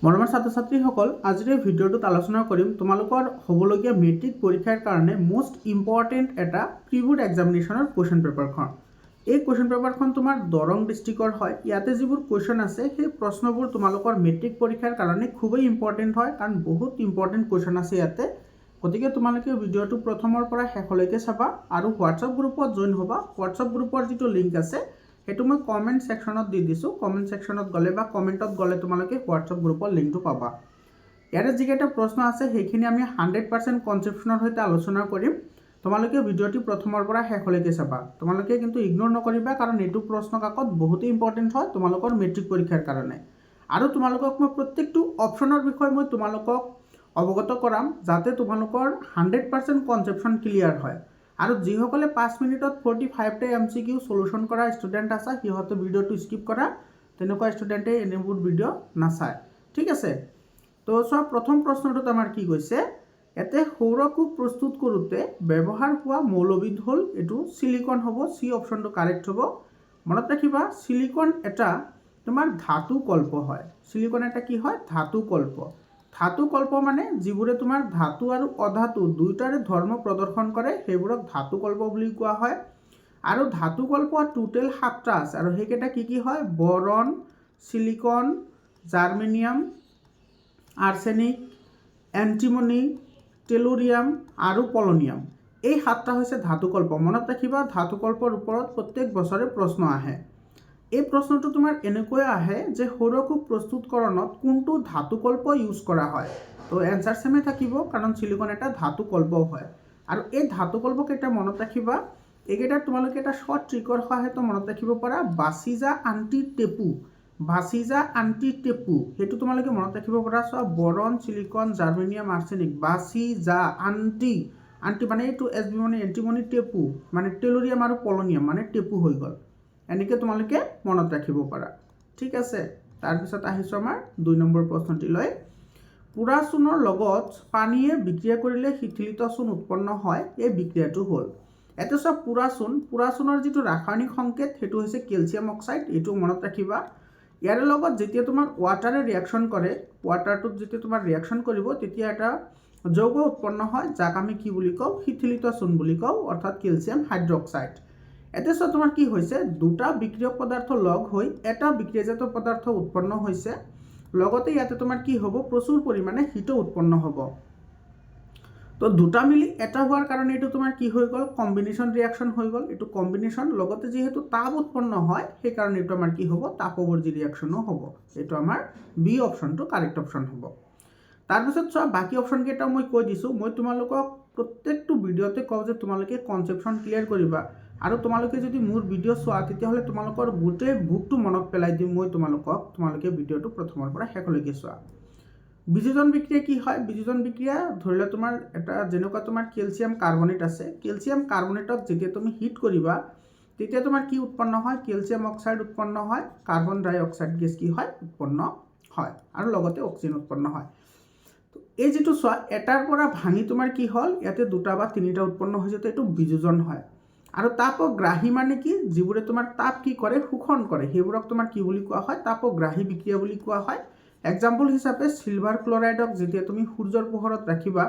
মৰমৰ ছাত্ৰ ছাত্ৰীসকল, আজিৰ এই ভিডিঅ'টোত আলোচনা কৰিম তোমালোকৰ হ'বলগীয়া মেট্ৰিক পৰীক্ষাৰ কাৰণে মোষ্ট ইম্পৰ্টেণ্ট এটা প্ৰি বোৰ্ড এক্সামিনেশ্যনৰ কুৱেশ্যন পেপাৰখন। এই কুৱেশ্যন পেপাৰখন তোমাৰ দৰং ডিষ্ট্ৰিক্টৰ হয়। ইয়াতে যিবোৰ কুৱেশ্যন আছে সেই প্ৰশ্নবোৰ তোমালোকৰ মেট্ৰিক পৰীক্ষাৰ কাৰণে খুবেই ইম্পৰ্টেণ্ট হয়, কাৰণ বহুত ইম্পৰ্টেণ্ট কুৱেশ্যন আছে ইয়াতে। গতিকে তোমালোকে ভিডিঅ'টো প্ৰথমৰ পৰা শেষলৈকে চাবা আৰু হোৱাটছআপ গ্ৰুপত জইন হ'বা। হোৱাটছআপ গ্ৰুপৰ যিটো লিংক আছে সেইটো মই কমেণ্ট ছেকশ্যনত দি দিছোঁ। কমেণ্ট ছেকশ্যনত গ'লে বা কমেণ্টত গ'লে তোমালোকে হোৱাটছআপ গ্ৰুপৰ লিংকটো পাবা। ইয়াৰে যিকেইটা প্ৰশ্ন আছে সেইখিনি আমি 100% কনচেপ্টনৰ সৈতে আলোচনা কৰিম। তোমালোকে ভিডিঅ'টি প্ৰথমৰ পৰা শেষলৈকে চাবা। তোমালোকে কিন্তু ইগনোৰ নকৰিবা, কাৰণ এইটো প্ৰশ্ন কাকত বহুতেই ইম্পৰ্টেণ্ট হয় তোমালোকৰ মেট্ৰিক পৰীক্ষাৰ কাৰণে। আৰু তোমালোকক মই প্ৰত্যেকটো অপশ্যনৰ বিষয়ে মই তোমালোকক অৱগত কৰাম, যাতে তোমালোকৰ 100% কনচেপ্টন ক্লিয়াৰ হয়। আৰু যিসকলে 5 মিনিটত 45টা MCQ সলিউশ্যন কৰা ষ্টুডেণ্ট আছে সিহঁতে ভিডিঅ'টো স্কিপ কৰা, তেনেকুৱা ষ্টুডেণ্টে এনেবোৰ ভিডিঅ' নাচায়। ঠিক আছে, তো চোৱা প্ৰথম প্ৰশ্নটোত আমাৰ কি কৈছে, ইয়াতে সৌৰকূপ প্ৰস্তুত কৰোঁতে ব্যৱহাৰ হোৱা মৌলবিধ হ'ল এইটো চিলিকন হ'ব। চি অপশ্যনটো কাৰেক্ট হ'ব। মনত ৰাখিবা, চিলিকন এটা তোমাৰ ধাতু কল্প হয়। চিলিকন এটা কি হয়? ধাতু কল্প। ধাতু কল্প মানে যিবোৰে তোমাৰ ধাতু আৰু অধাতু দুয়োটাৰে ধৰ্ম প্ৰদৰ্শন কৰে সেইবোৰক ধাতু কল্প বুলি কোৱা হয়। আৰু ধাতু কল্প টোটেল 7টা আছে, আৰু সেইকেইটা কি কি হয়? বৰণ, চিলিকন, জাৰ্মেনিয়াম, আৰ্ছেনিক, এণ্টিমনি, টেলুৰিয়াম আৰু পলনিয়াম। এই 7টা হৈছে ধাতুকল্প। মনত ৰাখিবা, ধাতুকল্পৰ ওপৰত প্ৰত্যেক বছৰে প্ৰশ্ন আহে। এই প্ৰশ্নটো তোমাৰ এনেকৈ আহে যে সৌৰকূপ প্ৰস্তুতকৰণত কোনটো ধাতুকল্প ইউজ কৰা হয়। তো এনচাৰ চেমে থাকিব, কাৰণ চিলিকন এটা ধাতুকল্প হয়। আৰু এই ধাতুকল্পকেইটা মনত ৰাখিবা, এইকেইটা তোমালোকে এটা শ্বৰ্ট ট্ৰিকৰ সহায়ত মনত ৰাখিব পাৰা। বাচিজা আন্টি টেপু, বাচিজা আন্টি টেপু, সেইটো তোমালোকে মনত ৰাখিব পাৰা। চোৱা, বৰণ, চিলিকন, জাৰ্মেনিয়াম, আৰ্ছেনিক, বাচিজা আন্টি, আন্টি মানে এইটো এছ বি মানে এণ্টিমনি, টেপু মানে টেলুৰিয়াম আৰু পলনিয়াম মানে টেপু হৈ গ'ল। এনেকৈ তোমালোকে মনত ৰাখিব পাৰা। ঠিক আছে, তাৰপিছত আহিছোঁ আমাৰ 2 নম্বৰ প্ৰশ্নটিলৈ। পোৰা চূণৰ লগত পানীয়ে বিক্ৰিয়া কৰিলে শিথিলিত চূণ উৎপন্ন হয়। এই বিক্ৰিয়াটো হ'ল, ইয়াতে চোৱা পোৰা চূণৰ যিটো ৰাসায়নিক সংকেত সেইটো হৈছে কেলছিয়াম অক্সাইড। এইটো মনত ৰাখিবা। ইয়াৰ লগত যেতিয়া তোমাৰ ৱাটাৰে ৰিয়েকশ্যন কৰে, ৱাটাৰটোত যেতিয়া তোমাৰ ৰিয়েকশ্যন কৰিব তেতিয়া এটা যৌগ উৎপন্ন হয়, যাক আমি কি বুলি কওঁ? শিথিলিত চূণ বুলি কওঁ, অৰ্থাৎ কেলছিয়াম হাইড্ৰক্সাইড। এতিয়া চোৱা, তোমাৰ কি হৈছে? দুটা বিক্ৰিয়ক পদাৰ্থ লগ হৈ এটা বিক্ৰিয়াজাত পদাৰ্থ উৎপন্ন হৈছে। লগতে ইয়াতে তোমাৰ কি হ'ব? প্ৰচুৰ পৰিমাণে হিটো উৎপন্ন হ'ব। তো দুটা মিলি এটা হোৱাৰ কাৰণে এইটো তোমাৰ কি হৈ গ'ল? কম্বিনেশ্যন ৰিয়েকশ্যন হৈ গ'ল। এইটো কম্বিনেশ্যন, লগতে যিহেতু তাপ উৎপন্ন হয় সেইকাৰণে এইটো আমাৰ কি হ'ব? তাপৱৰ্জী ৰিয়েকশ্যনো হ'ব। এইটো আমাৰ বি অপশ্যনটো কাৰেক্ট অপশ্যন হ'ব। তাৰপিছত চোৱা, বাকী অপশ্যন কেইটাও মই কৈ দিছোঁ। মই তোমালোকক প্ৰত্যেকটো ভিডিঅ'তে কওঁ যে তোমালোকে কনচেপ্টখন ক্লিয়াৰ কৰিবা। আৰু তোমালোকে যদি মোৰ ভিডিঅ' চোৱা তেতিয়াহ'লে তোমালোকৰ গোটেই বুকটো মনত পেলাই দিম মই তোমালোকে ভিডিঅ'টো প্ৰথমৰ পৰা শেষলৈকে চোৱা। বিযোজন বিক্ৰিয়া কি হয়? বিযোজন বিক্ৰিয়া ধৰি লোৱা তোমাৰ এটা যেনেকুৱা তোমাৰ কেলছিয়াম কাৰ্বনেট আছে, কেলছিয়াম কাৰ্বনেটক যেতিয়া তুমি হিট কৰিবা তেতিয়া তোমাৰ কি উৎপন্ন হয়? কেলছিয়াম অক্সাইড উৎপন্ন হয়, কাৰ্বন ডাই অক্সাইড গেছ কি হয়? উৎপন্ন হয়, আৰু লগতে অক্সিজেন উৎপন্ন হয়। এই যিটো চোৱা, এটাৰ পৰা ভাঙি তোমাৰ কি হ'ল? ইয়াতে 2টা বা 3টা উৎপন্ন হৈছে, এইটো বিযোজন হয়। আৰু তাপগ্ৰাহী মানে কি? যিবোৰে তোমাৰ তাপ কি কৰে? শোষণ কৰে, সেইবোৰক তোমাৰ কি বুলি কোৱা হয়? তাপগ্ৰাহী বিক্ৰিয়া বুলি কোৱা হয়। এক্সাম্পল হিচাপে চিলভাৰ ক্লৰাইডক যেতিয়া তুমি সূৰ্যৰ পোহৰত ৰাখিবা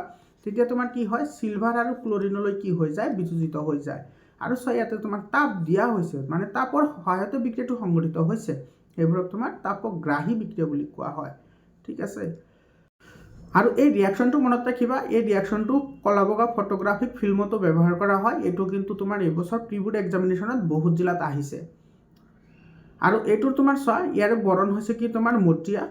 তেতিয়া তোমাৰ কি হয়? চিলভাৰ আৰু ক্লৰিনলৈ কি হৈ যায়? বিযোজিত হৈ যায়। আৰু চোৱা, ইয়াতে তোমাৰ তাপ দিয়া হৈছে, মানে তাপৰ সহায়তে বিক্ৰিয়াটো সংঘটিত হৈছে, সেইবোৰক তোমাৰ তাপগ্ৰাহী বিক্ৰিয়া বুলি কোৱা হয়। ঠিক আছে, আৰু এই ৰিয়েকশ্যনটো মনত ৰাখিবা। এই ৰিয়েকশ্যনটো কলাবগা ফটোগ্ৰাফিক ফিল্মতো ব্যৱহাৰ কৰা হয়। এইটো কিন্তু তোমাৰ এইবছৰ প্ৰি বোৰ্ড এক্সামিনেশ্যনত বহুত জিলাত আহিছে। আৰু এইটোৰ তোমাৰ চোৱা, ইয়াৰে বৰণ হৈছে কি? তোমাৰ মটীয়া।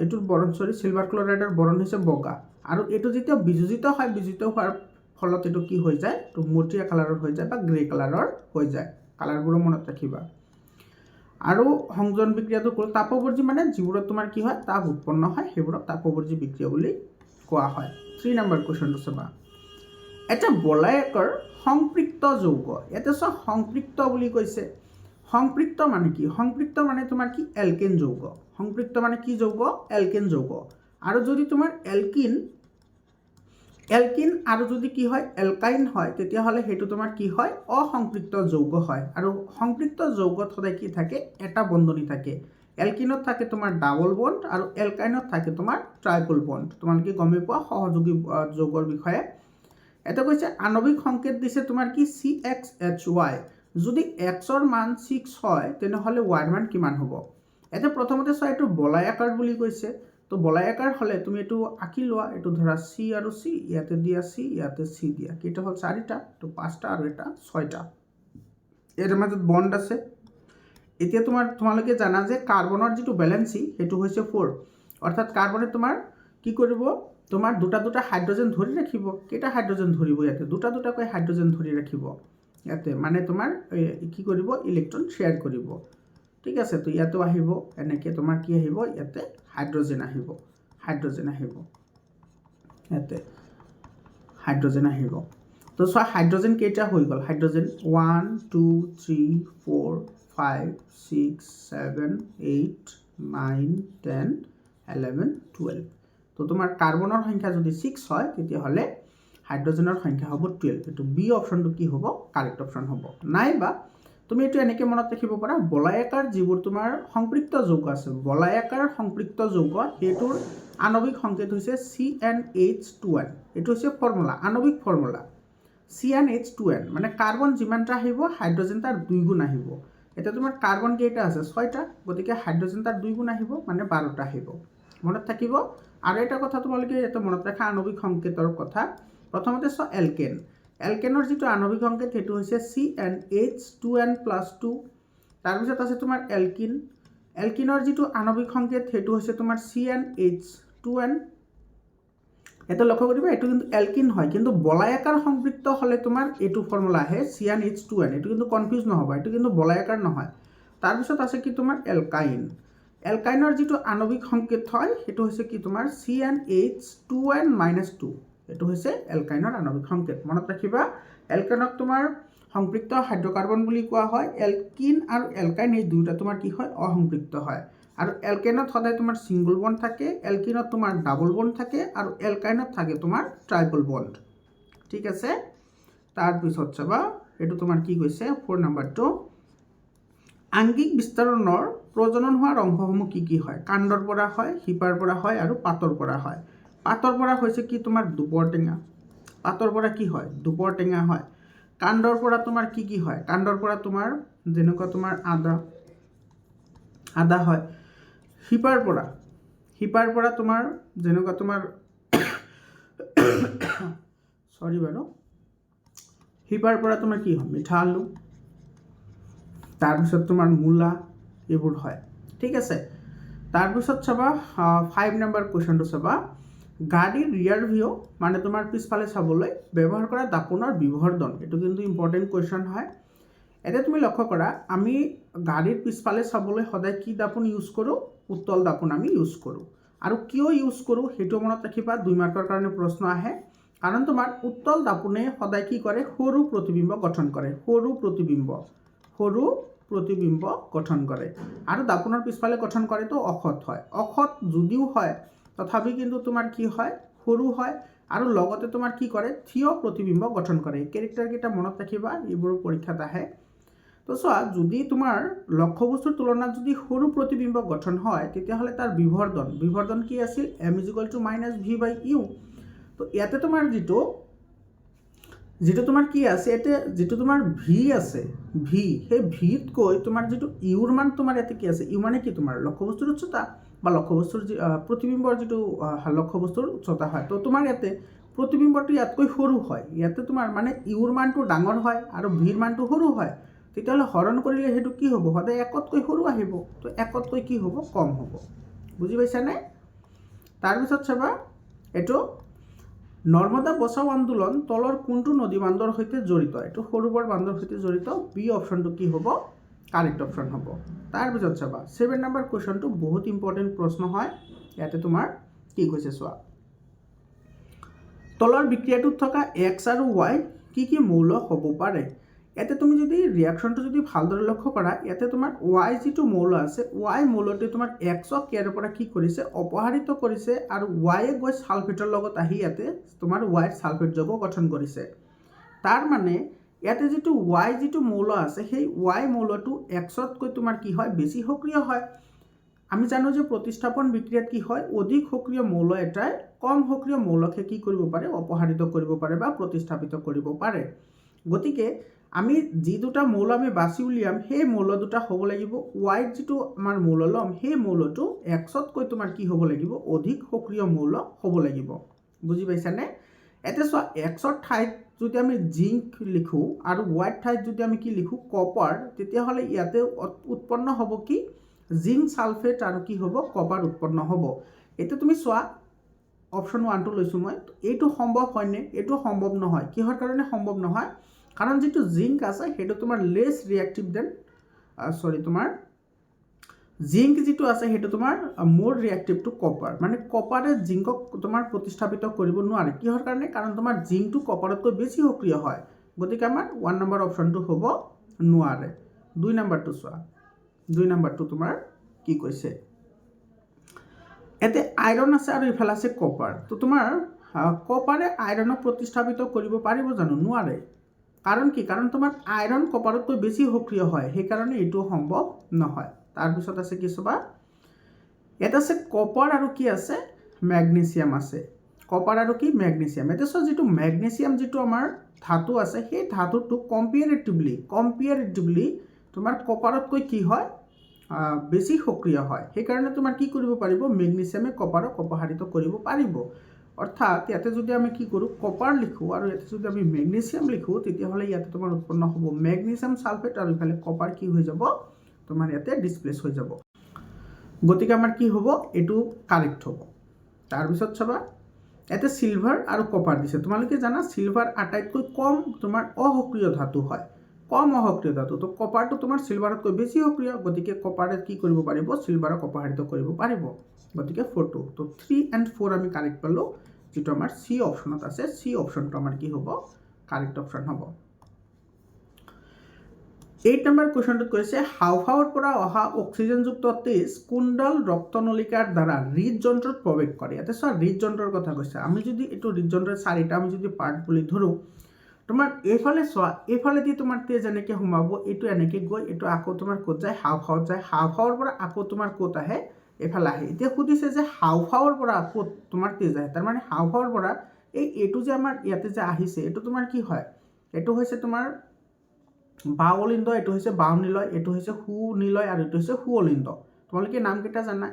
এইটোৰ বৰণ চিলভাৰ ক্লৰাইডৰ বৰণ হৈছে বগা। আৰু এইটো যেতিয়া বিযোজিত হয়, বিযোজিত হোৱাৰ ফলত এইটো কি হৈ যায়? তো মটীয়া কালাৰৰ হৈ যায় বা গ্ৰে কালাৰৰ হৈ যায়। কালাৰবোৰো মনত ৰাখিবা। আৰু সংযোজন বিক্ৰিয়াটো হ'ল তাপৱৰ্জী, মানে যিবোৰত তোমাৰ কি হয়? তাপ উৎপন্ন হয়, সেইবোৰক তাপৱৰ্জী বিক্ৰিয়া বুলি কোৱা হয়। 3 নম্বৰ কুৱেশ্যনটো চাবা। এটা বলয়াকাৰ সম্পৃক্ত যৌগ, ইয়াতে চোৱা সম্পৃক্ত বুলি কৈছে। সম্পৃক্ত মানে কি? সম্পৃক্ত মানে তোমাৰ কি? এলকেন যৌগ। সম্পৃক্ত মানে কি যৌগ? এলকেন যৌগ। আৰু যদি তোমাৰ এলকিন আৰু যদি কি হয়? এলকাইন হয়, তেতিয়াহ'লে সেইটো তোমাৰ কি হয়? অসম্পৃক্ত যৌগ হয়। আৰু সম্পৃক্ত যৌগত সদায় কি থাকে? এটা বন্ধনী থাকে। এলকিনত থাকে তোমাৰ ডাবল বন্ড আৰু এলকাইনত থাকে তোমাৰ ট্ৰাইপল বন্ড। তোমালোকে গমেই পোৱা সহযোগী যৌগৰ বিষয়ে। এটা কৈছে আণৱিক সংকেত দিছে তোমাৰ কি CXHY। যদি এক্সৰ মান 6 হয় তেনেহ'লে ৱাইৰ মান কিমান হ'ব? এতিয়া প্ৰথমতে চোৱা এইটো বলায়াকাৰ বুলি কৈছে। তো বলায়াকাৰ হ'লে তুমি এইটো আঁকি লোৱা। এইটো ধৰা C আৰু C, ইয়াতে দিয়া C, ইয়াতে C দিয়া। কেইটা হ'ল 4টা, তো 5টা আৰু এটা 6টা। ইয়াৰ মাজত বন্ড আছে। এতিয়া তোমালোকে জানা যে কাৰ্বনৰ যিটো ভেলেন্সি সেইটো হৈছে 4। অৰ্থাৎ কাৰ্বনে তোমাৰ কি কৰিব? তোমাৰ দুটা হাইড্ৰজেন ধৰি ৰাখিব। কেইটা হাইড্ৰজেন ধৰিব? ইয়াতে দুটাকৈ হাইড্ৰজেন ধৰি ৰাখিব। ইয়াতে মানে তোমাৰ কি কৰিব? ইলেক্ট্ৰন শ্বেয়াৰ কৰিব। ঠিক আছে, তো ইয়াতো আহিব এনেকৈ তোমাৰ কি আহিব? ইয়াতে হাইড্ৰজেন আহিব। ইয়াতে হাইড্ৰজেন আহিব। তো চোৱা হাইড্ৰজেন কেইটা হৈ গ'ল? হাইড্ৰজেন 1 2 3 4 5 6 7 8 9 10 11 12। তো তোমাৰ কাৰ্বনৰ সংখ্যা যদি 6 হয় তেতিয়াহ'লে হাইড্ৰজেনৰ সংখ্যা হ'ব 12। এইটো বি অপশ্যনটো কি হ'ব? কাৰেক্ট অপশ্যন হ'ব। নাইবা তুমি এইটো এনেকৈ মনত ৰাখিব পাৰা, বলায়াকাৰ যিবোৰ তোমাৰ সম্পৃক্ত যৌগ আছে, বলায়াকাৰ সম্পৃক্ত যৌগ সেইটোৰ আণৱিক সংকেত হৈছে CnH2n। এইটো হৈছে ফৰ্মুলা, আণৱিক ফৰ্মুলা CnH2n। মানে কাৰ্বন যিমানটা আহিব হাইড্ৰজেন তাৰ 2 গুণ আহিব। এতিয়া তোমাৰ কাৰ্বন কেইটা আছে? 6টা, গতিকে হাইড্ৰজেন তাৰ 2 গুণ আহিব, মানে 12টা আহিব। মনত থাকিব। আৰু এটা কথা তোমালোকে ইয়াতে মনত ৰাখা আণৱিক সংকেতৰ কথা। প্ৰথমতে চোৱা এলকেন। এলকেনৰ যিটো আণৱিক সংকেত সেইটো হৈছে CnH2n+2। তাৰপিছত আছে তোমাৰ এলকিন। এলকিনৰ যিটো আণৱিক সংকেত সেইটো হৈছে তোমাৰ CnH2n। এটা লক্ষ্য কৰিবা, এইটো কিন্তু এলকিন হয়, কিন্তু বলায়াকাৰ সম্পৃক্ত হ'লে তোমাৰ এইটো ফৰ্মুলা আহে CnH2n। এইটো কিন্তু কনফিউজ নহ'বা, এইটো কিন্তু বলায়াকাৰ নহয়। তাৰপিছত আছে কি তোমাৰ এলকাইন। এলকাইনৰ যিটো আণৱিক সংকেত হয় সেইটো হৈছে কি তোমাৰ CnH2n-2। এইটো হৈছে এলকাইনৰ আণৱিক সংকেত। মনত ৰাখিবা, এলকাইনক তোমাৰ সম্পৃক্ত হাইড্ৰকাৰ্বন বুলি কোৱা হয়। এলকিন আৰু এলকাইন এই দুয়োটা তোমাৰ কি হয়? অসম্পৃক্ত হয়। আৰু এলকেনত সদায় তোমাৰ ছিংগল বন্ড থাকে, এলকিনত তোমাৰ ডাবল বন্ড থাকে, আৰু এলকাইনত থাকে তোমাৰ ট্ৰাইপল বন্ড। ঠিক আছে, তাৰপিছত চাবা এইটো তোমাৰ কি কৈছে 4 নম্বৰটো, আংগিক বিস্তাৰণৰ প্ৰজনন হোৱাৰ অংশসমূহ কি কি হয়? কাণ্ডৰ পৰা হয়, শিপাৰ পৰা হয় আৰু পাতৰ পৰা হয়। পাতৰ পৰা হৈছে কি তোমাৰ দুপৰ টেঙা। পাতৰ পৰা কি হয়? দুপৰ টেঙা হয়। কাণ্ডৰ পৰা তোমাৰ কি কি হয়? কাণ্ডৰ পৰা তোমাৰ যেনেকুৱা তোমাৰ আদা হয়। শিপাৰ পৰা তোমাৰ যেনেকুৱা তোমাৰ সৰি বাৰু, শিপাৰ পৰা তোমাৰ কি হয়? মিঠা আলু। তাৰপিছত তোমাৰ মূলা, এইবোৰ হয়। ঠিক আছে, তাৰপিছত চাবা 5 নম্বৰ কুৱেশ্যনটো চাবা, গাড়ীৰ ৰিয়াৰ ভিউ মানে তোমাৰ পিছফালে চাবলৈ ব্যৱহাৰ কৰা দাপোনৰ বিবৰ্ধন। এইটো কিন্তু ইম্পৰ্টেণ্ট কুৱেশ্যন হয়। এতিয়া তুমি লক্ষ্য কৰা, আমি গাড়ীৰ পিছফালে চাবলৈ সদায় কি দাপোন ইউজ কৰোঁ? উত্তল দাপোন আমি ইউজ কৰোঁ। আৰু কিয় ইউজ কৰোঁ সেইটো মনত ৰাখিবা, 2 মাৰ্কৰ কাৰণে প্ৰশ্ন আহে। কাৰণ তোমাৰ উত্তল দাপোনে সদায় কি কৰে? সৰু প্ৰতিবিম্ব গঠন কৰে। সৰু প্ৰতিবিম্ব গঠন কৰে। আৰু দাপোনৰ পিছফালে গঠন কৰেতো অসৎ হয়। অসৎ যদিও হয় তথাপি কিন্তু তোমাৰ কি হয়? সৰু হয়। আৰু লগতে তোমাৰ কি কৰে? থিয় প্ৰতিবিম্ব গঠন কৰে। কেৰেক্টাৰকেইটা মনত ৰাখিবা, এইবোৰ পৰীক্ষাত আহে। তো চোৱা, যদি তোমাৰ লক্ষ্যবস্তুৰ তুলনাত যদি সৰু প্ৰতিবিম্ব গঠন হয় তেতিয়াহ'লে তাৰ বিবৰ্ধন কি আছিল? m = -v/u। তো ইয়াতে তোমাৰ যিটো তোমাৰ কি আছে, ইয়াতে যিটো তোমাৰ ভি আছে, সেই ভিতকৈ তোমাৰ যিটো ইউৰ মান তোমাৰ ইয়াতে কি আছে? ইউ মানে কি? তোমাৰ লক্ষ্যবস্তুৰ উচ্চতা বা লক্ষ্যবস্তুৰ প্ৰতিবিম্বৰ যিটো লক্ষ্যবস্তুৰ উচ্চতা হয়। তো তোমাৰ ইয়াতে প্ৰতিবিম্বটো ইয়াতকৈ সৰু হয়। ইয়াতে তোমাৰ মানে ইউৰ মানটো ডাঙৰ হয় আৰু ভিৰ মানটো সৰু হয়। তেতিয়াহ'লে হৰণ কৰিলে সেইটো কি হ'ব? সদায় 1তকৈ সৰু আহিব। তো 1তকৈ কি হ'ব? কম হ'ব। বুজি পাইছানে? তাৰপিছত চাবা, এইটো নৰ্মদা বচাও আন্দোলন তলৰ কোনটো নদী বান্ধৰ সৈতে জড়িত? এইটো সৰুবৰ বান্ধৰ সৈতে জড়িত। বি অপশ্যনটো কি হ'ব? কাৰেক্ট অপশ্যন হ'ব। তাৰপিছত চাবা 7 নম্বৰ কুৱেশ্যনটো বহুত ইম্পৰ্টেণ্ট প্ৰশ্ন হয়। ইয়াতে তোমাৰ কি কৈছে চোৱা, তলৰ বিক্ৰিয়াটোত থকা X আৰু Y কি মৌল হ'ব পাৰে? ইয়াতে তুমি যদি ৰিয়াকশ্যনটো যদি ভালদৰে লক্ষ্য কৰা, ইয়াতে তোমাৰ Y যিটো মৌল আছে, Y মৌলটোৱে তোমাৰ Xক ইয়াৰ পৰা কি কৰিছে? অপসাৰিত কৰিছে, আৰু Yয়ে গৈ ছালফেটৰ লগত আহি ইয়াতে তোমাৰ Yৰ ছালফেট যৌগ গঠন কৰিছে। তাৰ মানে ইয়াতে যিটো Y যিটো মৌল আছে, সেই Y মৌলটো Xতকৈ তোমাৰ কি হয়? বেছি সক্ৰিয় হয়। আমি জানো যে প্ৰতিস্থাপন বিক্ৰিয়াত কি হয়, অধিক সক্ৰিয় মৌল এটাই কম সক্ৰিয় মৌলকে কি কৰিব পাৰে, অপসাৰিত কৰিব পাৰে বা প্ৰতিস্থাপিত কৰিব পাৰে। গতিকে আমি যি দুটা মৌল আমি বাছি উলিয়াম সেই মৌল দুটা হ'ব লাগিব ৱাইত যিটো আমাৰ মৌল ল'ম সেই মৌলটো এক্সতকৈ তোমাৰ কি হ'ব লাগিব, অধিক সক্ৰিয় মৌল হ'ব লাগিব। বুজি পাইছানে? এতিয়া চোৱা, এক্সৰ ঠাইত যদি আমি জিংক লিখোঁ আৰু ৱাইট ঠাইত যদি আমি কি লিখোঁ, কপাৰ, তেতিয়াহ'লে ইয়াতে উৎপন্ন হ'ব কি, জিংক সালফেট আৰু কি হ'ব, কপাৰ উৎপন্ন হ'ব। এতিয়া তুমি চোৱা, অপশ্যন 1টো লৈছোঁ মই, এইটো সম্ভৱ হয়নে? এইটো সম্ভৱ নহয়। কিহৰ কাৰণে সম্ভৱ নহয়? কাৰণ যিটো জিংক আছে সেইটো তোমাৰ লেছ ৰিয়েক্টিভ দেন তোমাৰ জিংক যিটো আছে সেইটো তোমাৰ মোৰ ৰিয়েক্টিভ টু কপাৰ, মানে কপাৰে জিংকক তোমাৰ প্ৰতিস্থাপিত কৰিব নোৱাৰে। কিহৰ কাৰণে? কাৰণ তোমাৰ জিংকটো কপাৰতকৈ বেছি সক্ৰিয় হয়। গতিকে আমাৰ 1 নম্বৰ অপশ্যনটো হ'ব নোৱাৰে। 2 নম্বৰটো চোৱা, 2 নম্বৰটো তোমাৰ কি কৈছে, ইয়াতে আইৰণ আছে আৰু ইফালে আছে কপাৰ। তো তোমাৰ কপাৰে আইৰণক প্ৰতিস্থাপিত কৰিব পাৰিব জানো? নোৱাৰে। কাৰণ কি? কাৰণ তোমাৰ আইৰণ কপাৰতকৈ বেছি সক্ৰিয় হয়, সেইকাৰণে এইটো সম্ভৱ নহয়। তাৰপিছত আছে কি চাবা, ইয়াত আছে কপাৰ আৰু কি আছে, মেগনেছিয়াম আছে। কপাৰ আৰু কি, মেগনেছিয়াম। এতিয়া চোৱা, যিটো মেগনেছিয়াম যিটো আমাৰ ধাতু আছে সেই ধাতুটো কম্পেয়াৰেটিভলি তোমাৰ কপাৰতকৈ কি হয়, বেছি সক্ৰিয় হয়। সেইকাৰণে তোমাৰ কি কৰিব পাৰিব, মেগনেছিয়ামে কপাৰক অপসাৰিত কৰিব পাৰিব। অৰ্থাৎ ইয়াতে যদি আমি কি কৰোঁ, কপাৰ লিখোঁ আৰু ইয়াতে যদি আমি মেগনেছিয়াম লিখোঁ, তেতিয়াহ'লে ইয়াতে তোমাৰ উৎপন্ন হ'ব মেগনেছিয়াম সালফেট আৰু ইফালে কপাৰ কি হৈ যাব, তোমাৰ ইয়াতে ডিছপ্লেচ হৈ যাব। গতিকে আমাৰ কি হ'ব, এইটো কাৰেক্ট হ'ব। তাৰপিছত চাবা, ইয়াতে চিলভাৰ আৰু কপাৰ দিছে। তোমালোকে জানা চিলভাৰ আটাইতকৈ কম তোমাৰ অসক্ৰিয় ধাতু হয়, কম অসক্ৰিয় ধাতু। তো কপাৰটো তোমাৰ চিলভাৰতকৈ বেছি সক্ৰিয়, গতিকে কপাৰে কি কৰিব পাৰিব, চিলভাৰক অপসাৰিত কৰিব পাৰিব। গতিকে 4টো, তো 3 and 4 আমি কাৰেক্ট পালোঁ। যিটো আমাৰ চি অপশ্যনত আছে, চি অপশ্যনটো আমাৰ কি হ'ব, কাৰেক্ট অপশ্যন হ'ব। 8 নম্বৰ কুৱেশ্যনটোত কৈছে, হাওঁফাওঁৰ পৰা অহা অক্সিজেনযুক্ত তেজ কোনডাল ৰক্তনলিকাৰ দ্বাৰা হৃদযন্ত্ৰত প্ৰৱেশ কৰে। ইয়াতে চোৱা, হৃদযন্ত্ৰৰ কথা কৈছে। আমি যদি এইটো হৃদযন্ত্ৰৰ 4টা আমি যদি পাৰ্ট বুলি ধৰোঁ, তোমাৰ এইফালে চোৱা, এইফালেদি তোমাৰ তেজ এনেকৈ সোমাব, এইটো এনেকৈ গৈ এইটো আকৌ তোমাৰ ক'ত যায়, হাওঁফাওঁত যায়। হাওঁফাওঁৰ পৰা আকৌ তোমাৰ ক'ত আহে, এইফালে আহে। এতিয়া সুধিছে যে হাওঁফাওঁৰ পৰা ক'ত তোমাৰ তেজ আহে, তাৰমানে হাওঁফাওঁৰ পৰা এইটো যে আমাৰ ইয়াতে যে আহিছে, এইটো তোমাৰ কি হয়, এইটো হৈছে তোমাৰ বাওলিন্দ, এইটো হৈছে বাওনিলয়, এইটো হৈছে সুনিলয় আৰু এইটো হৈছে সুঅলিন্দ। তোমালোকে নামকেইটা জানা।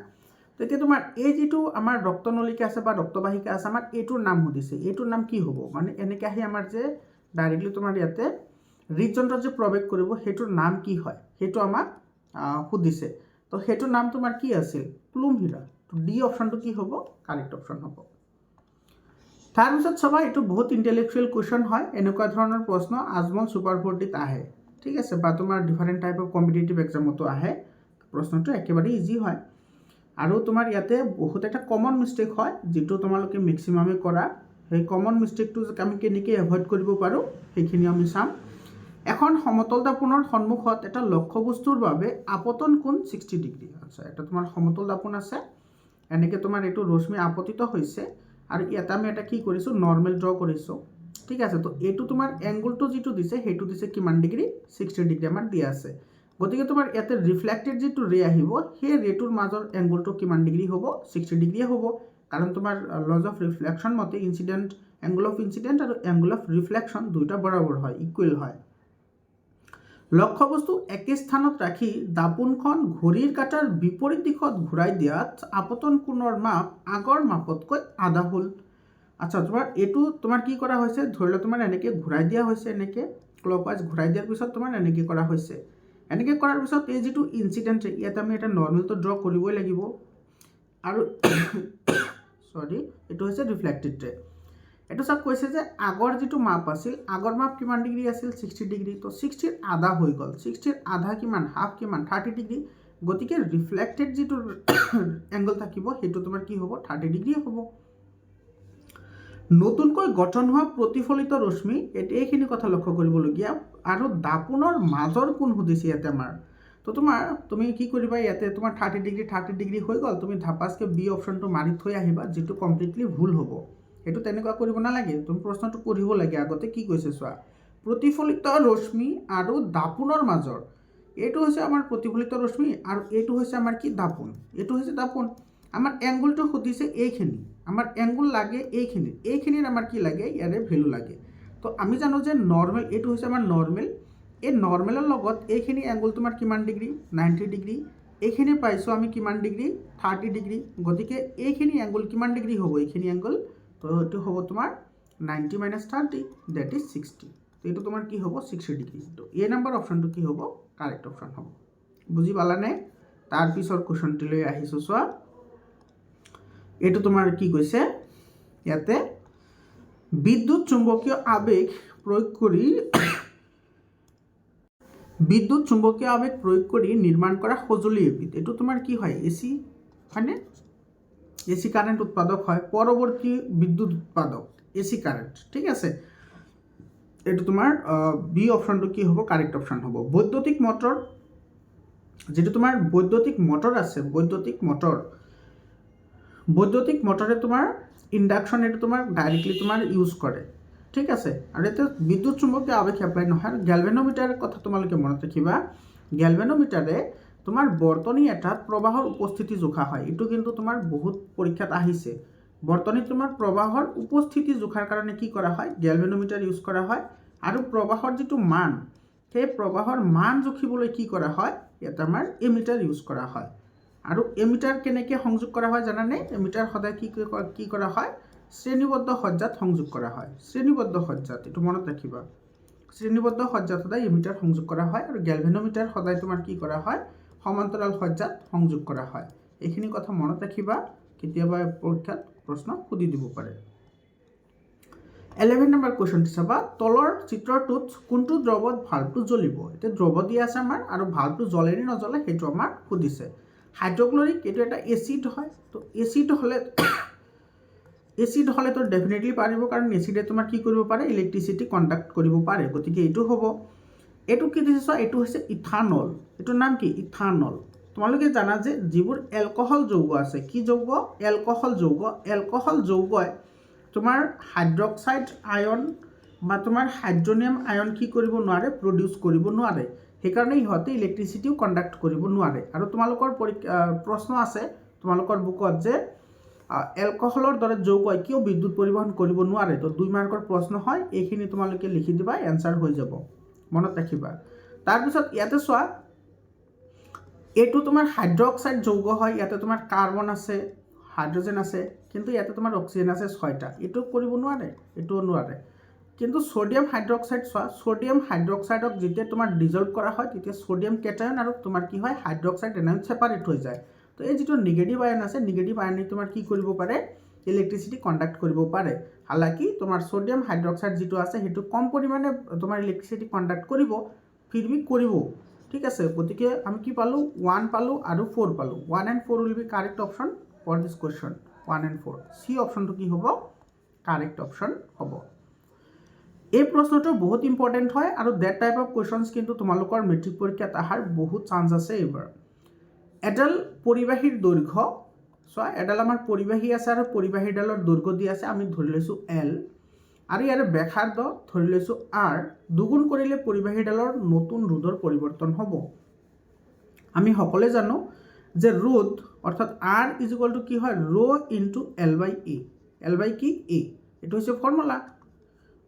তেতিয়া তোমাৰ এই যিটো আমাৰ ৰক্তনলিকা আছে বা ৰক্তবাহিকা আছে, আমাৰ এইটোৰ নাম সুধিছে। এইটোৰ নাম কি হ'ব, মানে এনেকৈ আহি আমাৰ যে ডাইৰেক্টলি তোমাৰ ইয়াতে হৃদযন্ত্ৰত যে প্ৰৱেশ কৰিব, সেইটোৰ নাম কি হয়, সেইটো আমাক সুধিছে। তো সেইটোৰ নাম তোমাৰ কি আছিল, প্লুমহিৰা। তো ডি অপশ্যনটো কি হ'ব, কাৰেক্ট অপশ্যন হ'ব। তাৰপিছত চাবা, এইটো বহুত ইণ্টেলেকচুৱেল কুৱেশ্যন হয়। এনেকুৱা ধৰণৰ প্ৰশ্ন আজমল ছুপাৰ 40ত আহে, ঠিক আছে, বা তোমাৰ ডিফাৰেণ্ট টাইপ অফ কম্পিটিটিভ এক্সামতো আহে। প্ৰশ্নটো একেবাৰে ইজি হয় আৰু তোমাৰ ইয়াতে বহুত এটা কমন মিষ্টেক হয়, যিটো তোমালোকে মেক্সিমামে কৰা। সেই কমন মিষ্টেকটো আমি কেনেকৈ এভইড কৰিব পাৰোঁ সেইখিনি আমি চাম। এখন সমতল দাপোনৰ সন্মুখত এটা লক্ষ্যবস্তুৰ বাবে আপতন কোণ 60 ডিগ্ৰী। আচ্ছা, এটা তোমাৰ সমতল দাপোন আছে, এনেকৈ তোমাৰ এইটো ৰশ্মি আপতিত হৈছে আৰু ইয়াতে আমি এটা কি কৰিছোঁ, নৰ্মেল ড্ৰ কৰিছোঁ, ঠিক আছে। তো এইটো তোমাৰ এংগুলটো যিটো দিছে সেইটো দিছে কিমান ডিগ্ৰী, 60 ডিগ্ৰী আমাৰ দিয়া আছে। গতিকে তোমাৰ ইয়াতে ৰিফ্লেক্টেড যিটো ৰে আহিব, সেই ৰেটোৰ মাজৰ এংগুলটো কিমান ডিগ্ৰী হ'ব, 60 ডিগ্ৰীয়ে হ'ব। কাৰণ তোমাৰ লজ অফ ৰিফ্লেকশ্যন মতে এংগুল অফ ইনচিডেণ্ট আৰু এংগুল অফ ৰিফ্লেকশ্যন দুয়োটা বৰাবৰ হয়, ইকুৱেল হয়। লক্ষ্যবস্তু একে স্থানত ৰাখি দাপোনখন ঘড়ীৰ কাঁটাৰ বিপৰীত দিশত ঘূৰাই দিয়াত আপতন কোণৰ মাপ আগৰ মাপতকৈ আধা হ'ল। আচ্ছা, তোমাৰ এইটো তোমাৰ কি কৰা হৈছে, ধৰি লোৱা তোমাৰ এনেকৈ ঘূৰাই দিয়া হৈছে, এনেকৈ ক্লকৱাইজ ঘূৰাই দিয়াৰ পিছত তোমাৰ এনেকৈ কৰা হৈছে। এনেকৈ কৰাৰ পিছত এই যিটো ইনচিডেণ্ট ৰে, ইয়াত আমি এটা নৰ্মেলটো ড্ৰ কৰিবই লাগিব আৰু এইটো হৈছে ৰিফ্লেক্টেড ৰে। এইটো চাওক কৈছে যে আগৰ যিটো মাপ আছিল, আগৰ মাপ কিমান ডিগ্ৰী আছিল, 60 ডিগ্ৰী। তো 60ৰ আধা হৈ গ'ল, 60ৰ আধা কিমান, হাফ কিমান, 30 ডিগ্ৰী। গতিকে ৰিফ্লেক্টেড যিটো এংগল থাকিব সেইটো তোমাৰ কি হ'ব, 30 ডিগ্ৰী হ'ব। নতুনকৈ গঠন হোৱা প্ৰতিফলিত ৰশ্মি, এইখিনি কথা লক্ষ্য কৰিবলগীয়া। আৰু দাপোনৰ মাজৰ কোণ সুধিছে ইয়াতে আমাৰ। তো তুমি কি কৰিবা, ইয়াতে তোমাৰ 30 ডিগ্ৰী হৈ গ'ল, তুমি ধাপাচকৈ বি অপশ্যনটো মাৰি থৈ আহিবা, যিটো কমপ্লিটলি ভুল হ'ব। সেইটো তেনেকুৱা কৰিব নালাগে, তুমি প্ৰশ্নটো পঢ়িব লাগে আগতে কি কৈছে চোৱা। প্ৰতিফলিত ৰশ্মি আৰু দাপোনৰ মাজৰ এইটো হৈছে আমাৰ প্ৰতিফলিত ৰশ্মি আৰু এইটো হৈছে আমাৰ কি দাপোন, এইটো হৈছে দাপোন। আমাৰ এংগুলটো সুধিছে এইখিনি, আমাৰ এংগুল লাগে এইখিনিৰ আমাৰ কি লাগে, ইয়াৰে ভেলু লাগে। তো আমি জানো যে নৰ্মেল, এইটো হৈছে আমাৰ নৰ্মেল, এই নৰ্মেলৰ লগত এইখিনি এংগুল তোমাৰ কিমান ডিগ্ৰী, 90 ডিগ্ৰী, এইখিনি পাইছোঁ আমি কিমান ডিগ্ৰী, 30 ডিগ্ৰী। গতিকে এইখিনি এংগুল কিমান ডিগ্ৰী হ'ব, এইখিনি এংগুল, তো এইটো হ'ব তোমাৰ 90 - 30 ডেট ইজ 60। তো এইটো তোমাৰ কি হ'ব, 60 ডিগ্ৰী। তো এ নাম্বাৰ অপশ্যনটো কি হ'ব, কাৰেক্ট অপশ্যন হ'ব। বুজি পালানে? তাৰপিছৰ কুৱেশ্যনটিলৈ আহিছোঁ চোৱা। এইটো তোমাৰ কি কৈছে ইয়াতে, বিদ্যুৎ চুম্বকীয় আবেগ প্ৰয়োগ কৰি নিৰ্মাণ কৰা সঁজুলি এবিধ। এইটো তোমাৰ কি হয়, এচি হয়নে, এচি কাৰেণ্ট উৎপাদক হয়, পৰৱৰ্তী বিদ্যুৎ উৎপাদক এচি কাৰেণ্ট, ঠিক আছে। এইটো তোমাৰ বি অপশ্যনটো কি হ'ব, কাৰেক্ট অপশ্যন হ'ব। বৈদ্যুতিক মটৰ, যিটো তোমাৰ বৈদ্যুতিক মটৰ আছে, বৈদ্যুতিক মটৰে তোমাৰ ইণ্ডাকশ্যন, এইটো তোমাৰ ডাইৰেক্টলি তোমাৰ ইউজ কৰে, ঠিক আছে। আৰু এতিয়া বিদ্যুৎ চুম্বকীয় আবেশ এপ্লাই নহয়। আৰু গেলভেনোমিটাৰৰ কথা তোমালোকে মনত ৰাখিবা, গেলভেনোমিটাৰে তোমাৰ বৰ্তনী এটাত প্ৰবাহৰ উপস্থিতি জোখা হয়। এইটো কিন্তু তোমাৰ বহুত পৰীক্ষাত আহিছে। বৰ্তনীত তোমাৰ প্ৰবাহৰ উপস্থিতি জোখাৰ কাৰণে কি কৰা হয়, গেলভেনোমিটাৰ ইউজ কৰা হয়। আৰু প্ৰবাহৰ যিটো মান, সেই প্ৰবাহৰ মান জুখিবলৈ কি কৰা হয়, ইয়াত আমাৰ এমিটাৰ ইউজ কৰা হয়। আৰু এমিটাৰ কেনেকৈ সংযোগ কৰা হয় জানানে? এমিটাৰ সদায় কি কৰা হয়, শ্ৰেণীবদ্ধ সজ্জাত সংযোগ কৰা হয়। শ্ৰেণীবদ্ধ সজ্জাত, এইটো মনত ৰাখিবা, শ্ৰেণীবদ্ধ সজ্জাত সদায় এমিটাৰ সংযোগ কৰা হয়। আৰু গেলভেনোমিটাৰ সদায় তোমাৰ কি কৰা হয়, সমান্তৰাল সজ্জাত সংযোগ কৰা হয়। এইখিনি কথা মনত ৰাখিবা, কেতিয়াবা পৰীক্ষাত প্ৰশ্ন সুধি দিব পাৰে। 11 নম্বৰ কুৱেশ্যনটো চাবা, তলৰ চিত্ৰটোত কোনটো দ্ৰৱত ভাল্বটো জ্বলিব। এতিয়া দ্ৰৱ দিয়া আছে আমাৰ, আৰু ভাল্বটো জ্বলে নে নজ্বলে সেইটো আমাক সুধিছে। হাইড্ৰক্লৰিক, এইটো এটা এচিড হয়। তো এচিড হ'লেতো ডেফিনেটলি পাৰিব, কাৰণ এচিডে তোমাৰ কি কৰিব পাৰে, ইলেক্ট্ৰিচিটি কণ্ডাক্ট কৰিব পাৰে। গতিকে এইটো হ'ব। এইটো কি দিছে চোৱা, এইটো হৈছে ইথানল। এইটোৰ নাম কি, ইথানল। তোমালোকে জানা যে যিবোৰ এলকহল যৌগ আছে, কি যৌগ, এলকহল যৌগ, এলকহল যৌগই তোমাৰ হাইড্ৰক্সাইড আয়ন বা তোমাৰ হাইড্ৰনিয়াম আয়ন কি কৰিব নোৱাৰে, প্ৰডিউচ কৰিব নোৱাৰে। সেইকাৰণে ইহঁতে ইলেক্ট্ৰিচিটিও কণ্ডাক্ট কৰিব নোৱাৰে। আৰু তোমালোকৰ প্ৰশ্ন আছে তোমালোকৰ বুকত যে এলকহলৰ দৰে যৌগই কিয় বিদ্যুৎ পৰিবহণ কৰিব নোৱাৰে। তো 2 মাৰ্কৰ প্ৰশ্ন হয়, এইখিনি তোমালোকে লিখি দিবা, এনচাৰ হৈ যাব, মনত ৰাখিবা। তাৰপিছত ইয়াতে চোৱা, এইটো তোমাৰ হাইড্ৰক্সাইড যৌগ হয়। ইয়াতে তোমাৰ কাৰ্বন আছে, হাইড্ৰজেন আছে, কিন্তু ইয়াতে তোমাৰ অক্সিজেন আছে 6টা। এইটো কৰিব নোৱাৰে, এইটোও নোৱাৰে। কিন্তু ছ'ডিয়াম হাইড্ৰক্সাইড চোৱা, ছ'ডিয়াম হাইড্ৰক্সাইডক যেতিয়া তোমাৰ ডিজলভ কৰা হয়, তেতিয়া ছ'ডিয়াম কেটায়ন আৰু তোমাৰ কি হয়, হাইড্ৰক্সাইড এনায়ন ছেপাৰেট হৈ যায়। তো এই যিটো নিগেটিভ আয়ন আছে, নিগেটিভ আয়নে তোমাৰ কি কৰিব পাৰে, ইলেক্ট্ৰিচিটি কণ্ডাক্ট কৰিব পাৰে। হালাকি তোমাৰ ছ'ডিয়াম হাইড্ৰক্সাইড যিটো আছে, সেইটো কম পৰিমাণে তোমাৰ ইলেক্ট্ৰিচিটি কণ্ডাক্ট কৰিব, ফিৰবি কৰিব, ঠিক আছে। গতিকে আমি কি পালোঁ, 1 পালোঁ আৰু 4 পালোঁ। 1 and 4 will be correct option for this question, 1 and 4। C অপশ্যনটো কি হ'ব, কাৰেক্ট অপশ্যন হ'ব। এই প্ৰশ্নটো বহুত ইম্পৰ্টেণ্ট হয়, আৰু ডেট টাইপ অফ কুৱেশ্যনছ কিন্তু তোমালোকৰ মেট্ৰিক পৰীক্ষাত অহাৰ বহুত চান্স আছে এইবাৰ। এডাল পৰিবাহীৰ দৈৰ্ঘ্য চোৱা, এডাল আমাৰ পৰিবাহী আছে, আৰু পৰিবাহীডালৰ দৈৰ্ঘ্য দি আছে, আমি ধৰি লৈছোঁ L, আৰু ইয়াৰে ব্যাসাৰ্ধ ধৰি লৈছোঁ R। দুগুণ কৰিলে পৰিবাহীডালৰ নতুন ৰোধৰ পৰিৱৰ্তন হ'ব। আমি সকলোৱে জানো যে ৰোধ অৰ্থাৎ R = কি হয়, ρ × L/A। L/A কি, A, এইটো হৈছে ফৰ্মুলা।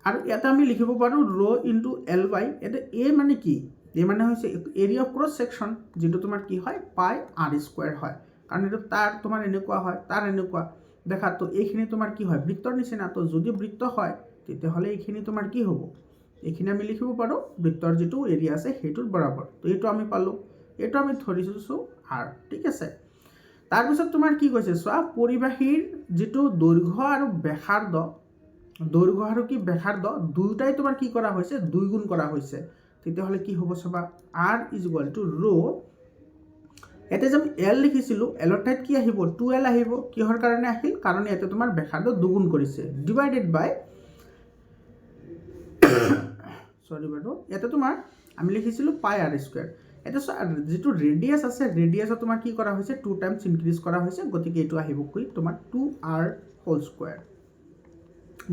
আৰু ইয়াতে আমি লিখিব পাৰোঁ ρ × L/, ইয়াতে A মানে কি, A মানে হৈছে এৰিয়া অফ ক্ৰছ ছেকশ্যন, যিটো তোমাৰ কি হয়, πr² হয়। কাৰণ এইটো তাৰ তোমাৰ এনেকুৱা হয়, তাৰ এনেকুৱা দেখা। তো এইখিনি তোমাৰ কি হয়, বৃত্তৰ নিচিনা। তো যদি বৃত্ত হয়, তেতিয়াহ'লে এইখিনি তোমাৰ কি হ'ব, এইখিনি আমি লিখিব পাৰোঁ বৃত্তৰ যিটো এৰিয়া আছে সেইটোৰ বৰাবৰ। তো এইটো আমি পালোঁ, এইটো আমি ধৰিছোঁ R, ঠিক আছে। তাৰপিছত তোমাৰ কি কৈছে চোৱা, পৰিবাহীৰ যিটো দৈৰ্ঘ্য আৰু ব্যাসাৰ্ধ, দৈৰ্ঘ্য আৰু কি ব্যাসাৰ্ধ দুয়োটাই তোমাৰ কি কৰা হৈছে, 2 গুণ কৰা হৈছে। তেতিয়াহ'লে কি হ'ব চাবা, R = ρ, ইয়াতে যে আমি L লিখিছিলোঁ, Lৰ ঠাইত কি আহিব, 2L আহিব। কিহৰ কাৰণে আহিল, কাৰণ ইয়াতে তোমাৰ ব্যাসাৰ্ধ 2 গুণ কৰিছে, ডিভাইডেড বাই ইয়াতে তোমাৰ আমি লিখিছিলোঁ πr²। এটা যিটো ৰেডিয়াছ আছে, ৰেডিয়াছত তোমাৰ কি কৰা হৈছে, 2 টাইমছ ইনক্ৰিজ কৰা হৈছে। গতিকে এইটো আহিব কি তোমাৰ 2r²।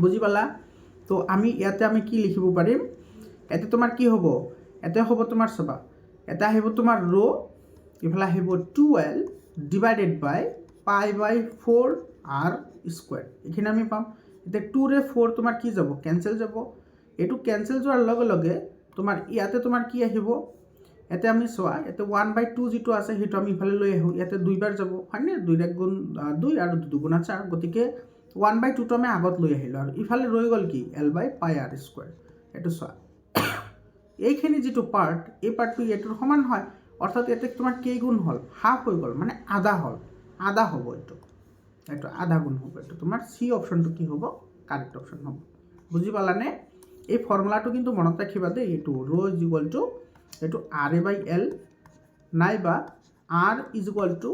বুজি পালা? তো আমি ইয়াতে আমি কি লিখিব পাৰিম, ইয়াতে তোমাৰ কি হ'ব, ইয়াতে হ'ব তোমাৰ চাবা এটা আহিব তোমাৰ ৰ' ইফালে আহিব 12 ডিভাইডেড বাই π/4 r স্কোয়াৰ। এইখিনি আমি পাম। এতিয়া 2ৰে 4 তোমাৰ কি যাব কেনসেল যাব। এইটো কেনসেল যোৱাৰ লগে লগে তোমাৰ ইয়াতে তোমাৰ কি আহিব, ইয়াতে আমি চোৱা ইয়াতে 1/2 যিটো আছে সেইটো আমি ইফালে লৈ আহোঁ, ইয়াতে 2 বাৰ যাব হয়নে, 2 গুণ 2 আৰু 2 গুণা 4, গতিকে 1/2 টো আমি আগত লৈ আহিলোঁ আৰু ইফালে ৰৈ গ'ল কি L/πr স্কোয়াৰ। এইটো চোৱা এইখিনি যিটো পাৰ্ট, এই পাৰ্টটো এইটোৰ সমান হয়, অৰ্থাৎ ইয়াতে তোমাৰ কেইগুণ হ'ল, হাফ হৈ গ'ল, মানে আধা হ'ল, আধা হ'ব এইটো আধা গুণ হ'ব। এইটো তোমাৰ চি অপশ্যনটো কি হ'ব, কাৰেক্ট অপশ্যন হ'ব। বুজি পালানে? এই ফৰ্মুলাটো কিন্তু মনত ৰাখিবা দেই, এইটো ৰ' ইজ ইকুৱেল টু এইটো RA/L নাইবা R ইজ ইকুৱেল টু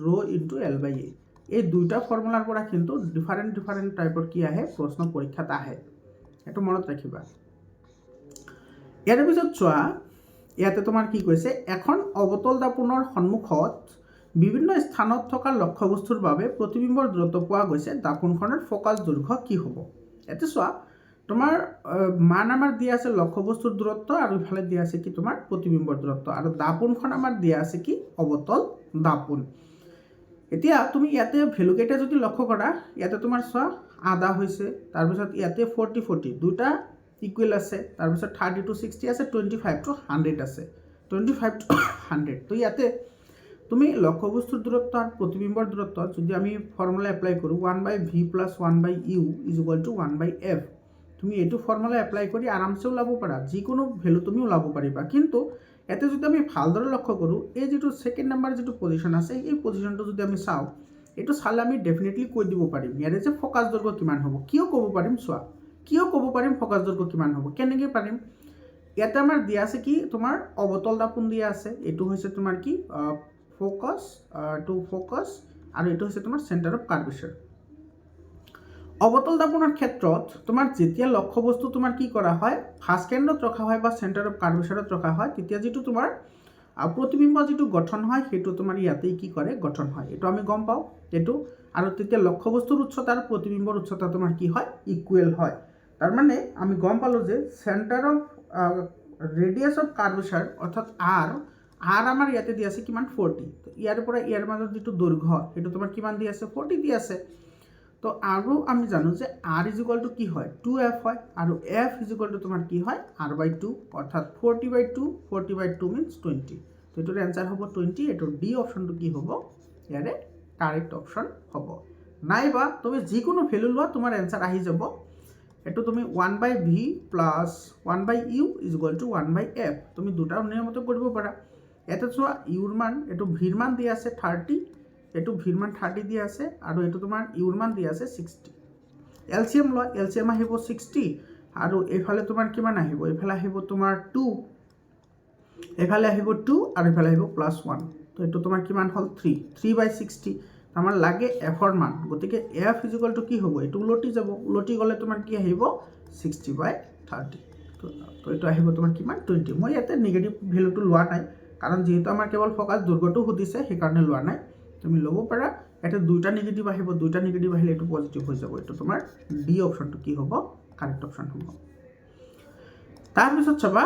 ৰ' ইনটু L/A। এই দুইটা ফৰ্মুলাৰ পৰা কিন্তু ডিফাৰেণ্ট টাইপৰ কি আহে, প্ৰশ্ন পৰীক্ষাত আহে, এইটো মনত ৰাখিবা। ইয়াৰ পিছত চোৱা ইয়াতে তোমাৰ কি কৈছে, এখন অৱতল দাপোনৰ সন্মুখত বিভিন্ন স্থানত থকা লক্ষ্যবস্তুৰ বাবে প্ৰতিবিম্বৰ দূৰত্ব পোৱা গৈছে, দাপোনখনৰ ফ'কাছ দৈৰ্ঘ্য কি হ'ব। ইয়াতে চোৱা তোমাৰ মান আমাৰ দিয়া আছে লক্ষ্যবস্তুৰ দূৰত্ব আৰু ইফালে দিয়া আছে কি তোমাৰ প্ৰতিবিম্বৰ দূৰত্ব, আৰু দাপোনখন আমাৰ দিয়া আছে কি অৱতল দাপোন। এতিয়া তুমি ইয়াতে ভেলুকেইটা যদি লক্ষ্য কৰা, ইয়াতে তোমাৰ চোৱা আধা হৈছে, তাৰপিছত ইয়াতে 40 দুটা ইকুৱেল আছে, তাৰপিছত 30 to 60 আছে, 25 to 100 আছে, 25 to 100। তো ইয়াতে তুমি লক্ষ্যবস্তুৰ দূৰত্ব আৰু প্ৰতিবিম্বৰ দূৰত্ব যদি আমি ফৰ্মুলা এপ্লাই কৰোঁ 1/v + 1/u = 1/f, তুমি এইটো ফৰ্মুলা এপ্লাই কৰি আৰামছে ওলাব পাৰা, যিকোনো ভেলু তুমি ওলাব পাৰিবা। কিন্তু ইয়াতে যদি আমি ভালদৰে লক্ষ্য কৰোঁ, এই যিটো ছেকেণ্ড নাম্বাৰ যিটো পজিশ্যন আছে, এই পজিশ্যনটো যদি আমি চাওঁ, এইটো চালে আমি ডেফিনেটলি কৈ দিব পাৰিম ইয়াৰে যে ফ'কাছ দৈৰ্ঘ্য কিমান হ'ব। কিয় ক'ব পাৰিম চোৱা, কিয় ক'ব পাৰিম ফ'কাছ দৈৰ্ঘ্য কিমান হ'ব, কেনেকৈ পাৰিম। ইয়াতে আমাৰ দিয়া আছে কি তোমাৰ অৱতল দাপোন দিয়া আছে, এইটো হৈছে তোমাৰ কি ফ'কাছ, আৰু এইটো হৈছে তোমাৰ চেণ্টাৰ অফ কাৰ্ভেচাৰ। অৱতল দাপোনৰ ক্ষেত্ৰত তোমাৰ যেতিয়া লক্ষ্যবস্তু তোমাৰ কি কৰা হয়, ফাৰ্ষ্ট কেন্দ্ৰত ৰখা হয় বা চেণ্টাৰ অফ কাৰ্ভেচাৰত ৰখা হয়, তেতিয়া যিটো তোমাৰ প্ৰতিবিম্ব যিটো গঠন হয় সেইটো তোমাৰ ইয়াতেই কি কৰে, গঠন হয়, এইটো আমি গম পাওঁ এইটো। আৰু তেতিয়া লক্ষ্যবস্তুৰ উচ্চতা আৰু প্ৰতিবিম্বৰ উচ্চতা তোমাৰ কি হয়, ইকুৱেল হয়। তাৰমানে আমি গম পালোঁ যে centre of radius of curvature অৰ্থাৎ R আমাৰ ইয়াতে দি আছে কিমান 40, তো ইয়াৰ পৰা ইয়াৰ মাজত যিটো দৈৰ্ঘ্য সেইটো তোমাৰ কিমান দি আছে 40 দি আছে। তো আৰু আমি জানো যে R = কি হয় 2f হয়, আৰু f = তোমাৰ কি হয় R/2, অৰ্থাৎ 40/2 মিনছ 20। তো এইটোৰ এনচাৰ হ'ব 20। এইটোৰ ডি অপশ্যনটো কি হ'ব, ইয়াৰে কাৰেক্ট অপশ্যন হ'ব। নাইবা তুমি যিকোনো ভেলু লোৱা তোমাৰ এনচাৰ আহি যাব। এইটো তুমি 1/v + 1/u = 1/f, তুমি দুটা নিয়মতে কৰিব পাৰা। ইয়াতে চোৱা ইউৰ মান, এইটো ভিৰ মান দিয়া আছে 30, এইটো ভিৰ মান 30 দিয়া আছে, আৰু এইটো তোমাৰ ইউৰ মান দিয়া আছে 60। এলচিএম লোৱা, এলচিএম আহিব 60, আৰু এইফালে তোমাৰ কিমান আহিব, এইফালে আহিব তোমাৰ 2, এইফালে আহিব 2, আৰু এইফালে আহিব +1। তো এইটো তোমাৰ কিমান হ'ল 3/60। আমাৰ লাগে এফৰ মান, গতিকে এফ = কি হ'ব, এইটো উলটি যাব, উলটি গ'লে তোমাৰ কি আহিব 60/30। তো এইটো আহিব তোমাৰ কিমান 20। মই ইয়াতে নিগেটিভ ভেলুটো লোৱা নাই, কাৰণ যিহেতু আমাৰ কেৱল ফ'কাছ দৈৰ্ঘ্যটো সুধিছে সেইকাৰণে লোৱা নাই, তুমি ল'ব পাৰা। ইয়াতে দুটা নিগেটিভ আহিব, দুটা নিগেটিভ আহিলে এইটো পজিটিভ হৈ যাব। এইটো তোমাৰ ডি অপশ্যনটো কি হ'ব, কাৰেক্ট অপশ্যন হ'ব। তাৰপিছত চাবা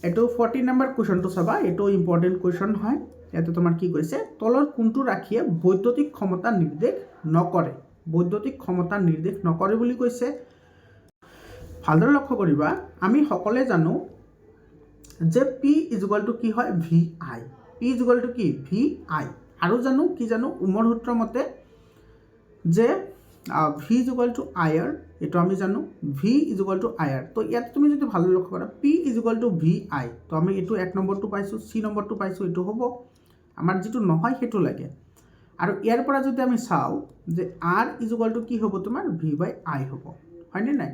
এইটো 40 নম্বৰ কুৱেশ্যনটো চাবা, এইটো ইম্পৰ্টেণ্ট কুৱেশ্যন হয়। ইয়াতে তোমাৰ কি কৈছে, তলৰ কোনটো ৰাশিয়ে বৈদ্যুতিক ক্ষমতা নিৰ্দেশ নকৰে, বৈদ্যুতিক ক্ষমতা নিৰ্দেশ নকৰে বুলি কৈছে। ভালদৰে লক্ষ্য কৰিবা, আমি সকলোৱে জানো যে P = কি হয় VI, P = কি VI, আৰু জানো কি জানো উমৰ সূত্ৰ মতে যে V = IR, এইটো আমি জানো V = IR। তো ইয়াত তুমি যদি ভালদৰে লক্ষ্য কৰা P = VI, তো আমি এইটো 1 নম্বৰটো পাইছোঁ, চি নম্বৰটো পাইছোঁ, এইটো হ'ব আমাৰ যিটো নহয় সেইটো লাগে। আৰু ইয়াৰ পৰা যদি আমি চাওঁ যে R = কি হ'ব তোমাৰ V/I হ'ব, হয়নে নাই।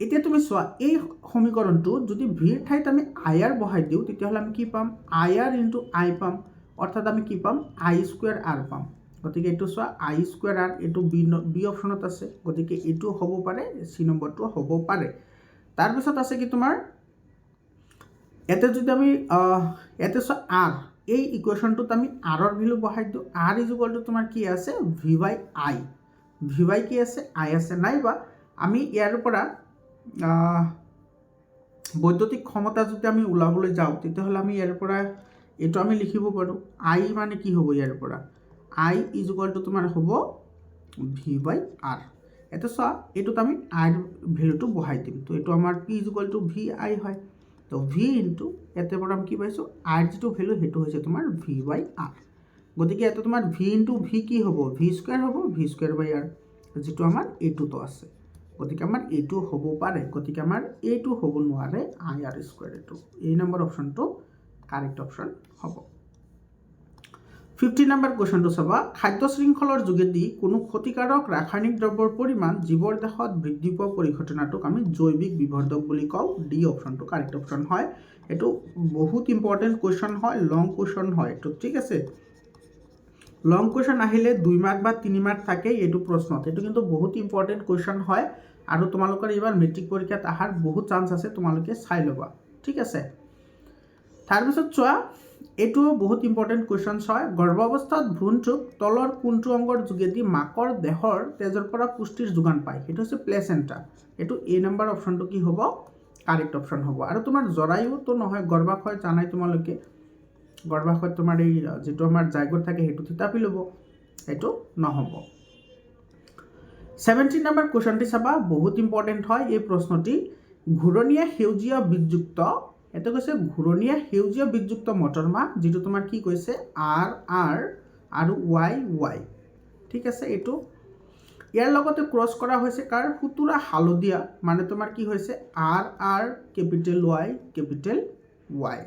এতিয়া তুমি চোৱা এই সমীকৰণটো যদি ভিৰ ঠাইত আমি IR বহাই দিওঁ, তেতিয়াহ'লে আমি কি পাম IR × I পাম, অৰ্থাৎ আমি কি পাম I²R পাম। গতিকে এইটো চোৱা I²R, এইটো বি অপশ্যনত আছে, গতিকে এইটো হ'ব পাৰে, চি নম্বৰটো হ'ব পাৰে। তাৰপিছত আছে কি তোমাৰ ইয়াতে যদি আমি ইয়াতে চোৱা R, এই ইকুৱেশ্যনটোত আমি আৰৰ ভেলু বহাই দিওঁ, R = তোমাৰ কি আছে V/I, VY কি আছে I আছে, নাইবা আমি ইয়াৰ পৰা বৈদ্যুতিক ক্ষমতা যদি আমি ওলাবলৈ যাওঁ, তেতিয়াহ'লে আমি ইয়াৰ পৰা এইটো আমি লিখিব পাৰোঁ আই মানে কি হ'ব ইয়াৰ পৰা আই ইজ ইকুৱেল টু তোমাৰ হ'ব ভি বাই আৰ। এতিয়া চোৱা এইটোত আমি আইৰ ভেলুটো বহাই দিম, তো এইটো আমাৰ P is equal to V I হয়। তো ভি ইনটু ইয়াতে পৰা আমি কি পাইছোঁ আইৰ যিটো ভেলু সেইটো হৈছে তোমাৰ ভি বাই আৰ। গতিকে ইয়াতে তোমাৰ ভি ইনটু ভি কি হ'ব ভি স্কুৱেৰ হ'ব ভি স্কুৱেৰ বাই আৰ, যিটো আমাৰ এইটোতো আছে। গতিকে আমাৰ এইটো হ'ব পাৰে, গতিকে আমাৰ এইটো হ'ব নোৱাৰে আই আৰ স্কুৱেৰ। এইটো এই নম্বৰ অপশ্যনটো কাৰেক্ট অপশ্যন হ'ব। 50 নম্বৰ কুৱেশ্যনটো চাবা, খাদ্য শৃংখলৰ যোগেদি কোনো ক্ষতিকাৰক ৰাসায়নিক দ্ৰব্যৰ পৰিমাণ জীৱৰ দেহত বৃদ্ধি পোৱা পৰিঘটনাটোক আমি জৈৱিক বিবৰ্ধক বুলি কওঁ। ডি অপশ্যনটো কাৰেক্ট অপশ্যন হয়। এইটো বহুত ইম্পৰ্টেণ্ট কুৱেশ্যন হয়, লং কুৱেশ্যন হয় এইটো, ঠিক আছে। লং কুৱেশ্যন আহিলে 2 মাৰ্ক বা 3 মাৰ্ক থাকে এইটো প্ৰশ্নত, এইটো কিন্তু বহুত ইম্পৰ্টেণ্ট কুৱেশ্যন হয় আৰু তোমালোকৰ এইবাৰ মেট্ৰিক পৰীক্ষাত অহাৰ বহুত চান্স আছে, তোমালোকে চাই ল'বা, ঠিক আছে। তাৰপিছত চোৱা এইটো বহুত ইম্পৰ্টেণ্ট কুৱেশ্যনছ হয়। গৰ্ভাৱস্থাত ভ্ৰূণটোক তলৰ কোনটো অংগৰ যোগেদি মাকৰ দেহৰ তেজৰ পৰা পুষ্টিৰ যোগান পায়, সেইটো হৈছে প্লেচেণ্টা। এইটো এ নম্বৰ অপশ্যনটো কি হ'ব কাৰেক্ট অপশ্যন হ'ব। আৰু তোমাৰ জৰায়ুটো নহয়, গৰ্ভাশয় জানাই তোমালোকে, গৰ্ভাশয়ত তোমাৰ এই যিটো আমাৰ জাইগোট থাকে সেইটো থিতাপি ল'ব, সেইটো নহ'ব। 17 নম্বৰ কুৱেশ্যনটি চাবা, বহুত ইম্পৰ্টেণ্ট হয় এই প্ৰশ্নটি। ঘূৰণীয়া সেউজীয়া বীজযুক্ত, এটা কৈছে ঘূৰণীয়া সেউজীয়া বীজযুক্ত মটৰমাহ, যিটো তোমাৰ কি কৈছে আৰ আৰ আৰু ৱাই ৱাই, ঠিক আছে। এইটো ইয়াৰ লগতে ক্ৰছ কৰা হৈছে কাৰ সুতুৰা হালধীয়া, মানে তোমাৰ কি হৈছে R R capital Y capital Y,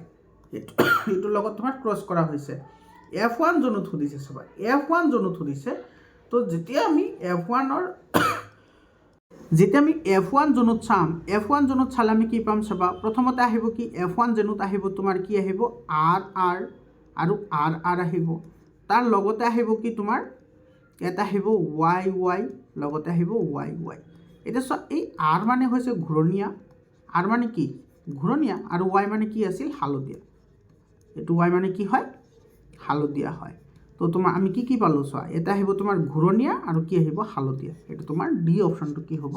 এইটোৰ লগত তোমাৰ ক্ৰছ কৰা হৈছে। F1 জোনত সুধিছে চাবা, F1 জোনত সুধিছে। তো যেতিয়া আমি F1 জোনত চাম, F1 জোনত চালে আমি কি পাম চাবা, প্ৰথমতে আহিব কি F1 জোনত আহিব তোমাৰ কি আহিব আৰ আৰ আৰু আৰ আৰ আহিব, তাৰ লগতে আহিব কি তোমাৰ এটা আহিব ৱাই ৱাই, লগতে আহিব ৱাই ৱাই। এতিয়া চোৱা এই আৰ মানে হৈছে ঘূৰণীয়া, আৰ মানে কি ঘূৰণীয়া, আৰু ৱাই মানে কি আছিল হালধীয়া, এইটো ৱাই মানে কি হয় হালধীয়া হয়। তো তোমাৰ আমি কি পালোঁ চোৱা, এটা আহিব তোমাৰ ঘূৰণীয়া আৰু কি আহিব হালধীয়া, এইটো তোমাৰ ডি অপশ্যনটো কি হ'ব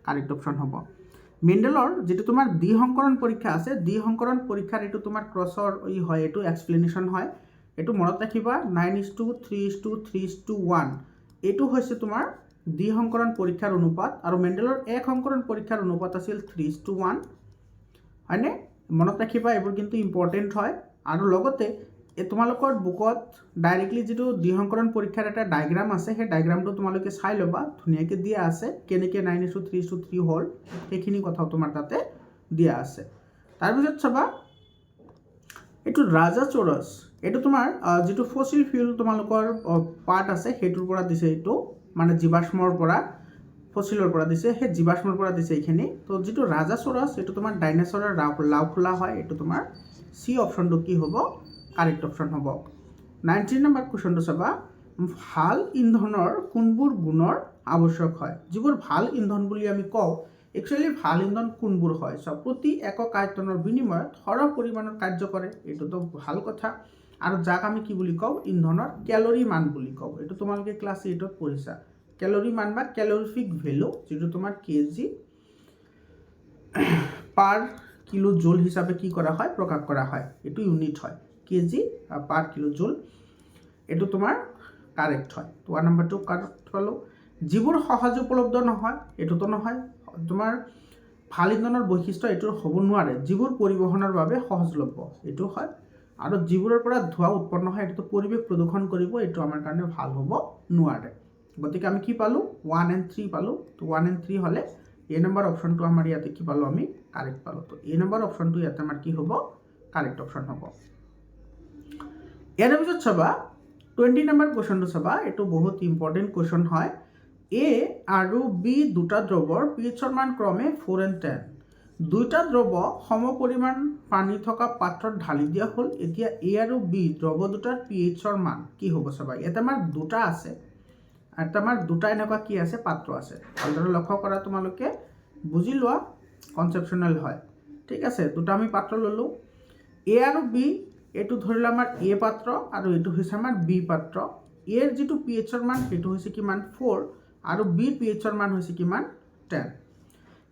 কাৰেক্ট অপশ্যন হ'ব। মেণ্ডেলৰ যিটো তোমাৰ দ্বি সংকৰণ পৰীক্ষা আছে, দ্বি সংকৰণ পৰীক্ষাৰ এইটো তোমাৰ ক্ৰছৰ হয়, এইটো এক্সপ্লেনেশ্যন হয়। এইটো মনত ৰাখিবা 9:3:3:1, এইটো হৈছে তোমাৰ দ্বি সংকৰণ পৰীক্ষাৰ অনুপাত, আৰু মেণ্ডেলৰ এক সংকৰণ পৰীক্ষাৰ অনুপাত আছিল 3:1, হয়নে? মনত ৰাখিবা, এইবোৰ কিন্তু ইম্পৰ্টেণ্ট হয়। আৰু লগতে তোমালোকৰ বুকত ডাইৰেক্টলি যিটো দ্বি সংকৰণ পৰীক্ষাৰ এটা ডায়েগ্ৰাম আছে, সেই ডায়েগ্ৰামটো তোমালোকে চাই ল'বা, ধুনীয়াকৈ দিয়া আছে কেনেকৈ 9:3:3 হ'ল, সেইখিনি কথাও তোমাৰ তাতে দিয়া আছে। তাৰপিছত চাবা এইটো ৰাজাচৰছ, এইটো তোমাৰ যিটো ফচিল ফিউল তোমালোকৰ পাৰ্ট আছে সেইটোৰ পৰা দিছে, এইটো মানে জীৱাশ্মৰ পৰা ফচিলৰ পৰা দিছে, সেই জীৱাশ্মৰ পৰা দিছে এইখিনি। তো যিটো ৰাজাচৰছ এইটো তোমাৰ ডাইনাছৰৰ লাওখোলা হয়, এইটো তোমাৰ চি অপশ্যনটো কি হ'ব কাৰেক্ট অপশ্যন হ'ব। 19 নম্বৰ কুৱেশ্যনটো চাবা, ভাল ইন্ধনৰ কোনবোৰ গুণৰ আৱশ্যক হয়? যিবোৰ ভাল ইন্ধন বুলি আমি কওঁ, একচুৱেলি ভাল ইন্ধন কোনবোৰ হয়? চ' প্ৰতি একক আয়তনৰ বিনিময়ত সৰহ পৰিমাণৰ কাৰ্য কৰে, এইটোতো ভাল কথা। আৰু যাক আমি কি বুলি কওঁ ইন্ধনৰ কেলৰি মান বুলি কওঁ, এইটো তোমালোকে ক্লাছ 8ত পঢ়িছা। কেলৰি মান বা কেলৰিফিক ভেলু, যিটো তোমাৰ কেজি পাৰ কিলো জুল হিচাপে কি কৰা হয় প্ৰকাশ কৰা হয়, এইটো ইউনিট হয় কেজি পাৰ কিলো জুল, এইটো তোমাৰ কাৰেক্ট হয়। তো 1 নম্বৰটো কাৰেক্ট পালোঁ। যিবোৰ সহজে উপলব্ধ নহয়, এইটোতো নহয়, তোমাৰ ভাল ইন্ধনৰ বৈশিষ্ট্য এইটোৰ হ'ব নোৱাৰে, যিবোৰ পৰিবহণৰ বাবে সহজলভ্য, এইটো হয়। আৰু যিবোৰৰ পৰা ধোঁৱা উৎপন্ন হয় এইটো পৰিৱেশ প্ৰদূষণ কৰিব, এইটো আমাৰ কাৰণে ভাল হ'ব নোৱাৰে। গতিকে আমি কি পালোঁ 1 and 3 পালোঁ। তো 1 and 3 হ'লে এ নম্বৰ অপশ্যনটো আমাৰ ইয়াতে কি পালোঁ আমি কাৰেক্ট পালোঁ। তো এ নম্বৰ অপশ্যনটো ইয়াতে আমাৰ কি হ'ব কাৰেক্ট অপশ্যন হ'ব। ইয়াৰ পিছত চাবা 20 নম্বৰ কুৱেশ্যনটো চাবা, এইটো বহুত ইম্পৰ্টেণ্ট কুৱেশ্যন হয়। এ আৰু বি দুটা দ্ৰৱৰ পিএইচৰ মান ক্ৰমে 4 and 10, দুইটা দ্ৰৱ সম পৰিমাণ পানী থকা পাত্ৰত ঢালি দিয়া হ'ল। এতিয়া এ আৰু বি দ্ৰৱ দুটাৰ পিএইচৰ মান কি হ'ব চাবা, ইয়াতে আমাৰ দুটা আছে, এটা আমাৰ দুটা এনেকুৱা কি আছে পাত্ৰ আছে, ভালদৰে লক্ষ্য কৰা, তোমালোকে বুজি লোৱা, কনচেপচনেল হয়, ঠিক আছে। দুটা আমি পাত্ৰ ল'লোঁ, এ আৰু বি, এইটো ধৰিলে আমাৰ এ পাত্ৰ আৰু এইটো হৈছে আমাৰ বি পাত্ৰ। এৰ যিটো পিএইচৰ মান সেইটো হৈছে কিমান 4 আৰু বিৰ পিএইচৰ মান হৈছে কিমান 10।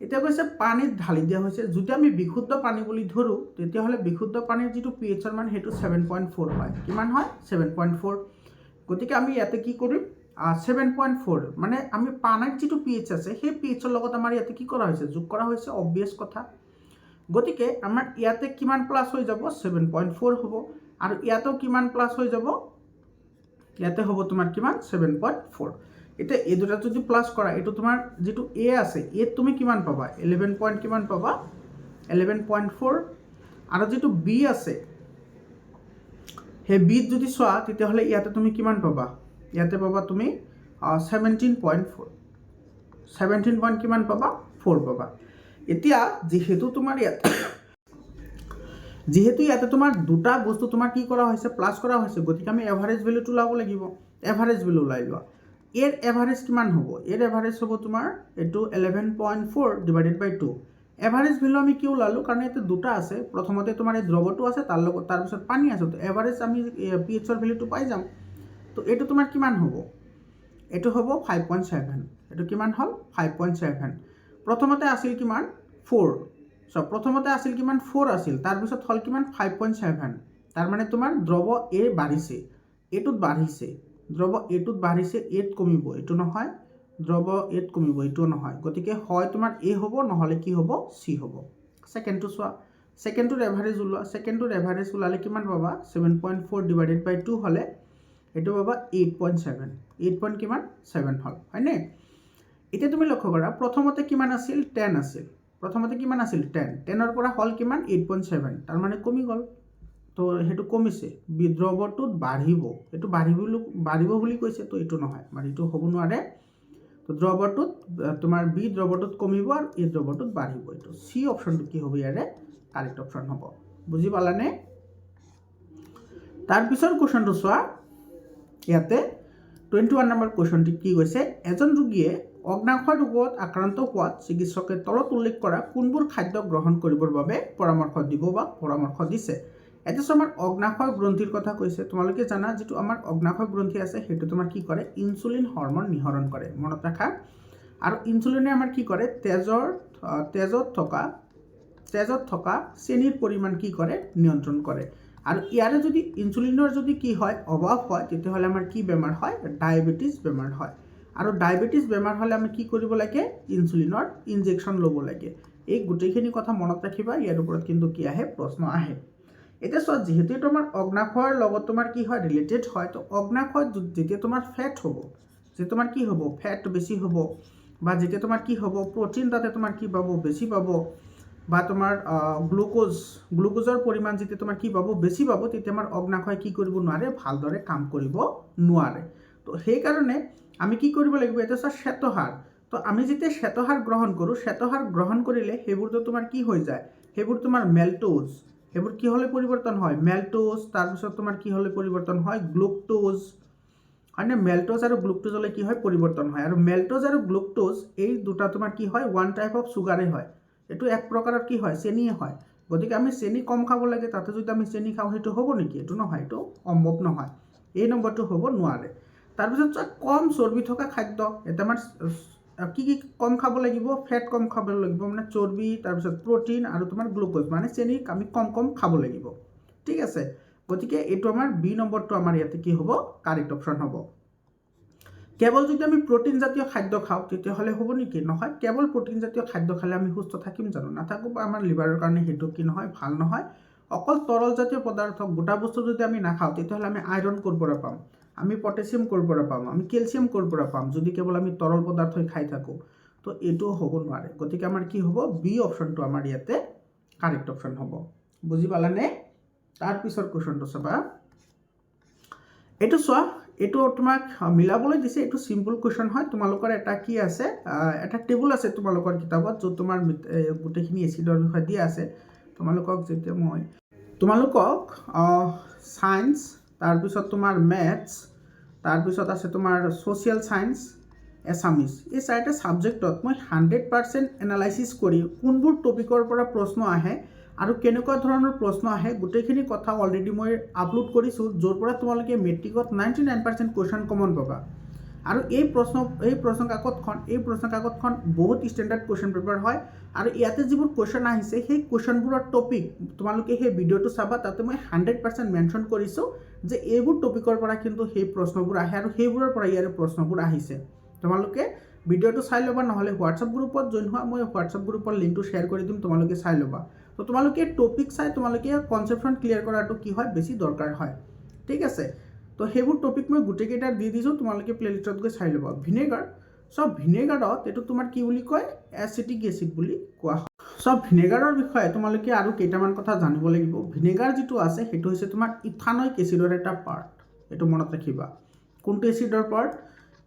এতিয়া কৈছে পানীত ঢালি দিয়া হৈছে। যদি আমি বিশুদ্ধ পানী বুলি ধৰোঁ তেতিয়াহ'লে বিশুদ্ধ পানীৰ যিটো pH মান সেইটো 7.4 হয়। কিমান হয়? 7.4। গতিকে আমি ইয়াতে কি কৰিম 7.4 মানে আমি পানীৰ যিটো pH আছে সেই pHৰ লগত আমাৰ ইয়াতে কি কৰা হৈছে? যোগ কৰা হৈছে, অবভিয়াছ কথা। গতিকে আমাৰ ইয়াতে কিমান প্লাছ হৈ যাব? 7.4 হ'ব। আৰু ইয়াতেও কিমান প্লাছ হৈ যাব? ইয়াতে হ'ব তোমাৰ কিমান? 7.4। এতিয়া এই দুটা যদি প্লাছ কৰা, এইটো তোমাৰ যিটো এ আছে এত তুমি কিমান পাবা? 11 পইণ্ট কিমান পাবা? 11.4। আৰু যিটো বি আছে সেই বিত যদি চোৱা তেতিয়াহ'লে ইয়াতে তুমি কিমান পাবা? ইয়াতে পাবা তুমি 17.4। 17 পইণ্ট কিমান পাবা? 4 পাবা। এতিয়া যিহেতু ইয়াতে তোমাৰ দুটা বস্তু তোমাৰ কি কৰা হৈছে? প্লাছ কৰা হৈছে। গতিকে আমি এভাৰেজ ভেলুটো ওলাব লাগিব। এভাৰেজ ভেলু ওলাই লোৱা। এৰ এভাৰেজ কিমান হ'ব? এৰ এভাৰেজ হ'ব তোমাৰ এইটো 11.4 ডিভাইডেড বাই 2। এভাৰেজ ভ্যালু আমি কি ওলালো? কাৰণ ইয়াতে দুটা আছে। প্ৰথমতে তোমাৰ এই দ্ৰৱটো আছে, তাৰপিছত পানী আছে। তো এভাৰেজ আমি পিএইচৰ ভ্যালুটো পাই যাম। তো এইটো তোমাৰ কিমান হ'ব? এইটো হ'ব 5.7। এইটো কিমান হ'ল? 5.7। প্ৰথমতে আছিল কিমান? 4। প্ৰথমতে আছিল কিমান? 4 আছিল। তাৰপিছত হ'ল কিমান? 5.7। তাৰ মানে তোমাৰ দ্ৰৱ এ বাঢ়িছে, এইটোত বাঢ়িছে। দ্ৰৱ এটোত বাঢ়িছে, এত কমিব, এইটো নহয়। দ্ৰৱ এত কমিব, এইটো নহয়। গতিকে হয় তোমাৰ এ হ'ব, নহ'লে কি হ'ব? চি হ'ব। সেকেন্ডটো চোৱা, সেকেন্ডটোৰ এভাৰেজ ওলোৱা। সেকেন্ডটোৰ এভাৰেজ ওলালে কিমান পাবা? 7.4 ডিভাইডেড বাই 2 হ'লে এইটো পাবা 8.7। 8 পইণ্ট কিমান? 7 হ'ল, হয়নে? এতিয়া তুমি লক্ষ্য কৰা, প্ৰথমতে কিমান আছিল? 10 আছিল। প্ৰথমতে কিমান আছিল? 10। 10ৰ পৰা হ'ল কিমান? 8.7। তাৰ মানে কমি গ'ল। তো সেইটো কমিছে, দ্ৰৱটোত বাঢ়িব। এইটো বাঢ়িব বুলি কৈছে, তো এইটো নহয়, মানে এইটো হ'ব নোৱাৰে। তো দ্ৰৱটোত তোমাৰ বি দ্ৰৱটোত কমিব আৰু এই দ্ৰৱটোত বাঢ়িব। এইটো চি অপশ্যনটো কি হ'ব? ইয়াৰে কাৰেক্ট অপশ্যন হ'ব। বুজি পালানে? তাৰপিছৰ কুৱেশ্যনটো চোৱা। ইয়াতে 21 নম্বৰ কুৱেশ্যনটো কি কৈছে? এজন ৰোগীয়ে অগ্নাশয় ৰোগত আক্ৰান্ত হোৱাত চিকিৎসকে তলত উল্লেখ কৰা কোনবোৰ খাদ্য গ্ৰহণ কৰিবৰ বাবে পৰামৰ্শ দিব বা পৰামৰ্শ দিছে? এতিয়া আমাৰ অগ্নাশয় গ্ৰন্থিৰ কথা কৈছে। তোমালোকে জানা যিটো আমাৰ অগ্নাশয় গ্ৰন্থি আছে সেইটো তোমাৰ কি কৰে? ইনচুলিন হৰমন নিঃসৰণ কৰে, মনত ৰাখা। আৰু ইনচুলিনে আমাৰ কি কৰে? তেজত থকা চেনিৰ পৰিমাণ কি কৰে? নিয়ন্ত্ৰণ কৰে। আৰু ইয়াৰে যদি ইনচুলিনৰ যদি কি হয়? অভাৱ হয়, তেতিয়াহ'লে আমাৰ কি বেমাৰ হয়? ডায়েবেটিছ বেমাৰ হয়। আৰু ডায়েবেটিছ বেমাৰ হ'লে আমি কি কৰিব লাগে? ইনচুলিনৰ ইনজেকশ্যন ল'ব লাগে। এই গোটেইখিনি কথা মনত ৰাখিবা, ইয়াৰ ওপৰত কিন্তু কি আহে? প্ৰশ্ন আহে। এতিয়া চোৱা, যিহেতু এইটো আমাৰ অগ্নাশয়ৰ লগত তোমাৰ কি হয়? ৰিলেটেড হয়। তো অগ্নাশয়ত যেতিয়া তোমাৰ ফেট হ'ব, যে তোমাৰ কি হ'ব? ফেট বেছি হ'ব, বা যেতিয়া তোমাৰ কি হ'ব? প্ৰটিন তাতে তোমাৰ কি পাব? বেছি পাব, বা তোমাৰ গ্লুকোজৰ পৰিমাণ যেতিয়া তোমাৰ কি পাব? বেছি পাব, তেতিয়া আমাৰ অগ্নাশয় কি কৰিব নোৱাৰে? ভালদৰে কাম কৰিব নোৱাৰে। তো সেইকাৰণে আমি কি কৰিব লাগিব? এতিয়া চোৱা, শ্বেতসাৰ। তো আমি যেতিয়া শ্বেতসাৰ গ্ৰহণ কৰোঁ, শ্বেতসাৰ গ্ৰহণ কৰিলে সেইবোৰতো তোমাৰ কি হৈ যায়? সেইবোৰ তোমাৰ মেল্টোজ। সেইবোৰ কি হ'লে পৰিৱৰ্তন হয়? মেল্টোজ। তাৰপিছত তোমাৰ কি হ'লে পৰিৱৰ্তন হয়? গ্লুকটোজ। হয়নে? মেল্টোজ আৰু গ্লুকটোজলৈ কি হয়? পৰিৱৰ্তন হয়। আৰু মেল্টোজ আৰু গ্লুকটোজ এই দুটা তোমাৰ কি হয়? ওৱান টাইপ অফ চুগাৰে হয়। এইটো এক প্ৰকাৰৰ কি হয়? চেনিয়ে হয়। গতিকে আমি চেনি কম খাব লাগে। তাতে যদি আমি চেনি খাওঁ, সেইটো হ'ব নেকি? এইটো নহয়, এইটো সম্ভৱ নহয়। এই নম্বৰটো হ'ব নোৱাৰে। তাৰপিছত কম চৰ্বি থকা খাদ্য। এটা আমাৰ কি কম খাব লাগিব? ফেট কম খাব লাগিব, মানে চৰ্বি, তাৰপিছত প্ৰটিন আৰু তোমাৰ গ্লুকোজ, মানে চেনি আমি কম খাব লাগিব। ঠিক আছে? গতিকে এইটো আমাৰ বি নম্বৰটো আমাৰ ইয়াতে কি হ'ব? কাৰেক্ট অপশ্যন হ'ব। কেৱল যদি আমি প্ৰটিন জাতীয় খাদ্য খাওঁ তেতিয়াহ'লে হ'ব নেকি? নহয়। কেৱল প্ৰটিন জাতীয় খাদ্য খালে আমি সুস্থ থাকিম জানো? নাথাকোঁ, বা আমাৰ লিভাৰৰ কাৰণে সেইটো কি নহয়? ভাল নহয়। অকল তৰল জাতীয় পদাৰ্থ, গোটা বস্তু যদি আমি নাখাওঁ তেতিয়াহ'লে আমি আইৰণ ক'ৰ পৰা পাম? আমি পটেছিয়াম ক'ৰ পৰা পাম? আমি কেলছিয়াম ক'ৰ পৰা পাম? যদি কেৱল আমি তৰল পদাৰ্থই খাই থাকোঁ, তো এইটো হ'ব নোৱাৰে। গতিকে আমাৰ কি হ'ব? বি অপশ্যনটো আমাৰ ইয়াতে কাৰেক্ট অপশ্যন হ'ব। বুজি পালানে? তাৰপিছৰ কুৱেশ্যনটো চাবা। এইটো চোৱা, এইটো তোমাক মিলাবলৈ দিছে। এইটো চিম্পল কুৱেশ্যন হয়। তোমালোকৰ এটা কি আছে? এটা টেবুল আছে তোমালোকৰ কিতাপত, য'ত তোমাৰ গোটেইখিনি এচিডৰ বিষয়ে দিয়া আছে। তোমালোকক ছায়েন্স, তাৰপিছত তোমাৰ মেথছ, তাৰপিছত আছে তোমাৰ ছ'চিয়েল ছায়েন্স, এছামিছ, এই চাৰিটা ছাবজেক্টত মই 100% এনালাইচিছ কৰি কোনবোৰ টপিকৰ পৰা প্ৰশ্ন আহে আৰু কেনেকুৱা ধৰণৰ প্ৰশ্ন আহে গোটেইখিনি কথা অলৰেডি মই আপলোড কৰিছোঁ, য'ৰ পৰা তোমালোকে মেট্ৰিকত 99% কুৱেশ্যন কমন পাবা। আৰু এই প্ৰশ্ন কাকতখন বহুত ষ্টেণ্ডাৰ্ড কুৱেশ্যন পেপাৰ হয় আৰু ইয়াতে যিবোৰ কুৱেশ্যন আহিছে সেই কুৱেশ্যনবোৰৰ টপিক তোমালোকে সেই ভিডিঅ'টো চাবা তাতে মই 100% মেনশ্যন কৰিছোঁ যে এইবোৰ টপিকৰ পৰা কিন্তু সেই প্ৰশ্নবোৰ আহে আৰু সেইবোৰৰ পৰা ইয়াৰে প্ৰশ্নবোৰ আহিছে তোমালোকে ভিডিঅ'টো চাই ল'বা নহ'লে হোৱাটছআপ গ্ৰুপত জইন হোৱা মই হোৱাটছআপ গ্ৰুপৰ লিংকটো শ্বেয়াৰ কৰি দিম তোমালোকে চাই ল'বা তো তোমালোকে টপিক চাই তোমালোকে কনচেপ্টখন ক্লিয়াৰ কৰাটো কি হয় বেছি দৰকাৰ হয় ঠিক আছে তো সেইবোৰ টপিক মই গোটেইকেইটা দি দিছোঁ তোমালোকে প্লেলিষ্টত গৈ চাই ল'বা ভিনেগাৰ সব ভিনেগাৰত এইটো তোমাৰ কি বুলি কয় এচিটিক এচিড বুলি কোৱা হয় সব ভিনেগাৰৰ বিষয়ে তোমালোকে আৰু কেইটামান কথা জানিব লাগিব ভিনেগাৰ যিটো আছে সেইটো হৈছে তোমাৰ ইথানয়িক এচিডৰ এটা পাৰ্ট এইটো মনত ৰাখিবা কোনটো এচিডৰ পাৰ্ট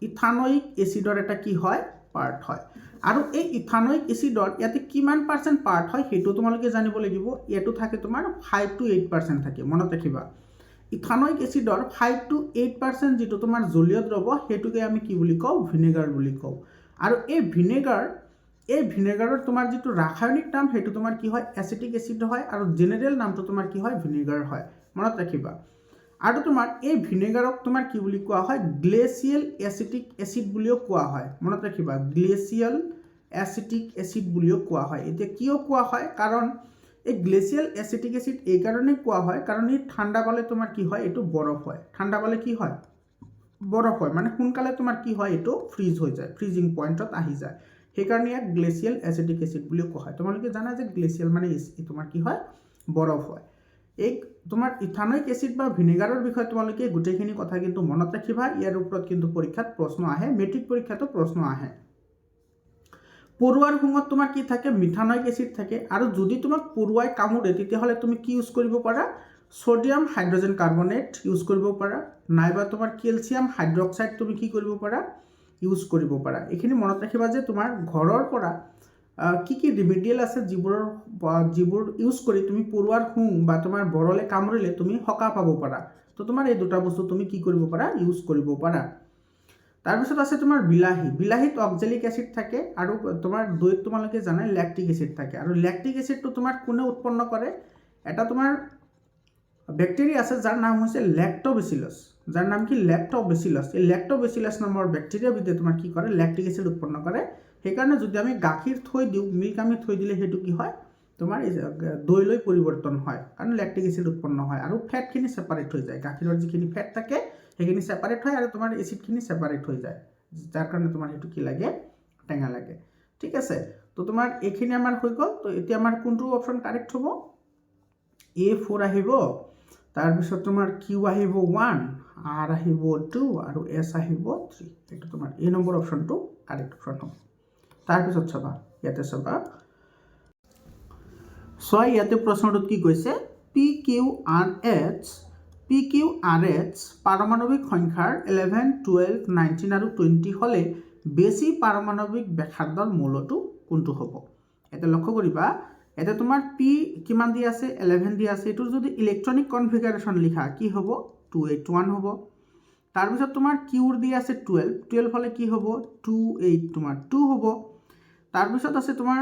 ইথানয়িক এচিডৰ এটা কি হয় পাৰ্ট হয় আৰু এই ইথানয়িক এচিডৰ ইয়াতে কিমান পাৰ্চেণ্ট পাৰ্ট হয় সেইটো তোমালোকে জানিব লাগিব ইয়াতো থাকে তোমাৰ 5 to 8% থাকে মনত ৰাখিবা ইথানয়িক এচিডৰ 5 to 8% যিটো তোমাৰ জলীয় দ্ৰৱ সেইটোকে আমি কি বুলি কওঁ ভিনেগাৰ বুলি কওঁ আৰু এই ভিনেগাৰৰ তোমাৰ যিটো ৰাসায়নিক নাম সেইটো তোমাৰ কি হয় এচিটিক এচিড হয় আৰু জেনেৰেল নামটো তোমাৰ কি হয় ভিনেগাৰ হয় মনত ৰাখিবা আৰু তোমাৰ এই ভিনেগাৰক তোমাৰ কি বুলি কোৱা হয় গ্লেচিয়েল এচিটিক এচিড বুলিও কোৱা হয় মনত ৰাখিবা গ্লেচিয়েল এচিটিক এচিড বুলিও কোৱা হয় এতিয়া কিয় কোৱা হয় কাৰণ এই গ্লেচিয়েল এচিটিক এচিড এই কাৰণে কোৱা হয় কাৰণ এই ঠাণ্ডা পালে তোমাৰ কি হয় এইটো বৰফ হয় ঠাণ্ডা পালে কি হয় বৰফ হয় মানে সোনকালে তোমাৰ কি হয় এইটো ফ্ৰিজ হৈ যায় ফ্ৰিজিং পইণ্টত আহি যায় সেইকাৰণে ইয়াক গ্লেচিয়েল এচিটিক এচিড বুলিও কোৱা হয় তোমালোকে জানা যে গ্লেচিয়েল মানে তোমাৰ কি হয় বৰফ হয় এই তোমাৰ ইথানয়িক এচিড বা ভিনেগাৰৰ বিষয়ে তোমালোকে গোটেইখিনি কথা কিন্তু মনত ৰাখিবা ইয়াৰ ওপৰত কিন্তু পৰীক্ষাত প্ৰশ্ন আহে মেট্ৰিক পৰীক্ষাতো প্ৰশ্ন আহে পৰুৱাৰ শুঙত তোমাৰ কি থাকে মিথানয়িক এচিড থাকে আৰু যদি তোমাক পৰুৱাই কামুৰে তেতিয়াহ'লে তুমি কি ইউজ কৰিব পাৰা সোডিয়াম হাইড্ৰজেন কাৰ্বনেট ইউজ কৰিব পাৰা নাইবা তোমাৰ কেলছিয়াম হাইড্ৰক্সাইড তুমি কি কৰিব পাৰা ইউজ কৰিব পাৰা এইখিনি মনত ৰাখিবা যে তোমাৰ ঘৰৰ পৰা কি ৰিমেডিয়েল আছে যিবোৰ ইউজ কৰি তুমি পৰুৱাৰ শুং বা তোমাৰ বৰলে কামুৰিলে তুমি সকাহ পাব পাৰা তো তোমাৰ এই দুটা বস্তু তুমি কি কৰিব পাৰা ইউজ কৰিব পাৰা তাৰপিছত আছে তোমাৰ বিলাহীত অক্সেলিক এচিড থাকে আৰু তোমাৰ দৈত তোমালোকে জানাই লেক্টিক এচিড থাকে আৰু লেক্টিক এচিডটো তোমাৰ কোনে উৎপন্ন কৰে এটা তোমাৰ বেক্টেৰিয়া আছে যাৰ নাম হৈছে লেক্টোবেচিলাছ যাৰ নাম কি লেক্টোবেচিলাছ এই লেক্টোবেচিলাছ নামৰ বেক্টেৰিয়াবিধে তোমাৰ কি কৰে লেক্টিক এচিড উৎপন্ন কৰে সেইকাৰণে যদি আমি গাখীৰ থৈ দিওঁ মিল্ক আমি থৈ দিলে সেইটো কি হয় তোমাৰ দৈলৈ পৰিৱৰ্তন হয় কাৰণ লেক্টিক এচিড উৎপন্ন হয় আৰু ফেটখিনি ছেপাৰেট হৈ যায় গাখীৰৰ যিখিনি ফেট থাকে সেইখিনি ছেপাৰেট হয় আৰু তোমাৰ এচিডখিনি ছেপাৰেট হৈ যায় যাৰ কাৰণে তোমাৰ সেইটো কি লাগে টেঙা লাগে ঠিক আছে তো তোমাৰ এইখিনি আমাৰ হৈ গ'ল তো এতিয়া আমাৰ কোনটো অপশ্যন কাৰেক্ট হ'ব A4 আহিব তাৰপিছত তোমাৰ Q আহিব 1 R আহিব 2 আৰু S আহিব 3 এইটো তোমাৰ A নম্বৰ অপশ্যনটো কাৰেক্ট অপশ্যন হ'ব তাৰপিছত চাবা ইয়াতে চাবা ছয় ইয়াতে প্ৰশ্নটোত কি কৈছে PQRH পাৰমাণৱিক সংখ্যাৰ 11, 12, 19 আৰু 20 হ'লে বেছি পাৰমাণৱিক ব্যাসাৰ্ধৰ মৌলটো কোনটো হ'ব এটা লক্ষ্য কৰিবা এটা তোমাৰ P কিমান দিয়া আছে 11 দিয়া আছে এটোৰ যদি ইলেক্ট্ৰনিক কনফিগাৰেশন লিখা কি হ'ব 281 হ'ব তাৰপিছত তোমাৰ Q দিয়া আছে 12 হলে কি হ'ব 28 তোমাৰ 2 হ'ব তাৰপিছত আছে তোমাৰ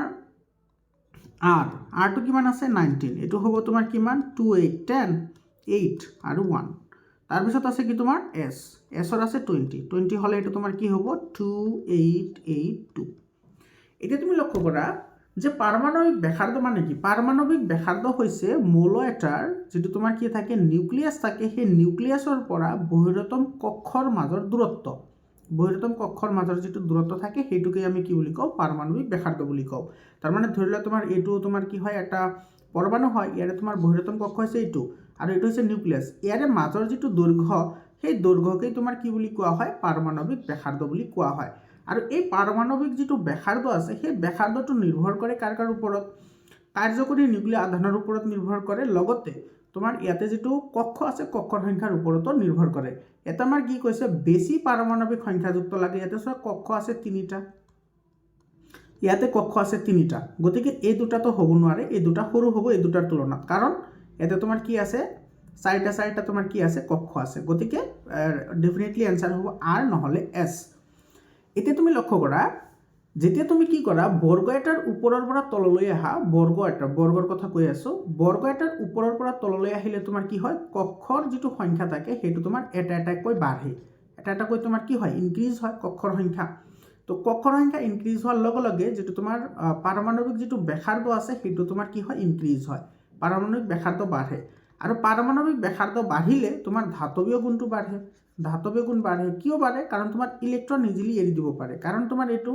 R টো কিমান আছে 19 এটো হ'ব তোমাৰ কিমান 28 10 8 আৰু 1 তাৰপিছত আছে কি তোমাৰ S ৰ আছে 20 হলে এটো তোমাৰ কি হ'ব 2882 এতিয়া তুমি লক্ষ্য কৰা যে পাৰমাণৱিক ব্যাসাৰ্ধ মানে কি পাৰমাণৱিক ব্যাসাৰ্ধ হৈছে মৌল এটাৰ যেটো তোমাৰ কি থাকে নিউক্লিয়াছ থাকে সেই নিউক্লিয়াছৰ পৰা বহিৰতম কক্ষৰ মাজৰ দূৰত্ব বহিৰতম কক্ষৰ মাজৰ যেটো দূৰত্ব থাকে হেতুকে আমি কি বুলি কওঁ পাৰমাণৱিক ব্যাসাৰ্ধ বুলি কওঁ তাৰ মানে ধৰিলা তোমাৰ এটো তোমাৰ কি হয় এটা পৰমাণু হয় ইয়াৰে তোমাৰ বহিৰতম কক্ষ হৈছে এটো আৰু এটো হৈছে নিউক্লিয়াছ ইয়াৰে মাজৰ যেটো দৈৰ্ঘ্য সেই দৈৰ্ঘ্যকে তোমাৰ কি বুলি কোৱা হয় পাৰমাণৱিক ব্যাসাৰ্ধ বুলি কোৱা হয় আৰু এই পাৰমাণৱিক যেটো ব্যাসাৰ্ধ আছে সেই ব্যাসাৰ্ধটো নিৰ্ভৰ কৰে কাৰ ওপৰত কাৰ্যকৰী নিউক্লিয়াৰ আধানৰ ওপৰত নিৰ্ভৰ কৰে লগতে তোমাৰ ইয়াতে যেটো কক্ষ আছে কক্ষৰ সংখ্যাৰ ওপৰতো নিৰ্ভৰ কৰে এটা আমাৰ কি কৈছে বেছি পাৰমাণৱিক সংখ্যাযুক্ত লাগে ইয়াতে সব কক্ষ আছে 3টা ইয়াতে কক্ষ আছে 3টা গতিকে এই দুটাটো হ'ব নোৱাৰে এই দুটা সৰু হ'ব এই দুটাৰ তুলনাত কাৰণ ইয়াতে তোমাৰ কি আছে 4টা তোমাৰ কি আছে কক্ষ আছে গতিকে ডেফিনেটলি आंसर হ'ব R নহলে S এতিয়া তুমি লক্ষ্য কৰা যেতিয়া তুমি কি কৰা বৰ্গ এটাৰ ওপৰৰ পৰা তললৈ আহা বৰ্গৰ কথা কৈ আছো বৰ্গ এটাৰ ওপৰৰ পৰা তললৈ আহিলে তোমাৰ কি হয় কক্ষৰ যেটো সংখ্যা থাকে হেতু তোমাৰ এটা কৈ বাঢ়ে এটা এটাকৈ তোমাৰ কি হয় ইনক্ৰিজ হয় কক্ষৰ সংখ্যা। তো কক্ষৰ সংখ্যা ইনক্ৰিজ হোৱাৰ লগে লগে যেটো তোমাৰ পাৰমাণৱিক যেটো ব্যাসাৰ্ধ আছে সেইটো তোমাৰ কি হয় ইনক্ৰিজ হয়, পাৰমাণৱিক ব্যাসাৰ্ধ বাঢ়ে। আৰু পাৰমাণৱিক ব্যাসাৰ্ধ বাঢ়িলে তোমাৰ ধাতৱীয় গুণটো বাঢ়ে। ধাতৱীয় গুণ বাঢ়ে কিয় বাঢ়ে? কাৰণ তোমাৰ ইলেক্ট্ৰন ইজিলি এৰি দিব পাৰে, কাৰণ তোমাৰ এইটো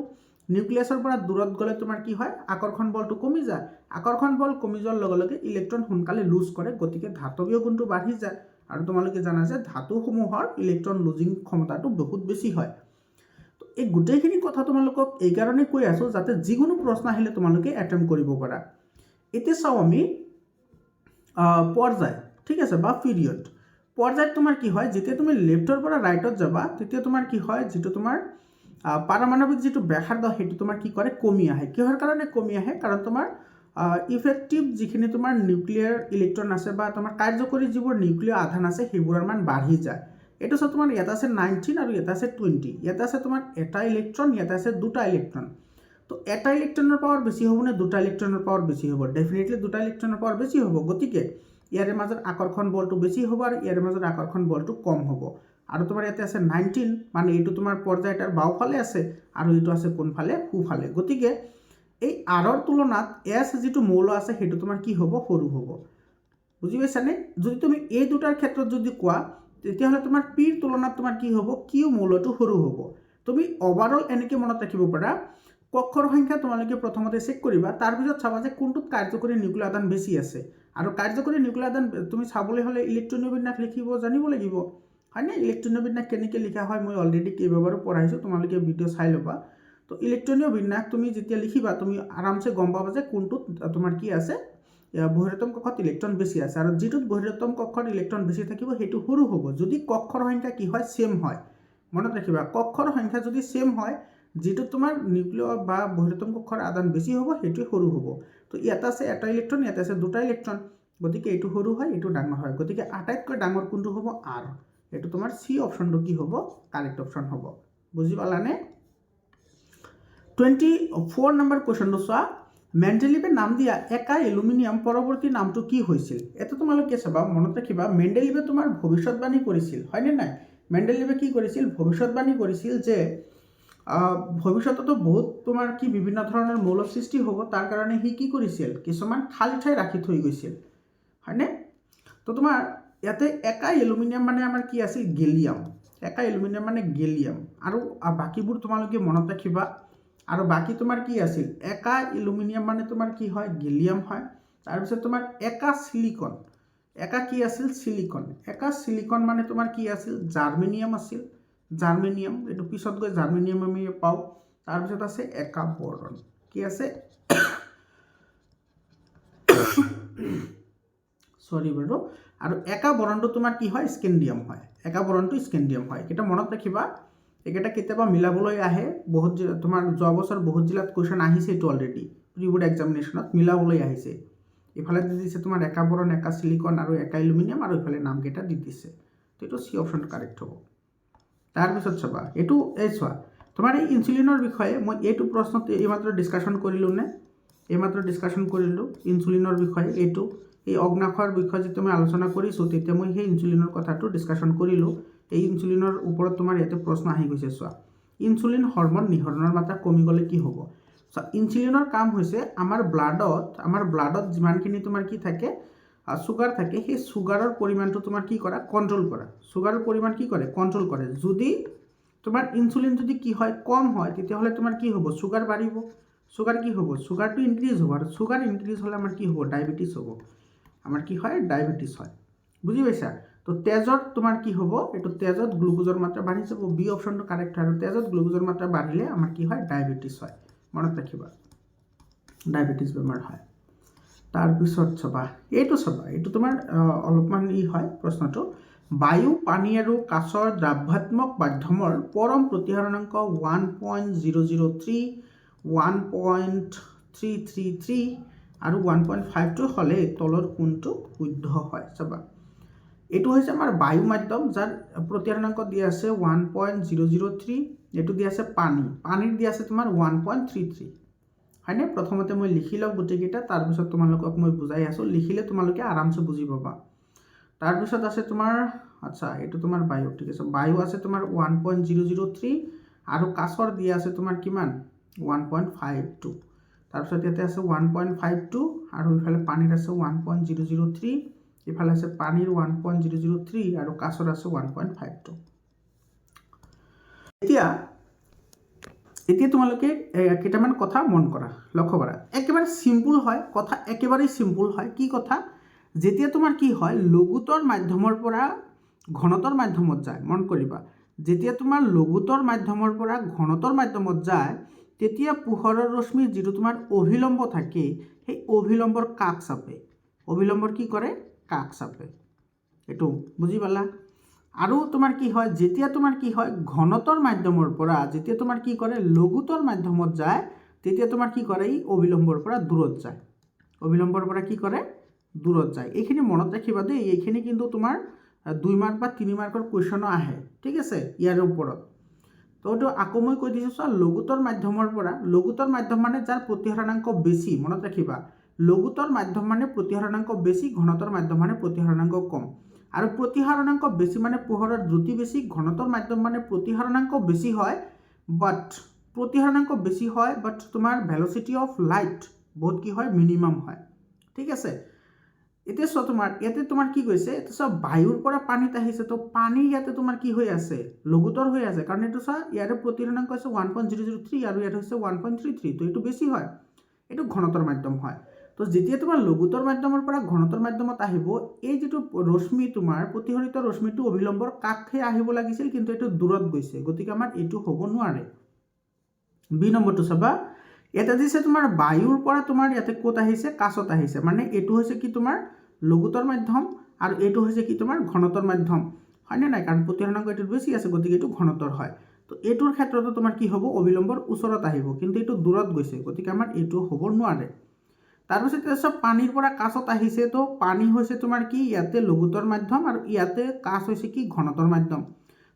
নিউক্লিয়াছৰ পৰা দূৰত গ'লে তোমাৰ কি হয় আকৰ্ষণ বলটো কমি যায়। আকৰ্ষণ বল কমি যোৱাৰ লগে লগে ইলেক্ট্ৰন সোনকালে লুজ কৰে, গতিকে ধাতৱীয় গুণটো বাঢ়ি যায়। আৰু তোমালোকে জানা যে ধাতুসমূহৰ ইলেক্ট্ৰন লুজিং ক্ষমতাটো বহুত বেছি হয়। তো এই গোটেইখিনি কথা তোমালোকক এই কাৰণে কৈ আছোঁ যাতে যিকোনো প্ৰশ্ন আহিলে তোমালোকে এটেম্প কৰিব পাৰা। এতিয়া চাওঁ আমি পৰ্যায়, ঠিক আছে, বা পিৰিয়ড। পৰ্যায়ত তোমাৰ কি হয় যেতিয়া তুমি লেফ্টৰ পৰা ৰাইটত যাবা তেতিয়া তোমাৰ কি হয় যিটো তোমাৰ পাৰমাণৱিক যেটো ব্যাসাৰ্ধ সেইটো তোমাৰ কি কৰে কমি আহে। কিহৰ কাৰণে কমি আহে? কাৰণ তোমাৰ ইফেক্টিভ যিখিনি তোমাৰ নিউক্লিয়াৰ ইলেক্ট্ৰন আছে বা তোমাৰ কাৰ্যকৰী যিবোৰ নিউক্লিয়াৰ আধান আছে সেইবোৰৰ মান বাঢ়ি যায়। এইটো চাওঁ তোমাৰ ইয়াত আছে 19 আৰু ইয়াত আছে 20, ইয়াত আছে তোমাৰ এটা ইলেক্ট্ৰন, ইয়াত আছে দুটা ইলেক্ট্ৰন। তো এটা ইলেক্ট্ৰনৰ পাৱাৰ বেছি হ'ব নে দুটা ইলেক্ট্ৰনৰ পাৱাৰ বেছি হ'ব? ডেফিনেটলি দুটা ইলেক্ট্ৰনৰ পাৱাৰ বেছি হ'ব, গতিকে ইয়াৰে মাজত আকৰ্ষণ বলটো বেছি হ'ব আৰু ইয়াৰে মাজত আকৰ্ষণ বলটো কম হ'ব। আৰু তোমাৰ ইয়াতে আছে 19, মানে এইটো তোমাৰ পৰ্যায় এটাৰ বাওঁফালে আছে আৰু এইটো আছে কোনফালে সোঁফালে, গতিকে এই আৰৰ তুলনাত এছ যিটো মৌল আছে সেইটো তোমাৰ কি হ'ব সৰু হ'ব। বুজি পাইছানে? যদি তুমি এই দুটাৰ ক্ষেত্ৰত যদি কোৱা তেতিয়াহ'লে তোমাৰ পিৰ তুলনাত তোমাৰ কি হ'ব কিউ মৌলটো সৰু হ'ব। তুমি ওভাৰঅল এনেকৈ মনত ৰাখিব পাৰা কক্ষৰ সংখ্যা তোমালোকে প্ৰথমতে চেক কৰিবা, তাৰপিছত চাবা যে কোনটোত কাৰ্যকৰী নিউক্লিয়াৰ আধান বেছি আছে। আৰু কাৰ্যকৰী নিউক্লিয়াৰ আধান তুমি চাবলৈ হ'লে ইলেক্ট্ৰনীয় বিন্যাস লিখিব জানিব লাগিব, হয়নে? ইলেক্ট্ৰনীয় বিন্যাস কেনেকৈ লিখা হয় মই অলৰেডি কেইবাবাৰো পঢ়াইছোঁ, তোমালোকে ভিডিঅ' চাই ল'বা। তো ইলেক্ট্ৰনীয় বিন্যাস তুমি যেতিয়া লিখিবা তুমি আৰামছে গম পাবা যে কোনটোত তোমাৰ কি আছে বহিৰতম কক্ষত ইলেক্ট্ৰন বেছি আছে, আৰু যিটোত বহিৰতম কক্ষত ইলেক্ট্ৰন বেছি থাকিব সেইটো সৰু হ'ব যদি কক্ষৰ সংখ্যা কি হয় সেম হয়। মনত ৰাখিবা কক্ষৰ সংখ্যা যদি সেম হয় যিটো তোমাৰ নিউক্লিয়াৰ বা বহিৰতম কক্ষৰ আদান বেছি হ'ব সেইটোৱে সৰু হ'ব। তো ইয়াত আছে এটা ইলেক্ট্ৰন, ইয়াত আছে দুটা ইলেক্ট্ৰন, গতিকে এইটো সৰু হয় এইটো ডাঙৰ হয়, গতিকে আটাইতকৈ ডাঙৰ কোনটো হ'ব আৰ। এইটো তোমাৰ সি অপশ্যনটো কি হ'ব কাৰেক্ট অপশ্যন হ'ব। বুজি পালানে? 24 নম্বৰ কুৱেশ্যনটো চোৱা, মেণ্ডেলিভে নাম দিয়া একা এলুমিনিয়াম পৰৱৰ্তী নামটো কি হৈছিল? এটা তোমালোকে চাবা মনত ৰাখিবা মেণ্ডেলিভে তোমাৰ ভৱিষ্যৎবাণী কৰিছিল, হয়নে নাই? মেণ্ডেলিভে কি কৰিছিল? ভৱিষ্যৎবাণী কৰিছিল যে ভৱিষ্যততো বহুত তোমাৰ কি বিভিন্ন ধৰণৰ মৌল সৃষ্টি হ'ব, তাৰ কাৰণে সি কি কৰিছিল কিছুমান খালী ঠাই ৰাখি থৈ গৈছিল, হয়নে? তো তোমাৰ ইয়াতে একা এলুমিনিয়াম মানে আমাৰ কি আছিল গেলিয়াম, একা এলুমিনিয়াম মানে গেলিয়াম, আৰু বাকীবোৰ তোমালোকে মনত ৰাখিবা। আৰু বাকী তোমাৰ কি আছিল একা এলুমিনিয়াম মানে তোমাৰ কি হয় গেলিয়াম হয়। তাৰপিছত তোমাৰ একা সিলিকন, একা কি আছিল সিলিকন, একা সিলিকন মানে তোমাৰ কি আছিল জাৰ্মেনিয়াম আছিল, জাৰ্মেনিয়াম, এইটো পিছত গৈ জাৰ্মেনিয়াম আমি পাওঁ। তাৰপিছত আছে একা বৰণ, কি আছে সৰি বাৰু, আৰু একা বৰণটো তোমাৰ কি হয় স্কেণ্ডিয়াম হয়, একা বৰণটো স্কেণ্ডিয়াম হয়। এটা মনত ৰাখিবা, এইকেইটা কেতিয়াবা মিলাবলৈ আহে, বহুত তোমাৰ যোৱা বছৰ বহুত জিলাত কুৱেশ্যন আহিছে, এইটো অলৰেডি প্ৰি বোৰ্ড এক্সামিনেশ্যনত মিলাবলৈ আহিছে। ইফালে দি দিছে তোমাৰ একা বৰণ, একা সিলিকন আৰু একা এলুমিনিয়াম, আৰু ইফালে নামকেইটা দি দিছে। তো এইটো চি অপশ্যনটো কাৰেক্ট হ'ব। তাৰপিছত চাবা এইটো এই চোৱা তোমাৰ এই ইনচুলিনৰ বিষয়ে মই এইটো প্ৰশ্নত এইমাত্ৰ ডিছকাশ্যন কৰিলোঁ নে? এইমাত্ৰ ডিছকাশ্যন কৰিলোঁ ইনচুলিনৰ বিষয়ে, এইটো এই অগ্নাশয়ৰ বিষয়ে যেতিয়া মই আলোচনা কৰিছোঁ তেতিয়া মই সেই ইনচুলিনৰ কথাটো ডিছকাশ্যন কৰিলোঁ। এই ইনচুলিনৰ ওপৰত তোমাৰ ইয়াতে প্ৰশ্ন আহি গৈছে। চোৱা ইনচুলিন হৰমন নিঃসৰণৰ মাত্ৰা কমি গ'লে কি হ'ব? চোৱা ইনচুলিনৰ কাম হৈছে আমাৰ ব্লাডত যিমানখিনি তোমাৰ কি থাকে চুগাৰ থাকে, সেই চুগাৰৰ পৰিমাণটো তোমাৰ কি কৰা কণ্ট্ৰল কৰা, চুগাৰৰ পৰিমাণ কি কৰে কণ্ট্ৰল কৰে। যদি তোমাৰ ইনচুলিন যদি কি হয় কম হয় তেতিয়াহ'লে তোমাৰ কি হ'ব চুগাৰ বাঢ়িব, চুগাৰ কি হ'ব চুগাৰটো ইনক্ৰিজ হ'ব, আৰু চুগাৰ ইনক্ৰিজ হ'লে আমাৰ কি হ'ব ডায়েবেটিছ হ'ব, আমাৰ কি হয় ডায়েবেটিছ হয়। বুজি পাইছা? তো তেজত তোমাৰ কি হ'ব এইটো তেজত গ্লুকোজৰ মাত্ৰা বাঢ়ি যাব, বি অপশ্যনটো কাৰেক্ট হয়। আৰু তেজত গ্লুকোজৰ মাত্ৰা বাঢ়িলে আমাৰ কি হয় ডায়েবেটিছ হয়, মনত ৰাখিবা ডায়েবেটিছ বেমাৰ হয়। তাৰপিছত চাবা এইটো তোমাৰ অলপমান হয় প্ৰশ্নটো, বায়ু পানী আৰু কাঁচৰ দ্ৰাৱ্যাত্মক মাধ্যমৰ পৰম প্ৰতিহৰণাংক 1.003, 1.333 আৰু 1.52 হ'লে তলৰ কোনটো শুদ্ধ হয়? চাবা এইটো হৈছে আমাৰ বায়ু মাধ্যম, যাৰ প্ৰতিহৰণাংক দিয়া আছে 1.003, এইটো দিয়া আছে পানীৰ দিয়া আছে তোমাৰ 1.33, হয়নে? প্ৰথমতে মই লিখি লওঁ গোটেইকেইটা, তাৰপিছত তোমালোকক মই বুজাই আছোঁ, লিখিলে তোমালোকে আৰামছে বুজি পাবা। তাৰপিছত আছে তোমাৰ আচ্ছা এইটো তোমাৰ বায়ু ঠিক আছে বায়ু আছে তোমাৰ 1.003 আৰু কাছৰ দিয়া আছে তোমাৰ কিমান 1.52 তাৰপিছত ইয়াতে আছে 1.52 আৰু ইফালে পানীৰ আছে 1.003 ইফালে আছে পানীৰ 1.003 আৰু কাছৰ আছে 1.52 এতিয়া তোমালোকে কেইটামান কথা মন কৰা লক্ষ্য কৰা একেবাৰে সিম্পল হয় কথা একেবাৰে সিম্পল হয় কি কথা যেতিয়া তোমাৰ কি হয় লঘুতৰ মাধ্যমৰ পৰা ঘনতৰ মাধ্যমত যায় মন কৰিবা যেতিয়া তোমাৰ লঘুতৰ মাধ্যমৰ পৰা ঘনতৰ মাধ্যমত যায় তেতিয়া পোহৰৰ ৰশ্মি যেটো তোমাৰ অভিলম্ব থাকে সেই অভিলম্বৰ কাষ চাপে অভিলম্বৰ কি কৰে কাষ চাপে এটো বুজি পালা আৰু তোমাৰ কি হয় যেতিয়া তোমাৰ কি হয় ঘনতৰ মাধ্যমৰ পৰা যেতিয়া তোমাৰ কি কৰে লঘুতৰ মাধ্যমত যায় তেতিয়া তোমাৰ কি কৰে এই অভিলম্বৰ পৰা দূৰত যায় অভিলম্বৰ পৰা কি কৰে দূৰত যায় এইখিনি মনত ৰাখিবা দেই এইখিনি কিন্তু তোমাৰ 2 মাৰ্ক বা 3 মাৰ্কৰ কোৱেশ্চন আহে ঠিক আছে ইয়াৰ ওপৰত তো এটো আকৌ মই কৈ দিছো চা লঘুতৰ মাধ্যমৰ পৰা লঘুতৰ মাধ্যম মানে যাৰ প্ৰতিহৰণাংক বেছি মনত ৰাখিবা লঘুতৰ মাধ্যম মানে প্ৰতিহৰণাংক বেছি ঘনতৰ মাধ্যম মানে প্ৰতিহৰণাংক কম আৰু প্ৰতিহৰণাংক বেছি মানে পোহৰৰ দ্ৰুতি বেছি ঘনতৰ মাধ্যম মানে প্ৰতিহৰণাংক বেছি হয় বাট প্ৰতিহৰণাংক বেছি হয় বাট তোমাৰ ভেলোচিটি অফ লাইট বহুত কি হয় মিনিমাম হয় ঠিক আছে এতিয়া সো ইয়াতে তোমাৰ কি কৈছে এটা সব বায়ুৰ পৰা পানীত আহিছে তো পানী ইয়াতে তোমাৰ কি হৈ আছে লঘুতৰ হৈ আছে কাৰণ এটো সা ইয়াৰে প্ৰতিহৰণাংক আছে 1.003 আৰু ইয়াত হৈছে 1.33 তো এটো বেছি হয় এটো ঘনতৰ মাধ্যম হয় তো যেতিয়া তোমাৰ লঘুতৰ মাধ্যমৰ পৰা ঘনতৰ মাধ্যমত আহিব এই যেটো ৰশ্মি তোমাৰ প্ৰতিহৰিত ৰশ্মিটো অভিলম্বৰ কাষে আহিব লাগিছিল কিন্তু এটো দূৰত গৈছে গতিকে আমাৰ এটো হ'ব নোৱাৰে বি নম্বৰটো চাবা এটা দিছে তোমাৰ বায়ুৰ পৰা তোমাৰ ইয়াতে কোত আহিছে কাছত আহিছে মানে এটো হৈছে কি তোমাৰ লঘুতৰ মাধ্যম আৰু এটো হৈছে কি তোমাৰ ঘনতৰ মাধ্যম হয়নে নাই কাৰণ প্ৰতিহৰণাংক এটো বেছি আছে গতিকে এটো ঘনতৰ হয় তো এটোৰ ক্ষেত্ৰতে তোমাৰ কি হ'ব অভিলম্বৰ ওচৰত আহিব কিন্তু এটো দূৰত গৈছে গতিকে আমাৰ এটো হ'ব নোৱাৰে তাৰপিছত সব পানীৰ পৰা কাছত আহিছে তো পানী হৈছে তোমাৰ কি ইয়াতে লঘুতৰ মাধ্যম আৰু ইয়াতে কাছ হৈছে কি ঘনতৰ মাধ্যম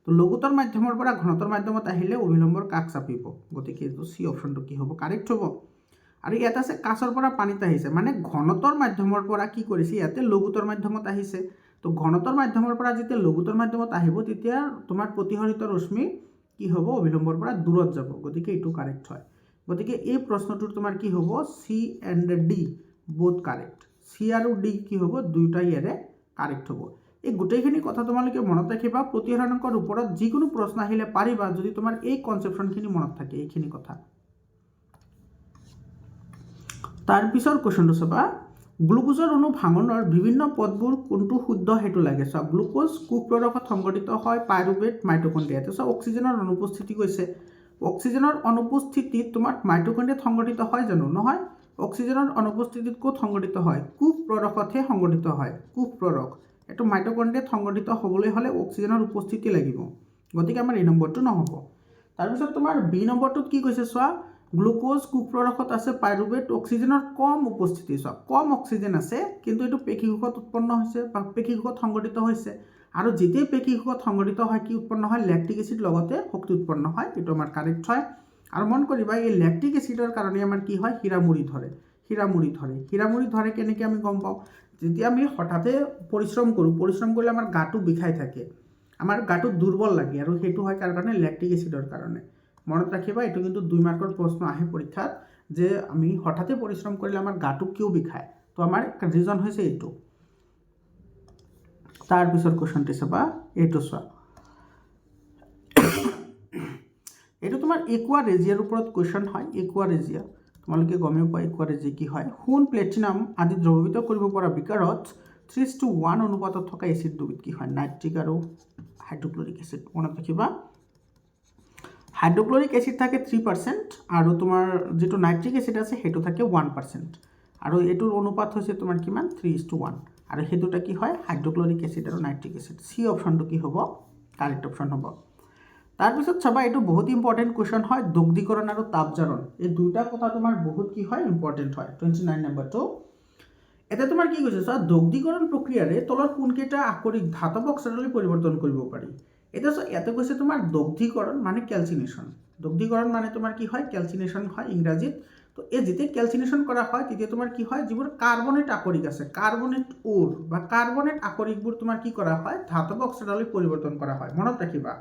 তো লঘুতৰ মাধ্যমৰ পৰা ঘনতৰ মাধ্যমত আহিলে অভিলম্বৰ কাষ চাপিব গতিকে এটো সি অপচনটো কি হ'ব কাৰেক্ট হ'ব আৰু ইয়াত আছে কাছৰ পৰা পানীত আহিছে মানে ঘনতৰ মাধ্যমৰ পৰা কি কৰিছে ইয়াতে লঘুতৰ মাধ্যমত আহিছে তো ঘনতৰ মাধ্যমৰ পৰা যেতিয়া লঘুতৰ মাধ্যমত আহিব তেতিয়া তোমাৰ প্ৰতিহৰিত ৰশ্মি কি হ'ব অভিলম্বৰ পৰা দূৰত যাব গতিকে এটো কাৰেক্ট হয় গতিকে এই প্ৰশ্নটোৰ তোমাৰ কি হ'ব সি এণ্ড ডি বোথ কাৰেক্ট সি আৰু ডি কি হ'ব দুইটাই ইয়াৰে কাৰেক্ট হ'ব এই গোটেইখিনি কথা তোমালোকে মনত ৰাখিবা প্ৰতিহৰণাংকৰ ওপৰত যিকোনো প্ৰশ্ন আহিলে পাৰিবা যদি তোমাৰ এই কনসেপশনখিনি মনত থাকে এইখিনি কথা তাৰ পিছৰ কোৱেশ্চনটো চাবা গ্লুকোজৰ অণু ভাঙনৰ বিভিন্ন পদবোৰ কোনটো শুদ্ধ হেতু লাগে সব গ্লুকোজ কুপ্ৰৰকত সংগঠিত হয় পাইৰুভেট মাইটোকন্ড্ৰিয়াতে সব অক্সিজেনৰ অনুপস্থিতি কৈছে অক্সিজেনৰ অনুপস্থিতিত তোমাৰ মাইটোকন্ড্ৰিয়াত সংগঠিত হয় জানো নহয় অক্সিজেনৰ অনুপস্থিতিত কোত সংগঠিত হয় কুপ্ৰৰকতহে সংগঠিত হয় কুপ্ৰৰক এটো মাইটোকন্ড্ৰিয়াত সংগঠিত হ'বলৈ হলে অক্সিজেনৰ উপস্থিতি লাগিব গতিকে আমাৰ এই নম্বৰটো নহব তাৰ পিছত তোমাৰ বি নম্বৰটোত কি কৈছে চোৱা গ্লুকোজ কুপ্ৰৰকত আছে পাইৰুভেট অক্সিজেনৰ কম উপস্থিতি চোৱা কম অক্সিজেন আছে কিন্তু এটো পেশীকোষত উৎপন্ন হৈছে বা পেশীকোষত সংগঠিত হৈছে আৰু যেতিয়া পেশীকোষত সংগঠিত হয় কি উৎপন্ন হয় ল্যাকটিক এসিড লগতে শক্তি উৎপন্ন হয় এটো আমাৰ কাৰেক্ট হয় আৰু মন কৰিবা এই ল্যাকটিক এসিডৰ কাৰণে আমাৰ কি হয় হীৰামুৰি ধৰে কেনেকৈ আমি গম পাওঁ যেতিয়া আমি হঠাতে পৰিশ্ৰম কৰিলে আমাৰ গাটো বিষাই থাকে আমাৰ গাটো দুৰ্বল লাগে আৰু হেতু হয় কাৰ কাৰণে ল্যাকটিক এসিডৰ কাৰণে মনত ৰাখিবা এটো কিন্তু 2 মাৰ্কৰ প্ৰশ্ন আহে পৰীক্ষাত যে আমি হঠাতে পৰিশ্ৰম কৰিলে আমাৰ গাটো কিয় বিষায় তো আমাৰ ৰিজন হৈছে এটো তাৰ পিছৰ কোৱেশ্চনটো চাবা এটো চোৱা এটো তোমাৰ একুয়া ৰেজিয়াৰ ওপৰত কোৱেশ্চন হয় একুয়া ৰেজিয়া তোমালোকে গমেই পোৱা একুয়া ৰেজিয়া কি হয় সোণ প্লেটিনাম আদি দ্ৰৱীভূত কৰিব পৰা বিকাৰত 3:1 অনুপাতত থকা এসিড দুবিধ কি হয় নাইট্ৰিক আৰু হাইড্ৰক্লোৰিক এসিড মনত ৰাখিবা হাইড্ৰক্লোৰিক এসিড থাকে 3% আৰু তোমাৰ যেটো নাইট্ৰিক এসিড আছে হেতু থাকে 1% আৰু এটোৰ অনুপাত হৈছে তোমাৰ কিমান 3:1 আৰু হেতুটা কি হয় হাইড্ৰক্লোৰিক এসিড আৰু নাইট্ৰিক এসিড সি অপচনটো কি হ'ব কাৰেক্ট অপচন হ'ব তাৰ পিছত চাবা এটো বহুত ইম্পৰ্টেন্ট কোৱেশ্চন হয় দগ্ধীকৰণ আৰু তাপজাৰণ এই দুটা কথা তোমাৰ বহুত কি হয় ইম্পৰ্টেন্ট হয় 29 নম্বৰটো এটা তোমাৰ কি কৈছে চোৱা দগ্ধীকৰণ প্ৰক্ৰিয়াৰে তলৰ কোনকেইটা আকৰিক ধাতৱ অক্সাইডলৈ পৰিৱৰ্তন কৰিব পাৰি এতিয়া ইয়াতে কৈছে তোমাৰ দগ্ধীকৰণ মানে কেলচিনেশ্যন। দগ্ধীকৰণ মানে তোমাৰ কি হয়, কেলচিনেশ্যন হয় ইংৰাজীত। তো এই যেতিয়া কেলচিনেশ্যন কৰা হয় তেতিয়া তোমাৰ কি হয়, যিবোৰ কাৰ্বনেট আকৰিক আছে, কাৰ্বনেট ওৰ বা কাৰ্বনেট আকৰিকবোৰ তোমাৰ কি কৰা হয়, ধাতৱ অক্সাইডলৈ পৰিৱৰ্তন কৰা হয়। মনত ৰাখিবা,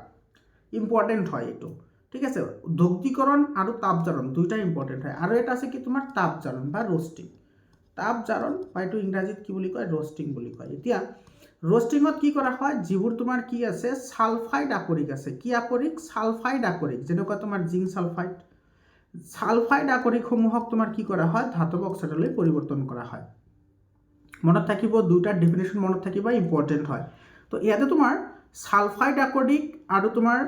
ইম্পৰ্টেণ্ট হয় এইটো, ঠিক আছে। দগ্ধীকৰণ আৰু তাপজাৰণ দুইটা ইম্পৰ্টেণ্ট হয়। আৰু এটা আছে কি তোমাৰ তাপজাৰণ বা ৰষ্টিং। তাপজাৰণ বা এইটো ইংৰাজীত কি বুলি কয়, ৰষ্টিং বুলি কয়। এতিয়া ৰষ্টিঙত কি কৰা হয়, যিবোৰ তোমাৰ কি আছে, ছালফাইড আকৰিক আছে। কি আকৰিক, ছালফাইড আকৰিক, যেনেকুৱা তোমাৰ জিংক ছালফাইড। ছালফাইড আকৰিকসমূহক তোমাৰ কি কৰা হয়, ধাতৱ অক্সাইডলৈ পৰিৱৰ্তন কৰা হয়। মনত থাকিব, দুটাৰ ডেফিনেশ্যন মনত থাকিব, ইম্পৰ্টেণ্ট হয়। তো ইয়াতে তোমাৰ ছালফাইড আকৰিক আৰু তোমাৰ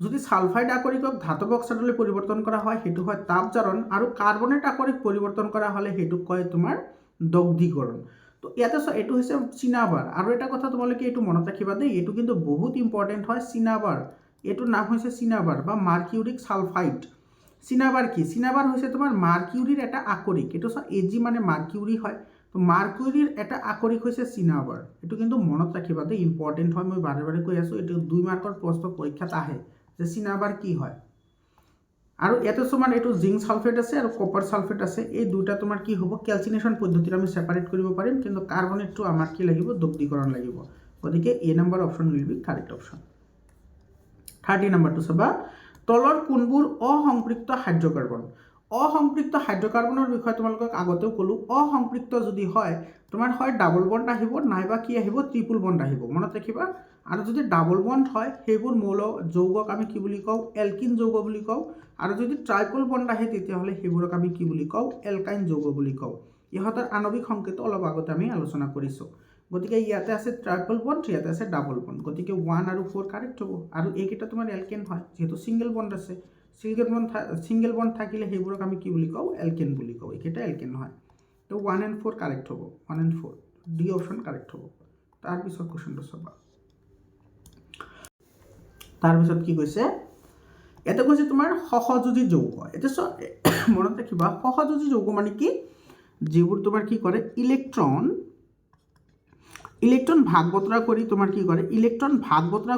যদি ছালফাইড আকৰিকক ধাতৱ অক্সাইডলৈ পৰিৱৰ্তন কৰা হয় সেইটো হয় তাপজাৰণ, আৰু কাৰ্বনেট আকৰিক পৰিৱৰ্তন কৰা হ'লে সেইটোক কয় তোমাৰ দগ্ধীকৰণ। তো ইয়াতে এইটো হৈছে চিনাবাৰ। আৰু এটা কথা তোমালোকে এইটো মনত ৰাখিবা দেই, এইটো কিন্তু বহুত ইম্পৰ্টেণ্ট হয়, চিনাবাৰ। এইটোৰ নাম হৈছে চিনাবাৰ বা মাৰ্কিউৰিক ছালফাইড। চিনাবাৰ কি, চিনাবাৰ হৈছে তোমাৰ মাৰ্কিউৰিৰ এটা আকৰিক। এইটো এজি মানে মাৰ্কিউৰি হয়। তো মাৰ্কিউৰিৰ এটা আকৰিক হৈছে চিনাবাৰ। এইটো কিন্তু মনত ৰাখিবা দেই, ইম্পৰ্টেণ্ট হয়। মই বাৰে বাৰে কৈ আছোঁ, এইটো 2 মাৰ্কৰ প্ৰশ্ন পৰীক্ষাত আহে যে চিনাবাৰ কি হয়। আৰু ইয়াতে তোমাৰ এইটো জিংক ছালফেট আছে আৰু কপাৰ ছালফেট আছে। এই দুটা তোমাৰ কি হ'ব, কেলচিনেশ্যন পদ্ধতিত আমি ছেপাৰেট কৰিব পাৰিম, কিন্তু কাৰ্বনেটটো আমাৰ কি লাগিব, দগ্ধীকৰণ লাগিব। গতিকে এ number option will be correct option. 30 নম্বৰটো চাবা, তলৰ কোনবোৰ অসম্পৃক্ত হাইড্ৰকাৰ্বন। অসম্পৃক্ত হাইড্ৰকাৰ্বনৰ বিষয়ে তোমালোকক আগতেও ক'লোঁ। অসম্পৃক্ত যদি হয় তোমাৰ হয় ডাবল বণ্ড আহিব, নাইবা কি আহিব, ট্ৰিপল বণ্ড আহিব। মনত ৰাখিবা। আৰু যদি ডাবল বণ্ড হয় সেইবোৰ মৌল যৌগক আমি কি বুলি কওঁ, এলকিন যৌগ বুলি কওঁ। আৰু যদি ট্ৰাইপল বণ্ড আহে তেতিয়াহ'লে সেইবোৰক আমি কি বুলি কওঁ, এলকাইন যৌগ বুলি কওঁ। ইহঁতৰ আণৱিক সংকেত অলপ আগতে আমি আলোচনা কৰিছোঁ। গতিকে ইয়াতে আছে ট্ৰাইপল বণ্ড, ইয়াতে আছে ডাবল বণ্ড। গতিকে 1 আৰু 4 কাৰেক্ট হ'ব। আৰু এইকেইটা তোমাৰ এলকেন হয়, যিহেতু ছিংগল বণ্ড আছে। ছিংগল বণ্ড থাকিলে সেইবোৰক আমি কি বুলি কওঁ, এলকেন বুলি কওঁ। এইকেইটা এলকেন হয়। তো 1 and 4 কাৰেক্ট হ'ব, 1 and 4 ডি অপশ্যন কাৰেক্ট হ'ব। তাৰপিছত কুৱেশ্যনটো চাবা। তাৰপিছত কি কৈছে, ইয়াতে কৈছে তোমাৰ সহযোজী যৌগ। এতিয়া মনত ৰাখিবা, সহযোজী যৌগ মানে কি, যিবোৰ তোমাৰ কি কৰে, ইলেক্ট্ৰন ভাগ বতৰা কৰি তোমাৰ কি কৰে, ইলেক্ট্ৰন ভাগ বতৰা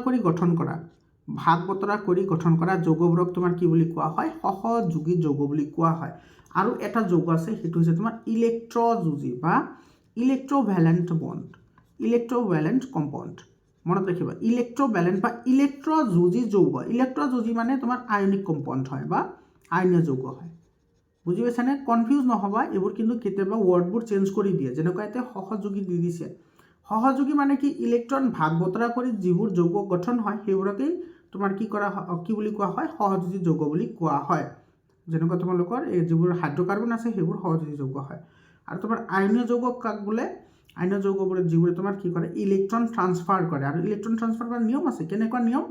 কৰি গঠন কৰা যৌগবোৰক তোমাৰ কি বুলি কোৱা হয়, সহযোগী যৌগ বুলি কোৱা হয়। আৰু এটা যৌগ আছে, সেইটো হৈছে তোমাৰ ইলেক্ট্ৰযোজী বা ইলেক্ট্ৰভেলেণ্ট বণ্ড, ইলেক্ট্ৰভেলেণ্ট কম্পাউণ্ড। মনত ৰাখিবা, ইলেক্ট্ৰভেলেণ্ট বা ইলেক্ট্ৰযোজী যৌগ। ইলেক্ট্ৰযোজী মানে তোমাৰ আয়নিক কম্পাউণ্ড হয় বা আয়নীয় যৌগ হয়। বুজি পাইছানে? কনফিউজ নহ'বা, এইবোৰ কিন্তু কেতিয়াবা ৱৰ্ডবোৰ চেঞ্জ কৰি দিয়ে। যেনেকুৱা এতিয়া সহযোগী দি দিছে। সহযোগী মানে কি, ইলেক্ট্ৰন ভাগ বতৰা কৰি যিবোৰ যৌগ গঠন হয় সেইবোৰকেই তোমাৰ কি কৰা হয়, কি বুলি কোৱা হয়, সহযোজী যৌগ বুলি কোৱা হয়। যেনেকুৱা তোমালোকৰ এই যিবোৰ হাইড্ৰকাৰ্বন আছে সেইবোৰ সহযোজী যৌগ হয়। আৰু তোমাৰ আয়নীয় যৌগ কাক বোলে, আয়নীয় যৌগবোৰে যিবোৰে তোমাৰ কি কৰে, ইলেক্ট্ৰন ট্ৰান্সফাৰ কৰে। আৰু ইলেক্ট্ৰন ট্ৰান্সফাৰ কৰাৰ নিয়ম আছে। কেনেকুৱা নিয়ম,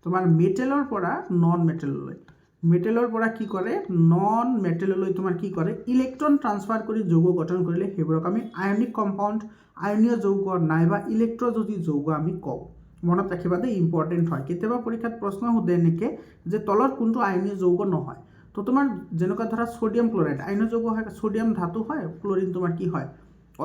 তোমাৰ মেটেলৰ পৰা নন মেটেললৈ, মেটেলৰ পৰা কি কৰে, নন মেটেললৈ তোমাৰ কি কৰে, ইলেক্ট্ৰন ট্ৰান্সফাৰ কৰি যৌগ গঠন কৰিলে সেইবোৰক আমি আয়নিক কম্পাউণ্ড, আয়নীয় যৌগ নাইবা ইলেক্ট্ৰযোজী যৌগ আমি কওঁ। মনত ৰাখিবা দেই, ইম্পৰ্টেণ্ট হয়। কেতিয়াবা পৰীক্ষাত প্ৰশ্ন সোধে এনেকৈ যে তলত কোনটো আয়নীয় যৌগ নহয়। তো তোমাৰ যেনেকুৱা ধৰা ছ'ডিয়াম ক্লৰাইড আয়নীয় যৌগ হয়, ছ'ডিয়াম ধাতু হয়, ক্লৰিন তোমাৰ কি হয়,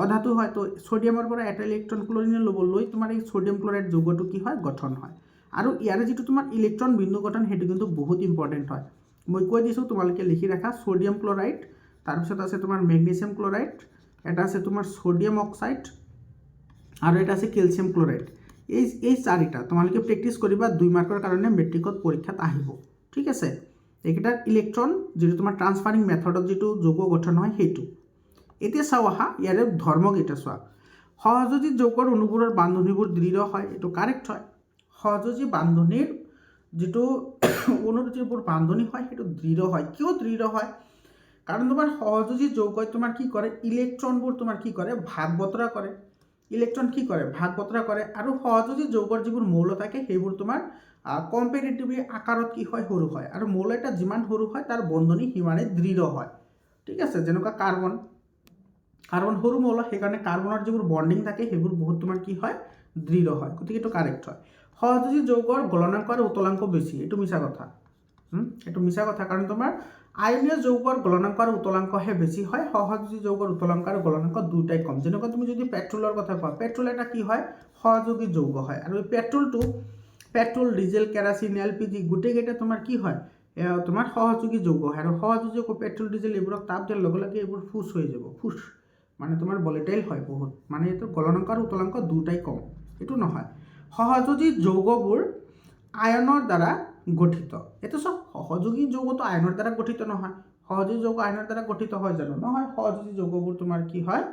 অধাতু হয়। তো ছ'ডিয়ামৰ পৰা এটা ইলেক্ট্ৰন ক্লৰিনে ল'ব, লৈ তোমাৰ এই ছ'ডিয়াম ক্লৰাইড যৌগটো কি হয়, গঠন হয়। আৰু ইয়াৰে যিটো তোমাৰ ইলেক্ট্ৰন বিন্দু গঠন সেইটো কিন্তু বহুত ইম্পৰ্টেণ্ট হয়। মই কৈ দিছোঁ, তোমালোকে লিখি ৰাখা। ছ'ডিয়াম ক্লৰাইড, তাৰপিছত আছে তোমাৰ মেগনেছিয়াম ক্লৰাইড, এটা আছে তোমাৰ ছ'ডিয়াম অক্সাইড, আৰু এটা আছে কেলছিয়াম ক্লৰাইড। এই চাৰিটা তোমালোকে প্ৰেক্টিছ কৰিবা, 2 মাৰ্কৰ কাৰণে মেট্ৰিকত পৰীক্ষাত আহিব। ঠিক আছে। এইকেইটাৰ ইলেক্ট্ৰন যিটো তোমাৰ ট্ৰান্সফাৰিং মেথডত যিটো যৌগ গঠন হয় সেইটো। এতিয়া চাওঁ আহা, ইয়াৰে ধৰ্মকেইটা চোৱা। সহযোজী যৌগৰ অণুবোৰৰ বান্ধনীবোৰ দৃঢ় হয়, এইটো কাৰেক্ট হয়। সহযোজী বান্ধনীৰ যিটো অণুৰ যিবোৰ বান্ধনী হয় সেইটো দৃঢ় হয়। কিয় দৃঢ় হয়, কাৰণ তোমাৰ সহযোজী যৌগই তোমাৰ কি কৰে, ইলেক্ট্ৰনবোৰ তোমাৰ কি কৰে, ভাগ বতৰা কৰে। ইলেক্ট্ৰন কি কৰে, ভাগ বতৰা কৰে। আৰু সহযোজী যৌগৰ যিবোৰ মৌল থাকে সেইবোৰ তোমাৰ কম্পেৰেটিভলি আকাৰত কি হয়, সৰু হয়। আৰু মৌল এটা যিমান সৰু হয় তাৰ বন্ধনী সিমানেই দৃঢ় হয়। ঠিক আছে। যেনেকুৱা কাৰ্বন সৰু মৌল, সেইকাৰণে কাৰ্বনৰ যিবোৰ বণ্ডিং থাকে সেইবোৰ বহুত তোমাৰ কি হয়, দৃঢ় হয়। গতিকে এইটো কাৰেক্ট হয়। সহযোজী যৌগৰ গলনাংক আৰু উতলাংক বেছি, এইটো মিছা কথা। এইটো মিছা কথা, কাৰণ তোমাৰ আয়নীয় যৌগৰ গলনাংক আৰু উতলাংকহে বেছি হয়, সহযোজী যৌগৰ উতলাংক আৰু গলনাংক দুটাই কম। যেনেকুৱা তুমি যদি পেট্ৰলৰ কথা কোৱা, পেট্ৰল এটা কি হয়, সহযোগী যৌগ হয়। আৰু এই পেট্ৰল ডিজেল কেৰাচিন LPG গোটেইকেইটা তোমাৰ কি হয় তোমাৰ সহযোগী যৌগ হয় আৰু সহযোগী যৌগ পেট্ৰল ডিজেল এইবোৰক তাপ দিয়াৰ লগে লগে এইবোৰ ফুচ হৈ যাব ফুচ মানে তোমাৰ ভলেটাইল হয় বহুত মানে এইটো গলনাংক আৰু উতলাংক দুটাই কম এইটো নহয় সহযোগী যৌগবোৰ আয়নৰ দ্বাৰা গঠিত এইটো সব সহযোগী যৌগটো আয়নৰ দ্বাৰা গঠিত নহয় সহযোগী যৌগ আয়নৰ দ্বাৰা গঠিত হয় জানো নহয় সহযোগী যৌগবোৰ তোমাৰ কি হয়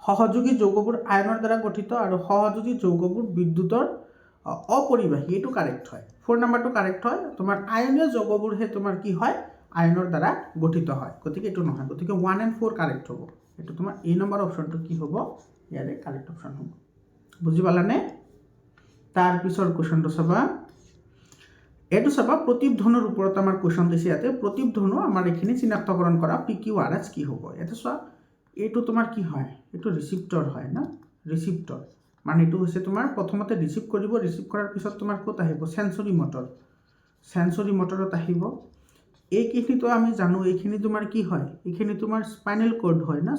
সহযোগী যৌগবোৰ আয়নৰ দ্বাৰা গঠিত আৰু সহযোগী যৌগবোৰ বিদ্যুতৰ অপৰিবাহী এইটো কাৰেক্ট হয় 4 নম্বৰটো কাৰেক্ট হয় তোমাৰ আয়নীয় যৌগবোৰহে তোমাৰ কি হয় আয়নৰ দ্বাৰা গঠিত হয় গতিকে এইটো নহয় গতিকে 1 and 4 কাৰেক্ট হ'ব এইটো তোমাৰ এই নম্বৰ অপচনটো কি হ'ব ইয়াৰে কাৰেক্ট অপচন হ'ব বুজি পালানে তাৰ পিছৰ কোৱেশ্চনটো চাবা এইটো চাবা প্ৰতিপধনুৰ ওপৰত আমাৰ কোৱেশ্চন দিছে ইয়াতে প্ৰতিপধনু আমাৰ এইখিনি চিনাক্তকৰণ কৰা PQRS কি হ'ব ইয়াতে চোৱা এইটো তোমাৰ কি হয় এইটো ৰিসিপ্টৰ হয় না ৰিসিপ্টৰ মানে এইটো হৈছে তোমাৰ প্ৰথমতে ৰিসিভ কৰিব ৰিসিভ কৰাৰ পিছত তোমাৰ ক'ত আহিব সেন্সৰি মটৰত আহিব এইখিনিতো আমি জানো এইখিনি তোমাৰ কি হয় এইখিনি তোমাৰ স্পাইনেল কৰ্ড হয় না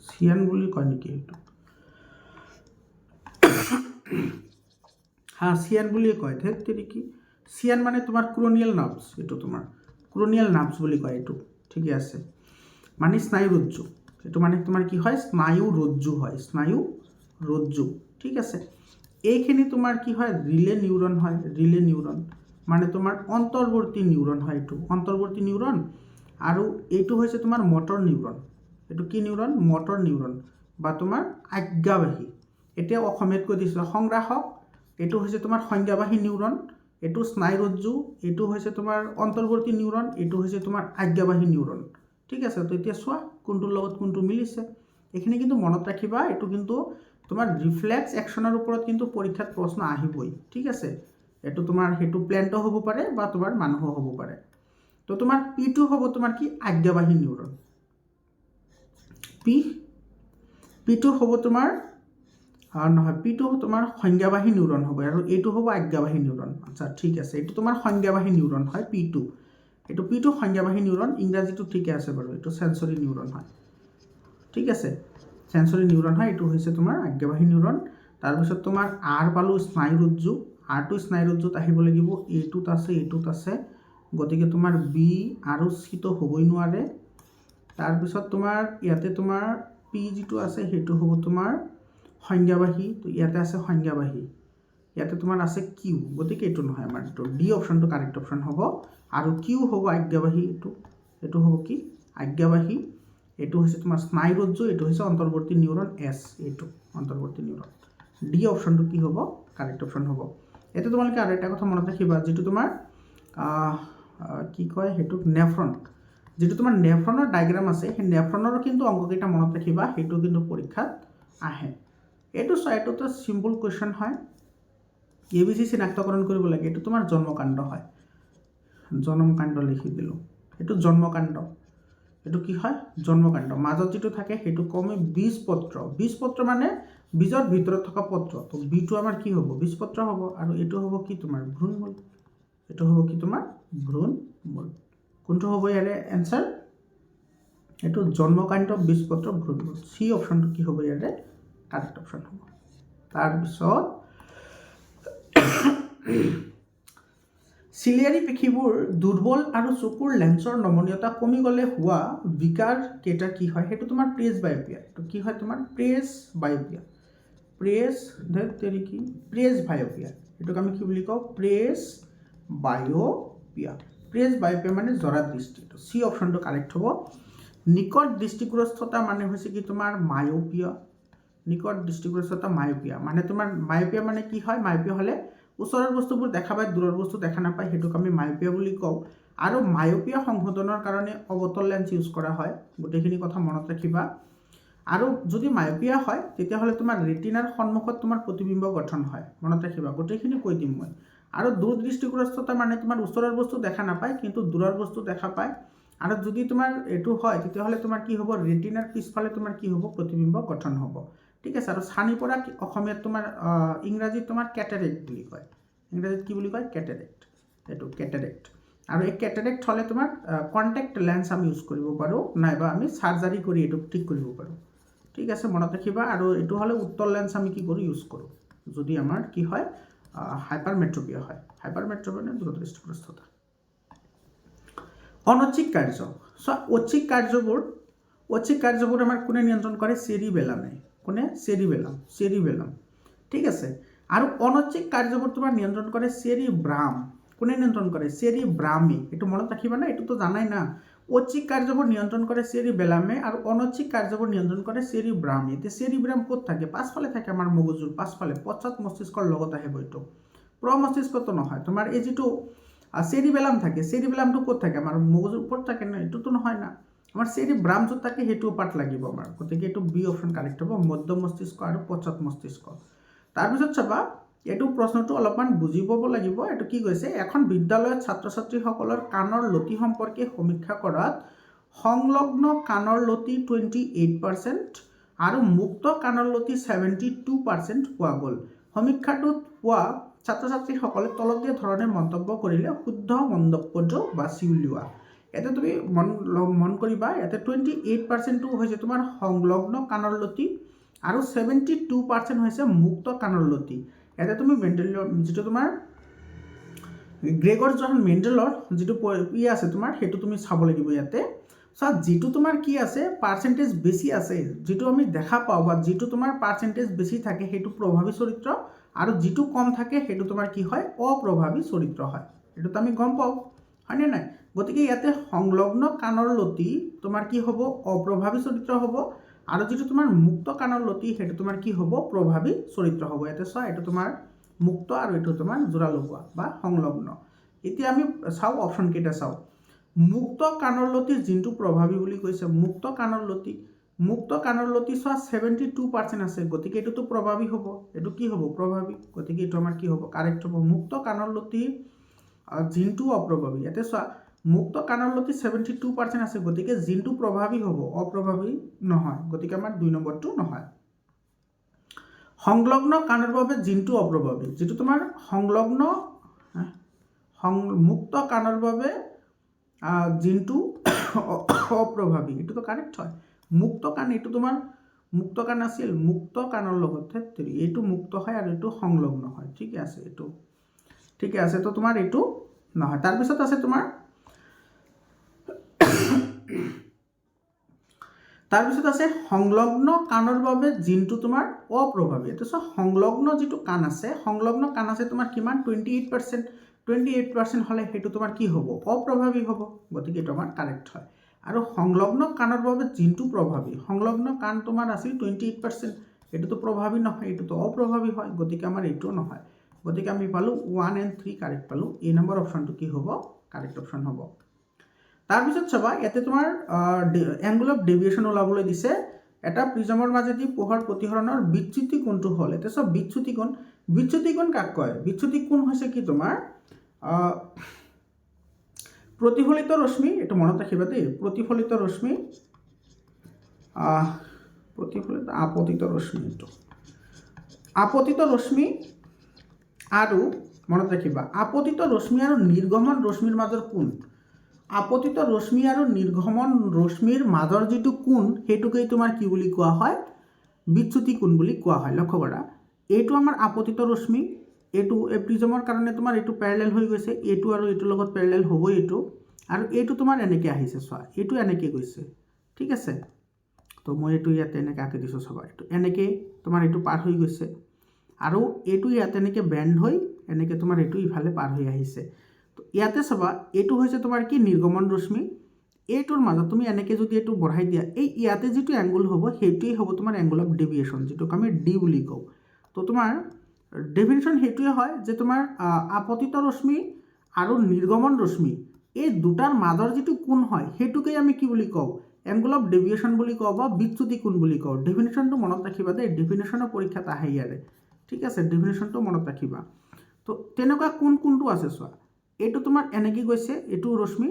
চিয়ান বুলি কয় নেকি এইটো চিয়ান বুলিয়ে কয় কি চিয়ান মানে তোমাৰ ক্ৰোনিয়েল নাৰ্ভছ এইটো তোমাৰ ক্ৰোনিয়েল নাৰ্ভছ বুলি কয় এইটো ঠিকে আছে মানে স্নায়ু ৰজ্জু এইটো মানে তোমাৰ কি হয় স্নায়ু ৰজ্জু ঠিক আছে এইখিনি তোমাৰ কি হয় ৰিলে নিউৰন মানে তোমাৰ অন্তৰ্বৰ্তী নিউৰন হয় এইটো অন্তৰ্বৰ্তী নিউৰন আৰু এইটো হৈছে তোমাৰ মটৰ নিউৰন এইটো কি নিউৰন মটৰ নিউৰন বা তোমাৰ আজ্ঞাবাহী এতিয়া অসমীয়াত কৈ দিছো সংগ্ৰাহক এইটো হৈছে তোমাৰ সংজ্ঞাবাহী নিউৰন এইটো স্নায়ু ৰজ্জু এইটো হৈছে তোমাৰ অন্তৰ্বৰ্তী নিউৰন এইটো হৈছে তোমাৰ আজ্ঞাবাহী নিউৰন ঠিক আছে তো এতিয়া চোৱা কোনটোৰ লগত কোনটো মিলিছে এইখিনি কিন্তু মনত ৰাখিবা এইটো কিন্তু তোমাৰ ৰিফ্লেক্স একশনৰ ওপৰত কিন্তু পৰীক্ষাত প্ৰশ্ন আহিবই ঠিক আছে এইটো তোমাৰ হেতু প্ল্যান্টও হ'ব পাৰে বা তোমাৰ মানুহও হ'ব পাৰে তো তোমাৰ P2 হ'ব তোমাৰ কি আজ্ঞাবাহী নিউৰন P2 হ'ব তোমাৰ নহয় P2 তোমাৰ সংজ্ঞাবাহী নিউৰন হ'ব আৰু এইটো হ'ব আজ্ঞাবাহী নিউৰন আচ্ছা ঠিক আছে এইটো তোমাৰ সংজ্ঞাবাহী নিউৰন হয় P2 এইটো P2 সংজ্ঞাবাহী নিউৰন ইংৰাজীটো ঠিকে আছে বাৰু এইটো সেন্সৰি নিউৰন হয় ঠিক আছে সেন্সৰি নিউৰন হয় এইটো হৈছে তোমাৰ আজ্ঞাবাহী নিউৰন তাৰপিছত তোমাৰ R পালো স্নায়ু ৰজ্জু R টো স্নায়ু ৰজ্জুত আহিব লাগিব এইটোত আছে গতিকে তোমাৰ B আৰু C তো হ'বই নোৱাৰে তাৰপিছত তোমাৰ ইয়াতে তোমাৰ P যিটো আছে সেইটো হ'ব তোমাৰ সংজ্ঞাবাহী তো ইয়াতে আছে সংজ্ঞাবাহী ইয়াতে তোমাৰ আছে Q গতিকে এইটো নহয় আমাৰ তো ডি অপচনটো কাৰেক্ট অপচন হ'ব আৰু Q হ'ব আজ্ঞাবাহী এইটো হ'ব কি আজ্ঞাবাহী এইটো হৈছে তোমাৰ স্নায়ু ৰজ্জু এইটো হৈছে অন্তৰ্বৰ্তী নিউৰন S এইটো অন্তৰ্বৰ্তী নিউৰন ডি অপচনটো কি হ'ব কাৰেক্ট অপচন হ'ব এতে তোমালোকে আৰু এটা কথা মনত ৰাখিবা যেটো তোমাৰ কি কয় হেতু নেফ্ৰন যেটো তোমাৰ নেফ্ৰনৰ ডায়াগ্ৰাম আছে সেই নেফ্ৰনৰ কিন্তু অংককেইটা মনত ৰাখিবা হেতু কিন্তু পৰীক্ষাত আহে এইটো সাইটোতে সিম্পল কোৱেশ্চন হয় ABC চিনাক্তকৰণ কৰিব লাগে এইটো তোমাৰ জন্মকাণ্ড হয় জন্মকাণ্ড লিখি দিলো এইটো জন্মকাণ্ড এইটো কি হয় জন্মকাণ্ড মাজত যেটো থাকে হেতু কমে বীজপত্ৰ মানে বীজৰ ভিতৰত থকা পত্ৰ তো বিটো আমাৰ কি হ'ব বীজপত্ৰ হ'ব আৰু এটো হ'ব কি তোমাৰ ভ্ৰূণমূল এটো হ'ব কি তোমাৰ ভ্ৰূণমূল কোনটো হ'ব ইয়াৰে आंसर এটো জন্মকাণ্ড বীজপত্ৰ ভ্ৰূণমূল সি অপচনটো কি হ'ব ইয়াৰে কাৰেক্ট অপচন হ'ব তাৰ পিছত সিলিয়াৰি পেশীবোৰ দুৰ্বল আৰু চকুৰ লেন্সৰ নমনীয়তা কমি গলে হোৱা বিকাৰ কেটা কি হয় হেতু তোমাৰ প্ৰেছ বায়োপিয়া তো কি হয় তোমাৰ প্ৰেছ বায়োপিয়া এটোক আমি কি বুলি কও প্ৰেছ বায়োপিয়া মানে জৰা দৃষ্টি তো সি অপচনটো কাৰেক্ট হ'ব নিকট দৃষ্টিগ্ৰস্ততা মানে হৈছে কি তোমাৰ মায়োপিয়া নিকট দৃষ্টিগ্ৰস্ততা মায়োপিয়া মানে তোমাৰ মায়োপিয়া মানে কি হয় মায়োপিয়া হলে ওচৰৰ বস্তুবোৰ দেখা পায় দূৰৰ বস্তু দেখা নাপায় হেতুক আমি মায়োপিয়া বুলি কওঁ আৰু মায়োপিয়া সংশোধনৰ কাৰণে অবতল লেন্স ইউজ কৰা হয় গোটেইখিনি কথা মনত ৰাখিবা আৰু যদি মায়োপিয়া হয় তেতিয়া হলে তোমাৰ ৰেটিনাৰ সন্মুখত তোমাৰ প্ৰতিবিম্ব গঠন হয় মনত ৰাখিবা গোটেইখিনি কৈ দিম মই আৰু দূৰদৃষ্টিগ্ৰস্ততা মানে তোমাৰ ওচৰৰ বস্তু দেখা নাপায় কিন্তু দূৰৰ বস্তু দেখা পায় আৰু যদি তোমাৰ এটো হয় তেতিয়া হলে তোমাৰ কি হ'ব ৰেটিনাৰ পিছফালে তোমাৰ কি হ'ব প্ৰতিবিম্ব গঠন হ'ব ঠিক আছে আৰু ছানি পৰা অসমীয়াত তোমাৰ ইংৰাজীত তোমাৰ ক্যাটাৰেক্ট বুলি কয় ইংৰাজীত কি বুলি কয় ক্যাটাৰেক্ট এটো ক্যাটাৰেক্ট আৰু এই ক্যাটাৰেক্ট হলে তোমাৰ কন্টাক্ট লেন্স আমি ইউজ কৰিব পাৰো নাইবা আমি সাৰ্জাৰি কৰি এটো ঠিক কৰিব পাৰো ঠিক আছে মনত ৰাখিবা আৰু এইটো হ'লে উত্তৰ লেন্স আমি কি কৰোঁ ইউজ কৰোঁ যদি আমাৰ কি হয় হাইপাৰমেট্ৰপিয়া হয় হাইপাৰমেট্ৰপিয়া মানে দূৰদৃষ্টিগ্ৰস্ততা অনৈচ্ছিক কাৰ্য ঐচ্ছিক কাৰ্যবোৰ আমাৰ কোনে নিয়ন্ত্ৰণ কৰে চেৰিবেলামে কোনে চেৰিবেলাম ঠিক আছে আৰু অনৈচ্ছিক কাৰ্যবোৰ তোমাৰ নিয়ন্ত্ৰণ কৰে চেৰিব্ৰাম কোনে নিয়ন্ত্ৰণ কৰে চেৰিব্ৰামে এইটো মনত ৰাখিবা না এইটোতো জানাই না ঐচ্ছিক কাৰ্যবোৰ নিয়ন্ত্ৰণ কৰে চেৰিবেলামে আৰু অনৈচ্ছিক কাৰ্যবোৰ নিয়ন্ত্ৰণ কৰে চেৰিব্ৰামে এতিয়া চেৰিব্ৰাম ক'ত থাকে পাছফালে থাকে আমাৰ মগজুৰ পাছফালে পশ্চাৎ মস্তিষ্কৰ লগত আহিব এইটো প্ৰমস্তিষ্কটো নহয় তোমাৰ এই যিটো চেৰিবেলাম থাকে চেৰিবেলামটো ক'ত থাকে আমাৰ মগজুৰ ওপৰত থাকে না এইটোতো নহয় না আমাৰ চেৰিব্ৰাম য'ত থাকে সেইটো পাৰ্ট লাগিব আমাৰ গতিকে এইটো বি অপশ্যন কাৰেক্ট হ'ব মধ্য মস্তিষ্ক আৰু পশ্চাৎ মস্তিষ্ক তাৰপিছত চাবা এইটো প্ৰশ্নটো অলপমান বুজি পাব লাগিব এইটো কি কৈছে এখন বিদ্যালয়ত ছাত্ৰ ছাত্ৰীসকলৰ কাণৰ লতি সম্পৰ্কে সমীক্ষা কৰাত সংলগ্ন কাণৰ লতি 28% আৰু মুক্ত কাণৰ লতি 72% পোৱা গ'ল সমীক্ষাটোত পোৱা ছাত্ৰ ছাত্ৰীসকলে তলত দিয়া ধৰণে মন্তব্য কৰিলে শুদ্ধ মন্তব্যটো বাছি উলিওৱা ইয়াতে তুমি মন কৰিবা ইয়াতে 28%টো হৈছে তোমাৰ সংলগ্ন কাণৰ লতি আৰু 72% হৈছে মুক্ত কাণৰ লতি ইয়াতে তুমি মেণ্ডেলৰ যিটো তোমাৰ গ্ৰেগৰ জহন মেণ্ডেলৰ যিটো আছে তোমাৰ সেইটো তুমি চাব লাগিব ইয়াতে যিটো তোমাৰ কি আছে পাৰ্চেণ্টেজ বেছি আছে যিটো আমি দেখা পাওঁ বা যিটো তোমাৰ পাৰ্চেণ্টেজ বেছি থাকে সেইটো প্ৰভাৱী চৰিত্ৰ আৰু যিটো কম থাকে সেইটো তোমাৰ কি হয় অপ্ৰভাৱী চৰিত্ৰ হয় এইটোতো আমি গম পাওঁ হয়নে নাই গতিকে ইয়াতে সংলগ্ন কাণৰ লতি তোমাৰ কি হ'ব অপ্ৰভাৱী চৰিত্ৰ হ'ব আৰু যিটো তোমাৰ মুক্ত কাণৰ লতি সেইটো তোমাৰ কি হ'ব প্ৰভাৱী চৰিত্ৰ হ'ব ইয়াতে চোৱা এইটো তোমাৰ মুক্ত আৰু এইটো তোমাৰ জোৰা লগোৱা বা সংলগ্ন এতিয়া আমি চাওঁ অপশ্যন কেইটা চাওঁ মুক্ত কাণৰ লতিৰ যিটো প্ৰভাৱী বুলি কৈছে মুক্ত কাণৰ লতি চোৱা 72% আছে গতিকে এইটোতো প্ৰভাৱী হ'ব এইটো কি হ'ব প্ৰভাৱী গতিকে এইটো আমাৰ কি হ'ব কাৰেক্ট হ'ব মুক্ত কাণৰ লতিৰ জিনটো অপ্ৰভাৱী ইয়াতে চোৱা মুক্ত কাণৰ লতি 72% আছে গতিকে জিনটো প্ৰভাৱী হ'ব অপ্ৰভাৱী নহয় গতিকে আমাৰ 2 নম্বৰটো নহয় সংলগ্ন কাণৰ বাবে জিনটো অপ্ৰভাৱী যিটো তোমাৰ সংলগ্ন মুক্ত কাণৰ বাবে জিনটো অপ্ৰভাৱী এইটোতো কাৰেক্ট হয় মুক্ত কাণ এইটো তোমাৰ মুক্ত কাণ আছিল মুক্ত কাণৰ লগত এইটো মুক্ত হয় আৰু এইটো সংলগ্ন হয় ঠিকে আছে তো তোমাৰ এইটো নহয় তাৰপিছত আছে তোমাৰ তাৰপিছত আছে সংলগ্ন কাণৰ বাবে জিনটো তোমাৰ অপ্ৰভাৱী এইটো চোৱা সংলগ্ন যিটো কাণ আছে তোমাৰ কিমান 28% হ'লে সেইটো তোমাৰ কি হ'ব অপ্ৰভাৱী হ'ব গতিকে এইটো আমাৰ কাৰেক্ট হয় আৰু সংলগ্ন কাণৰ বাবে জিনটো প্ৰভাৱী সংলগ্ন কাণ তোমাৰ আছিল 28% এইটোতো প্ৰভাৱী নহয় এইটোতো অপ্ৰভাৱী হয় গতিকে আমাৰ এইটো নহয় গতিকে আমি পালোঁ 1 and 3 কাৰেক্ট পালোঁ এই নম্বৰ অপশ্যনটো কি হ'ব কাৰেক্ট অপশ্যন হ'ব তাৰপিছত চাবা ইয়াতে তোমাৰ এংগুল অফ ডেভিয়েশ্যন ওলাবলৈ দিছে এটা প্ৰিজমৰ মাজেদি পোহৰ প্ৰতিসৰণৰ বিচ্যুতি কোণটো হ'ল এতিয়া চব বিচ্যুতি কোণ কাক কয় বিচ্যুতি কোণ হৈছে কি তোমাৰ প্ৰতিফলিত ৰশ্মি এইটো মনত ৰাখিবা দেই প্ৰতিফলিত আপতিত ৰশ্মি আৰু মনত ৰাখিবা আপতিত ৰশ্মি আৰু নিৰ্গমন ৰশ্মিৰ মাজৰ কোণ আপতিত ৰশ্মি আৰু নিৰ্গমন ৰশ্মিৰ মাজৰ যিটো কোণ সেইটোকেই তোমাৰ কি বুলি কোৱা হয় বিচ্যুতি কোণ বুলি কোৱা হয় লক্ষ্য কৰা এইটো আমাৰ আপতিত ৰশ্মি এইটো এই প্ৰিজমৰ কাৰণে তোমাৰ এইটো পেৰেলেল হৈ গৈছে এইটো আৰু এইটোৰ লগত পেৰেলেল হ'বই এইটো আৰু এইটো তোমাৰ এনেকৈ আহিছে চোৱা এইটো এনেকৈ গৈছে ঠিক আছে তো মই এইটো ইয়াতে এনেকৈ আঁকি দিছোঁ চাবা এইটো এনেকৈ তোমাৰ এইটো পাৰ হৈ গৈছে আৰু এইটো ইয়াতে এনেকৈ বেণ্ড হৈ এনেকৈ তোমাৰ এইটো ইফালে পাৰ হৈ আহিছে তো ইয়াতে চাবা এইটো হৈছে তোমাৰ কি নিৰ্গমন ৰশ্মি এইটোৰ মাজত তুমি এনেকৈ যদি এইটো বঢ়াই দিয়া এই ইয়াতে যিটো এংগুল হ'ব সেইটোৱেই হ'ব তোমাৰ এংগুল অফ ডেভিয়েশ্যন যিটোক আমি ডি বুলি কওঁ তো তোমাৰ ডেফিনেশ্যন সেইটোৱে হয় যে তোমাৰ আপতিত ৰশ্মি আৰু নিৰ্গমন ৰশ্মি এই দুটাৰ মাজৰ যিটো কোণ হয় সেইটোকেই আমি কি বুলি কওঁ এংগুল অফ ডেভিয়েশ্যন বুলি কওঁ বা বিচ্যুতি কোণ বুলি কওঁ ডেফিনেশ্যনটো মনত ৰাখিবা দেই ডেফিনেশ্যনৰ পৰীক্ষাত আহে ইয়াৰে ঠিক আছে ডেফিনেশ্যনটো মনত ৰাখিবা তো তেনেকুৱা কোনটো আছে চোৱা এইটো তোমাৰ এনেকৈ গৈছে এইটো ৰশ্মি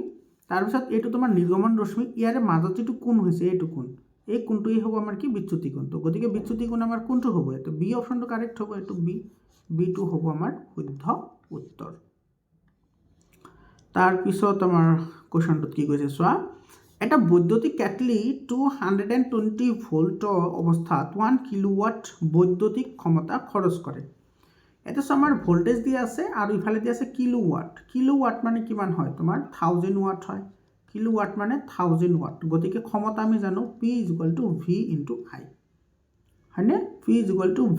তাৰপিছত এইটো তোমাৰ নিৰ্গমন ৰশ্মি ইয়াৰে মাজত যিটো কোণ হৈছে এইটো কোণ এই কোণটোৱেই হ'ব আমাৰ কি বিচ্যুতি কোণ তো গতিকে বিচ্যুতি কোণ আমাৰ কোনটো হ'ব এইটো বি অপশ্যনটো কাৰেক্ট হ'ব এইটো বিটো হ'ব আমাৰ শুদ্ধ উত্তৰ তাৰপিছত আমাৰ কুৱেশ্যনটোত কি কৈছে চোৱা এটা বৈদ্যুতিক কেটলি 220 ভোল্টৰ অৱস্থাত 1 কিলোৱাট বৈদ্যুতিক ক্ষমতা খৰচ কৰে। এটা আমাৰ ভোল্টেজ দিয়া আছে আৰু ইফালে দিয়া আছে কিলোৱাট। কিলোৱাট মানে কিমান হয় তোমাৰ 1000 ওয়াট হয়। কিলোৱাট মানে 1000 ওয়াট। গতিকে ক্ষমতা আমি জানো P = V × I হয়নে? P =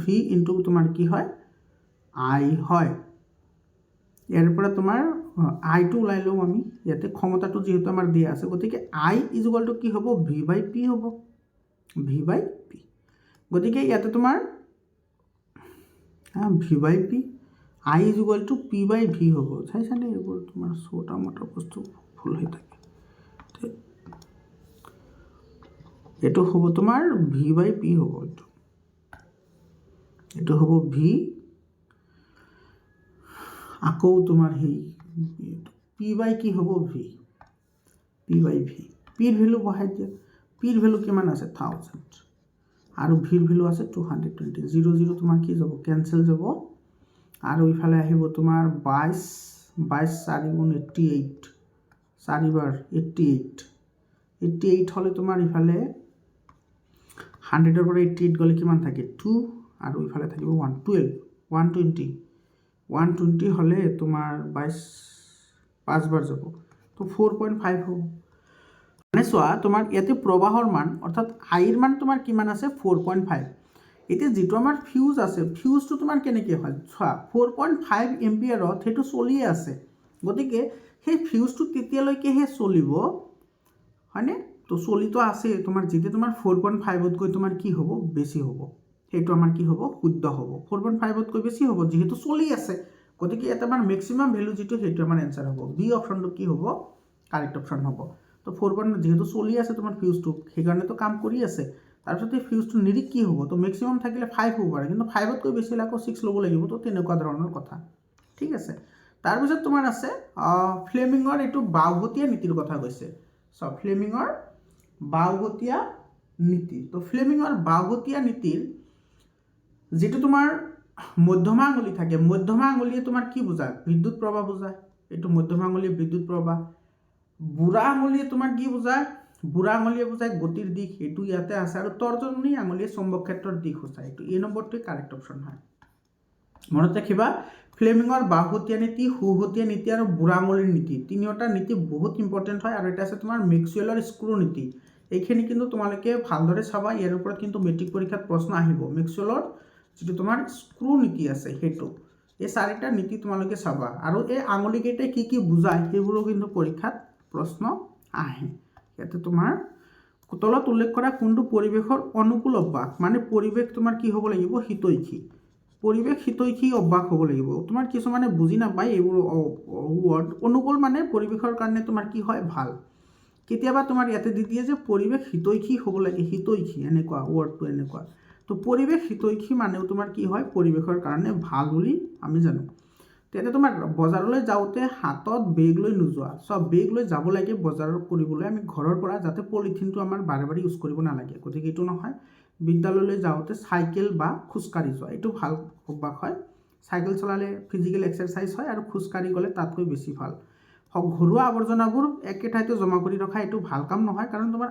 V × তোমাৰ কি হয় I হয়। ইয়াৰ পৰা তোমাৰ I টো ওলাই লওঁ আমি। ইয়াতে ক্ষমতাটো যেহেতু আমাৰ দিয়া আছে গতিকে I = কি হ'ব V/P হ'ব। V/P গতিকে ইয়াতে তোমাৰ V/P I = P/V হ'ব। চাইছানে এইবোৰ তোমাৰ ছোটা মোটা বস্তু ভুল হৈ থাকে। এইটো হ'ব তোমাৰ V/P হ'ব। এইটো হ'ব V আকৌ তোমাৰ সেই P/কি হ'ব V। P/V Pৰ ভ্যালু বহাই দিয়া। Pৰ ভ্যালু কিমান আছে 1000 আৰু Vৰ ভ্যালু আছে 220। 0 0 তোমাৰ কি যাব কেনসেল যাব আৰু ইফালে আহিব তোমাৰ 22 22 4 × 88 4 বাৰ 88 হলে তোমাৰ ইফালে 100 ৰ পৰা 88 গলে কিমান থাকে 2 আৰু ইফালে থাকিব 112 120 120 হলে তোমাৰ 22 5 বাৰ যাব তো 4.5 হ'ব। মানে চোৱা তোমাৰ ইয়াতে প্ৰবাহৰ মান অৰ্থাৎ আইৰ মান তোমাৰ কিমান আছে 4.5। এতিয়া যেটো আমাৰ ফিউজ আছে ফিউজটো তোমাৰ কেনেকৈ হয় চোৱা 4.5 এম্পিয়াৰত সেইটো চলিয়ে আছে। গতিকে সেই ফিউজটো তেতিয়ালৈকেহে চলিব হয়নে? তো চলিতো আছে তোমাৰ যেতিয়া তোমাৰ 4.5তকৈ তোমাৰ কি হ'ব বেছি হ'ব সেইটো আমাৰ কি হ'ব শুদ্ধ হ'ব। 4.5তকৈ বেছি হ'ব যেহেতু চলি আছে। গতিকে এটা আমাৰ ম্যাক্সিমাম ভ্যালু যেটো সেইটো আমাৰ এনসাৰ হ'ব। বি অপশনটো কি হ'ব কাৰেক্ট অপশন হ'ব। তো 4.5 যেহেতু চলি আছে তোমাৰ ফিউজটো সেইকাৰণে তো কাম কৰি আছে। তাৰপিছত এই ফিউজটো নিৰিক কি হ'ব তো ম্যাক্সিমাম থাকিলে 5 হ'ব পাৰে কিন্তু 5তকৈ বেছি হলে আকৌ 6 ল'ব লাগিব। তো তেনেকুৱা ধৰণৰ কথা ঠিক আছে। তাৰপিছত তোমাৰ আছে ফ্লেমিঙৰ এইটো বাওগতীয়া নীতিৰ কথা কৈছে। সব ফ্লেমিঙৰ বাওগতীয়া নীতি। তো ফ্লেমিঙৰ বাওগতীয়া নীতিৰ যেটো তোমাৰ মধ্যমা আঙুলি থাকে মধ্যমা আঙুলিয়ে তোমাৰ কি বুজায় বিদ্যুৎ প্ৰবাহ বুজায়। এইটো মধ্যমা আঙুলিয়ে বিদ্যুৎ প্ৰবাহ। বুঢ়া আঙুলিয়ে তোমাৰ কি বুজায় বুঢ়া আঙুলিয়ে বুজায় গতিৰ দিশ এইটো ইয়াতে আছে আৰু তৰ্জনী আঙুলিয়ে চুম্বক ক্ষেত্ৰৰ দিশ বুজায়। এইটো এ নম্বৰটোৱে কাৰেক্ট অপশন হয়। মনত ৰাখিবা ফ্লেমিঙৰ বাওগতীয়া নীতি সোঁহতীয়া নীতি আৰু বুঢ়া আঙুলিৰ নীতি তিনিওটা নীতি বহুত ইম্পৰ্টেণ্ট হয়। আৰু এটা আছে তোমাৰ মেক্সৱেলৰ স্ক্ৰু নীতি। এইখিনি কিন্তু তোমালোকে ভালদৰে চাবা ইয়াৰ ওপৰত কিন্তু মেট্ৰিক পৰীক্ষাত প্ৰশ্ন আহিব। মেক্সৱেলৰ যেটো তোমাৰ স্ক্ৰু নীতি আছে সেইটো এই চাৰিটা নীতি তোমালোকে চাবা আৰু এই আঙুলি কেইটাই কি কি বুজায় সেইবোৰো কিন্তু পৰীক্ষাত প্ৰশ্ন আহে। ইয়াতে তোমাৰ তলত উল্লেখ কৰা কোনটো পৰিৱেশৰ অনুকূল অভ্যাস মানে পৰিৱেশ তোমাৰ কি হ'ব লাগিব হিতৈষী। পৰিৱেশ হিতৈষী অভ্যাস হ'ব লাগিব। তোমাৰ কিছুমানে বুজি নাপায় এইবোৰ ওয়াৰ্ড। অনুকূল মানে পৰিৱেশৰ কাৰণে তোমাৰ কি হয় ভাল। কেতিয়াবা তোমাৰ ইয়াতে দি দিয়ে যে পৰিৱেশ হিতৈষী হ'ব লাগে হিতৈষী এনেকুৱা ওয়াৰ্ডটো এনেকুৱা। তো পৰিৱেশ হিতৈষী মানেও তোমাৰ কি হয় পৰিৱেশৰ কাৰণে ভাল বুলি আমি জানো। তেতিয়া তোমাৰ বজাৰলৈ যাওঁতে হাতত বেগ লৈ নোযোৱা। সব বেগ লৈ যাব লাগে বজাৰ কৰিবলৈ আমি ঘৰৰ পৰা যাতে পলিথিনটো আমাৰ বাৰে বাৰে ইউজ কৰিব নালাগে। গতিকে এইটো নহয়। বিদ্যালয়লৈ যাওঁতে সাইকেল বা খোজকাঢ়ি যোৱা এইটো ভাল অভ্যাস হয়। সাইকেল চলালে ফিজিক্যাল এক্সাৰসাইজ হয় আৰু খোজকাঢ়ি গ'লে তাতকৈ বেছি ভাল। ঘৰুৱা আৱৰ্জনাবোৰ একে ঠাইতে জমা কৰি ৰখা এইটো ভাল কাম নহয় কাৰণ তোমাৰ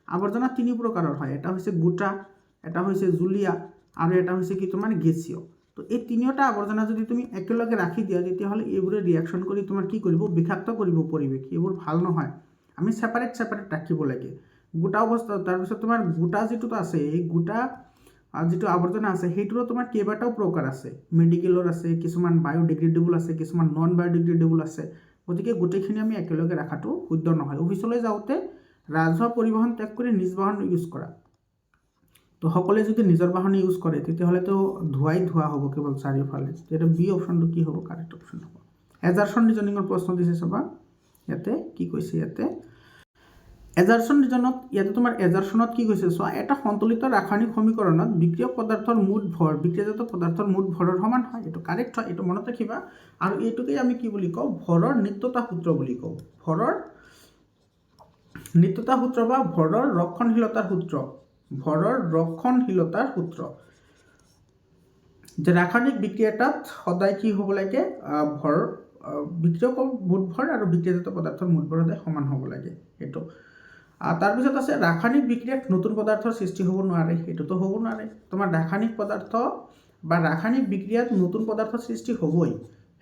আৱৰ্জনা তিনি প্ৰকাৰৰ হয়। এটা হৈছে গোটা এটা হৈছে জুলীয়া আৰু এটা হৈছে কি তোমাৰ গেছীয়। তো এই তিনিওটা আৱৰ্জনা যদি তুমি একেলগে ৰাখি দিয়া তেতিয়াহ'লে এইবোৰে ৰিয়াকশন কৰি তোমাৰ কি কৰিব বিষাক্ত কৰিব পৰিৱেশ। এইবোৰ ভাল নহয়। আমি সেপাৰেট ৰাখিব লাগে গোটা অৱস্থা। তাৰপিছত তোমাৰ গোটা যেটো আছে এই গোটা যেটো আৱৰ্জনা আছে সেইটোৰো তোমাৰ কেইবাটাও প্ৰকাৰ আছে। মেডিকেলৰ আছে কিছুমান বায়োডিগ্ৰেডেবল আছে কিছুমান নন বায়োডিগ্ৰেডেবল আছে। গতিকে গোটেইখিনি আমি একেলগে ৰাখাটো শুদ্ধ নহয়। অফিচলৈ যাওঁতে ৰাজহুৱা পৰিবহন ত্যাগ কৰি নিজ বাহন ইউজ কৰা। তো সকলে যদি নিজৰ বাহন ইউজ কৰে তেতিয়াহ'লে তো ধোঁৱা হ'ব কেৱল চাৰিওফালে। তেতিয়া বি অপশনটো কি হ'ব কাৰেক্ট অপশন হ'ব। এজাৰসন ৰিজনিঙৰ প্ৰশ্ন দিছে চাবা ইয়াতে কি কৈছে ইয়াতে এজাৰসন ৰিজনত ইয়াতে তোমাৰ এজাৰসনত কি কৈছে চোৱা এটা সন্তুলিত ৰাসায়নিক সমীকৰণত বিক্ৰিয়ক পদাৰ্থৰ মুঠ ভৰ বিক্ৰিয়াজাত পদাৰ্থৰ মুঠ ভৰৰ সমান হয়। এইটো কাৰেক্ট হয়। এইটো মনত ৰাখিবা আৰু এইটোকে আমি কি বুলি কওঁ ভৰৰ নিত্যতা সূত্ৰ বুলি কওঁ। ভৰৰ নিত্যতা সূত্ৰ বা ভৰৰ ৰক্ষণশীলতাৰ সূত্ৰ। ভৰৰ ৰক্ষণশীলতাৰ সূত্ৰ যে ৰাসায়নিক বিক্ৰিয়া এটাত সদায় কি হ'ব লাগে ভৰ বিক্ৰিয়ক মুঠভৰ আৰু বিক্ৰিয়াজাত পদাৰ্থৰ মুঠভৰ সদায় সমান হ'ব লাগে এইটো। তাৰপিছত আছে ৰাসায়নিক বিক্ৰিয়াত নতুন পদাৰ্থৰ সৃষ্টি হ'ব নোৱাৰে, এইটোতো হ'ব নোৱাৰে। তোমাৰ ৰাসায়নিক পদাৰ্থ বা ৰাসায়নিক বিক্ৰিয়াত নতুন পদাৰ্থৰ সৃষ্টি হ'বই,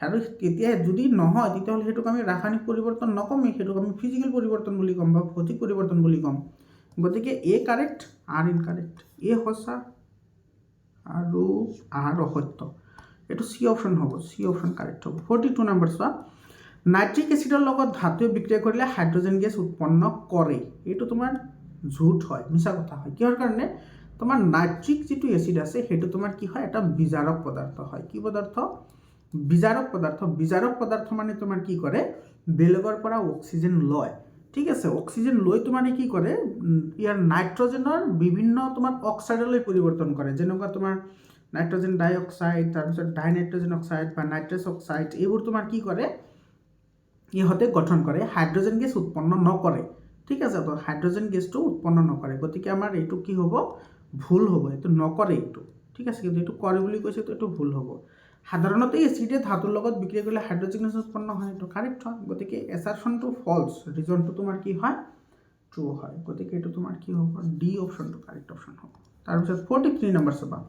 আৰু তেতিয়া যদি নহয় তেতিয়াহ'লে সেইটোক আমি ৰাসায়নিক পৰিৱৰ্তন নকমেই, সেইটোক আমি ফিজিকেল পৰিৱৰ্তন বুলি ক'ম বা ভৌতিক পৰিৱৰ্তন বুলি ক'ম। গতিকে এ কাৰেক্ট, আৰ ইনকাৰেক্ট। এ সঁচা আৰু আৰ অসত্য। এইটো চি অপশ্যন হ'ব, চি অপশ্যন কাৰেক্ট হ'ব। 42 নম্বৰ চোৱা, নাইট্ৰিক এচিডৰ লগত ধাতুৱে বিক্ৰিয়া কৰিলে হাইড্ৰজেন গেছ উৎপন্ন কৰে। এইটো তোমাৰ ঝুট হয়, মিছা কথা হয়। কিহৰ কাৰণে? তোমাৰ নাইট্ৰিক যিটো এচিড আছে সেইটো তোমাৰ কি হয়, এটা বিজাৰক পদাৰ্থ হয়। কি পদাৰ্থ? বিজাৰক পদাৰ্থ। বিজাৰক পদাৰ্থ মানে তোমাৰ কি কৰে, বেলেগৰ পৰা অক্সিজেন লয়, ঠিক আছে। অক্সিজেন লৈ তোমাৰ কি কৰে, ইয়াৰ নাইট্ৰজেনৰ বিভিন্ন তোমাৰ অক্সাইডলৈ পৰিৱৰ্তন কৰে। যেনেকুৱা তোমাৰ নাইট্ৰজেন ডাই অক্সাইড, তাৰপিছত ডাই নাইট্ৰজেন অক্সাইড বা নাইট্ৰাছ অক্সাইড, এইবোৰ তোমাৰ কি কৰে, ইহঁতে গঠন কৰে, হাইড্ৰজেন গেছ উৎপন্ন নকৰে, ঠিক আছে। তো হাইড্ৰজেন গেছটো উৎপন্ন নকৰে, গতিকে আমাৰ এইটো কি হ'ব, ভুল হ'ব। এইটো নকৰে এইটো, ঠিক আছে। কিন্তু এইটো কৰে বুলি কৈছে, তো এইটো ভুল হ'ব। সাধাৰণতে এচিডে ধাতুৰ লগত বিক্ৰিয়া কৰিলে হাইড্ৰজেন গেছ উৎপন্ন হয়, এইটো কাৰেক্ট হয়। গতিকে এছাৰশ্যনটো ফলছ, ৰিজনটো তোমাৰ কি হয়, ট্ৰু হয়। গতিকে এইটো তোমাৰ কি হ'ব, ডি অপশ্যনটো কাৰেক্ট অপশ্যন হ'ব। তাৰপিছত 43 নম্বৰ চাবা,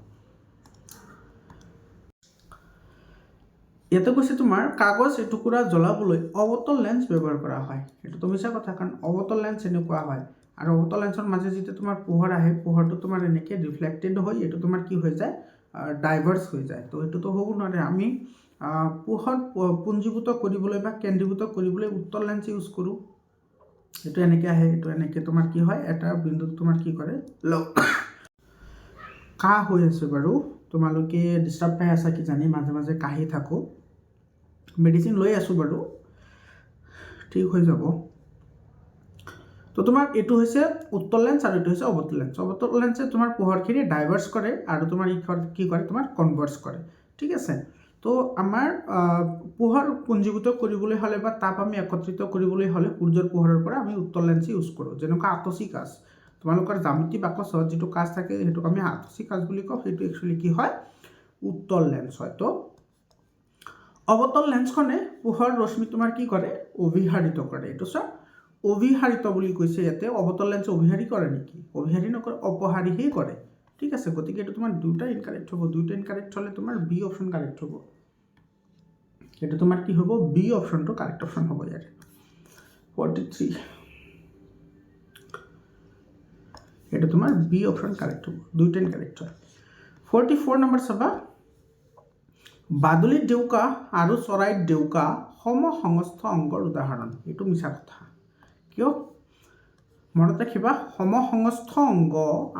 ইয়াতে কৈছে তোমাৰ কাগজ এটুকুৰা জ্বলাবলৈ অৱতল লেন্স ব্যৱহাৰ কৰা হয়। এইটোতো মিছা কথা, কাৰণ অৱতল লেন্স এনেকুৱা হয়, আৰু অৱতল লেন্সৰ মাজে যেতিয়া তোমাৰ পোহৰ আহে, পোহৰটো তোমাৰ এনেকৈ ৰিফ্লেক্টেড হৈ এইটো তোমাৰ কি হৈ যায়, ডাইভাৰ্চ হৈ যায়। তো এইটোতো হ'ব নোৱাৰে। আমি পোহৰ পুঞ্জীভূত কৰিবলৈ বা কেন্দ্ৰীভূত কৰিবলৈ উত্তল লেন্স ইউজ কৰোঁ। এইটো এনেকৈ আহে, এইটো এনেকৈ তোমাৰ কি হয়, এটা বিন্দুত তোমাৰ কি কৰে, কাহ হৈ আছে বাৰু, তোমালোকে ডিষ্টাৰ্ব পাই আছা কিজানি, মাজে মাজে কাহি থাকোঁ, মেডিচিন লৈ আছোঁ বাৰু, ঠিক হৈ যাব। তো তোমাৰ এইটো হৈছে উত্তল লেন্স আৰু এইটো হৈছে অৱতল লেন্স। অৱতল লেন্সে তোমাৰ পোহৰখিনি ডাইভাৰ্চ কৰে আৰু তোমাৰ কি কৰে, তোমাৰ কনভাৰ্চ কৰে, ঠিক আছে। তো আমাৰ পোহৰ পুঞ্জীভূত কৰিবলৈ হ'লে বা তাপ আমি একত্ৰিত কৰিবলৈ হ'লে সূৰ্যৰ পোহৰৰ পৰা আমি উত্তল লেন্স ইউজ কৰোঁ। যেনেকুৱা আতচী কাঁচ, তোমালোকৰ জ্যামিতি বাকচত যিটো কাঁচ থাকে সেইটোক আমি আতচী কাঁচ বুলি কওঁ, সেইটো একচুৱেলি কি হয়, উত্তল লেন্স হয়। তো অৱতল লেন্সখনে পোহৰ ৰশ্মি তোমাৰ কি কৰে, অভিহাৰিত কৰে। এইটো চোৱা, অভিহাৰিত বুলি কৈছে ইয়াতে, অৱতল লেন্স অভিহাৰী কৰে নেকি? অভিহাৰী নকৰে, অপহাৰীহে কৰে, ঠিক আছে। গতিকে এইটো তোমাৰ দুটা ইনকাৰেক্ট হ'ব। দুইটা ইনকাৰেক্ট হ'লে তোমাৰ বি অপশ্যন কাৰেক্ট হ'ব। এইটো তোমাৰ কি হ'ব, বি অপশ্যনটো কাৰেক্ট অপশ্যন হ'ব ইয়াৰে। 43, এইটো তোমাৰ বি অপশ্যন কাৰেক্ট হ'ব, দুইটা ইনকাৰেক্ট হয়। 44 নম্বৰ চাবা, বাদুলিৰ ডেউকা আৰু চৰাইৰ ডেউকা সমসংস্থ অংগৰ উদাহৰণ। এইটো মিছা কথা। কিয়? মনত ৰাখিবা, সমসংস্থ অংগ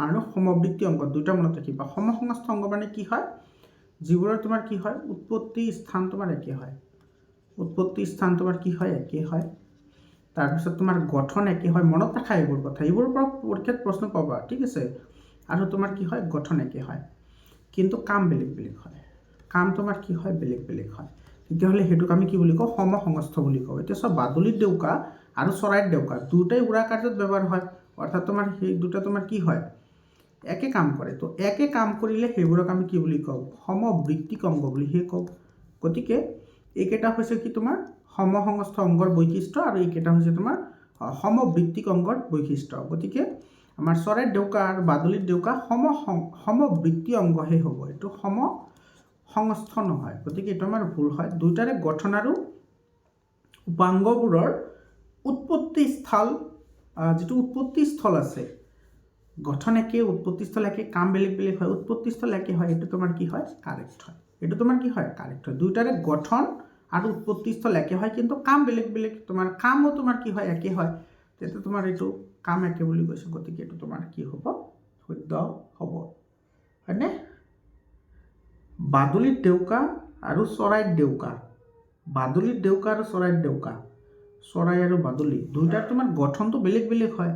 আৰু সমবৃত্তি অংগ দুইটা মনত ৰাখিবা। সমসংস্থ অংগ মানে কি হয়, যিবোৰৰ তোমাৰ কি হয়, উৎপত্তি স্থান তোমাৰ একে হয়, উৎপত্তি স্থান তোমাৰ কি হয়, একে হয়। তাৰপিছত তোমাৰ গঠন একে হয়, মনত ৰাখা এইবোৰ কথা, এইবোৰৰ পৰা পৰীক্ষাত প্ৰশ্ন পাবা, ঠিক আছে। আৰু তোমাৰ কি হয়, গঠন একে হয়, কিন্তু কাম বেলেগ বেলেগ হয়, কাম তোমাৰ কি হয়, বেলেগ বেলেগ হয়। তেতিয়াহ'লে সেইটোক আমি কি বুলি কওঁ, সমসংস্থ বুলি কওঁ। এতিয়া চব বাদুলিৰ ডেউকা আৰু চৰাইৰ ডেউকা দুটাই উৰা কাৰ্যত ব্যৱহাৰ হয়, অৰ্থাৎ তোমাৰ সেই দুটা তোমাৰ কি হয়, একে কাম কৰে। তো একে কাম কৰিলে সেইবোৰক আমি কি বুলি কওঁ, সমবৃত্তিক অংগ বুলিহে কওঁ। গতিকে এইকেইটা হৈছে কি তোমাৰ সমসংস্থ অংগৰ বৈশিষ্ট্য, আৰু এইকেইটা হৈছে তোমাৰ সমবৃত্তিক অংগৰ বৈশিষ্ট্য। গতিকে আমাৰ চৰাইৰ ডেউকা আৰু বাদুলিৰ ডেউকা সমবৃত্তি অংগহে হ'ব, এইটো সমসংস্থ নহয়। গতিকে এইটো আমাৰ ভুল হয়। দুইটাৰে গঠন আৰু উপাংগবোৰৰ উৎপত্তি স্থল, যিটো উৎপত্তি স্থল আছে, গঠন একে, উৎপত্তি স্থল একে, কাম বেলেগ বেলেগ হয়, উৎপত্তি স্থল একে হয়, এইটো তোমাৰ কি হয়, কাৰেক্ট হয়। এইটো তোমাৰ কি হয়, কাৰেক্ট হয়। দুইটাৰে গঠন আৰু উৎপত্তি স্থল একে হয়, কিন্তু কাম বেলেগ বেলেগ, তোমাৰ কামো তোমাৰ কি হয়, একে হয়। তেতিয়া তোমাৰ এইটো কাম একে বুলি কৈছে, গতিকে এইটো তোমাৰ কি হ'ব, শুদ্ধ হ'ব, হয়নে? বাদুলিৰ ডেউকা আৰু চৰাইৰ ডেউকা, বাদুলিৰ ডেউকা আৰু চৰাইৰ ডেউকা, চৰাই আৰু বাদুলি দুইটাৰ তোমাৰ গঠনটো বেলেগ বেলেগ হয়।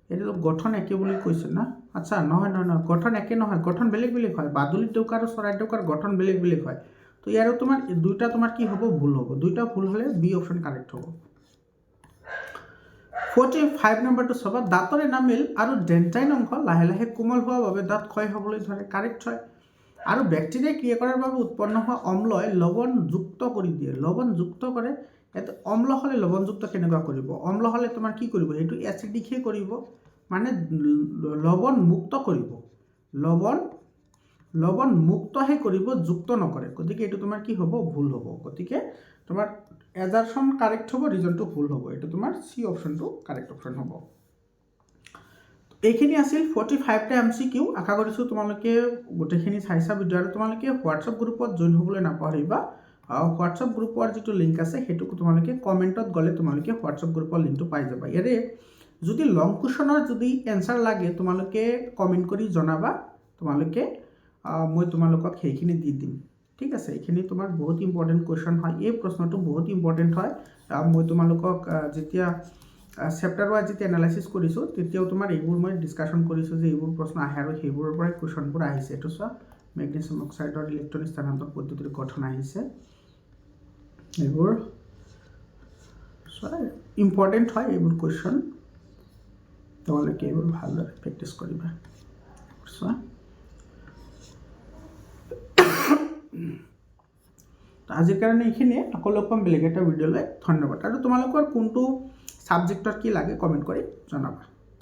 এইটো গঠন একে বুলি কৈছে না? আচ্ছা, নহয় নহয় নহয়, গঠন একে নহয়, গঠন বেলেগ বেলেগ হয়। বাদুলিৰ ডেউকা আৰু চৰাইৰ ডেউকাৰ গঠন বেলেগ বেলেগ হয়। তো ইয়াৰো তোমাৰ দুইটা তোমাৰ কি হ'ব, ভুল হ'ব। দুইটা ভুল হ'লে বি অপশ্যন কাৰেক্ট হ'ব। 45 নম্বৰটো চাবা, দাঁতৰ এনামেল আৰু ডেণ্টাইন অংশ লাহে লাহে কোমল হোৱাৰ বাবে দাঁত ক্ষয় হ'বলৈ ধৰে। কাৰেক্ট হয়। আৰু বেক্টেৰিয়া ক্ৰিয়া কৰাৰ বাবে উৎপন্ন হোৱা অম্লই লৱণযুক্ত কৰি দিয়ে, লৱণযুক্ত কৰে। ইয়াত অম্ল হ'লে লৱণযুক্ত কেনেকুৱা কৰিব, অম্ল হ'লে তোমাৰ কি কৰিব, সেইটো এচিডিকহে কৰিব, মানে লৱণ মুক্ত কৰিব, লৱণ মুক্তহে কৰিব, যুক্ত নকৰে। গতিকে এইটো তোমাৰ কি হ'ব, ভুল হ'ব। গতিকে তোমাৰ এজাৰশ্যন কাৰেক্ট হ'ব, ৰিজনটো ভুল হ'ব। এইটো তোমাৰ চি অপশ্যনটো কাৰেক্ট অপশ্যন হ'ব। এইখিনি আছিল 45টা MCQ। আশা কৰিছোঁ তোমালোকে গোটেইখিনি চাইছা ভিডিঅ'। আৰু তোমালোকে হোৱাটছআপ গ্ৰুপত জইন হ'বলৈ নাপাহৰিবা। হোৱাটছআপ গ্ৰুপৰ যিটো লিংক আছে সেইটো তোমালোকে কমেণ্টত গ'লে তোমালোকে হোৱাটছআপ গ্ৰুপৰ লিংকটো পাই যাবা। ইয়াৰে যদি লং কুৱেশ্যনৰ যদি এনচাৰ লাগে তোমালোকে কমেণ্ট কৰি জনাবা, মই তোমালোকক সেইখিনি দি দিম। ঠিক আছে, এইখিনি তোমাৰ বহুত ইম্পৰ্টেণ্ট কুৱেশ্যন হয়, এই প্ৰশ্নটো বহুত ইম্পৰ্টেণ্ট হয়। মই তোমালোকক যেতিয়া চেপ্টাৰ ৱাইজ যেতিয়া এনালাইচিছ কৰিছোঁ তেতিয়াও তোমাৰ এইবোৰ মই ডিছকাশ্যন কৰিছোঁ যে এইবোৰ প্ৰশ্ন আহে আৰু সেইবোৰৰ পৰাই কুৱেশ্যনবোৰ আহিছে। এইটো চোৱা, মেগনেছিয়াম অক্সাইডৰ ইলেক্ট্ৰন স্থানান্তৰ পদ্ধতিৰ গঠন আহিছে। এইবোৰ চোৱা ইম্পৰ্টেণ্ট হয়, এইবোৰ কুৱেশ্যন তোমালোকে এইবোৰ ভালদৰে প্ৰেক্টিছ কৰিবা। চোৱা, আজিৰ কাৰণে এইখিনিয়ে। আকৌ লগ পাম বেলেগ এটা ভিডিঅ'লৈ। ধন্যবাদ। আৰু তোমালোকৰ কোনটো ছাবজেক্টত কি লাগে কমেণ্ট কৰি জনাবা।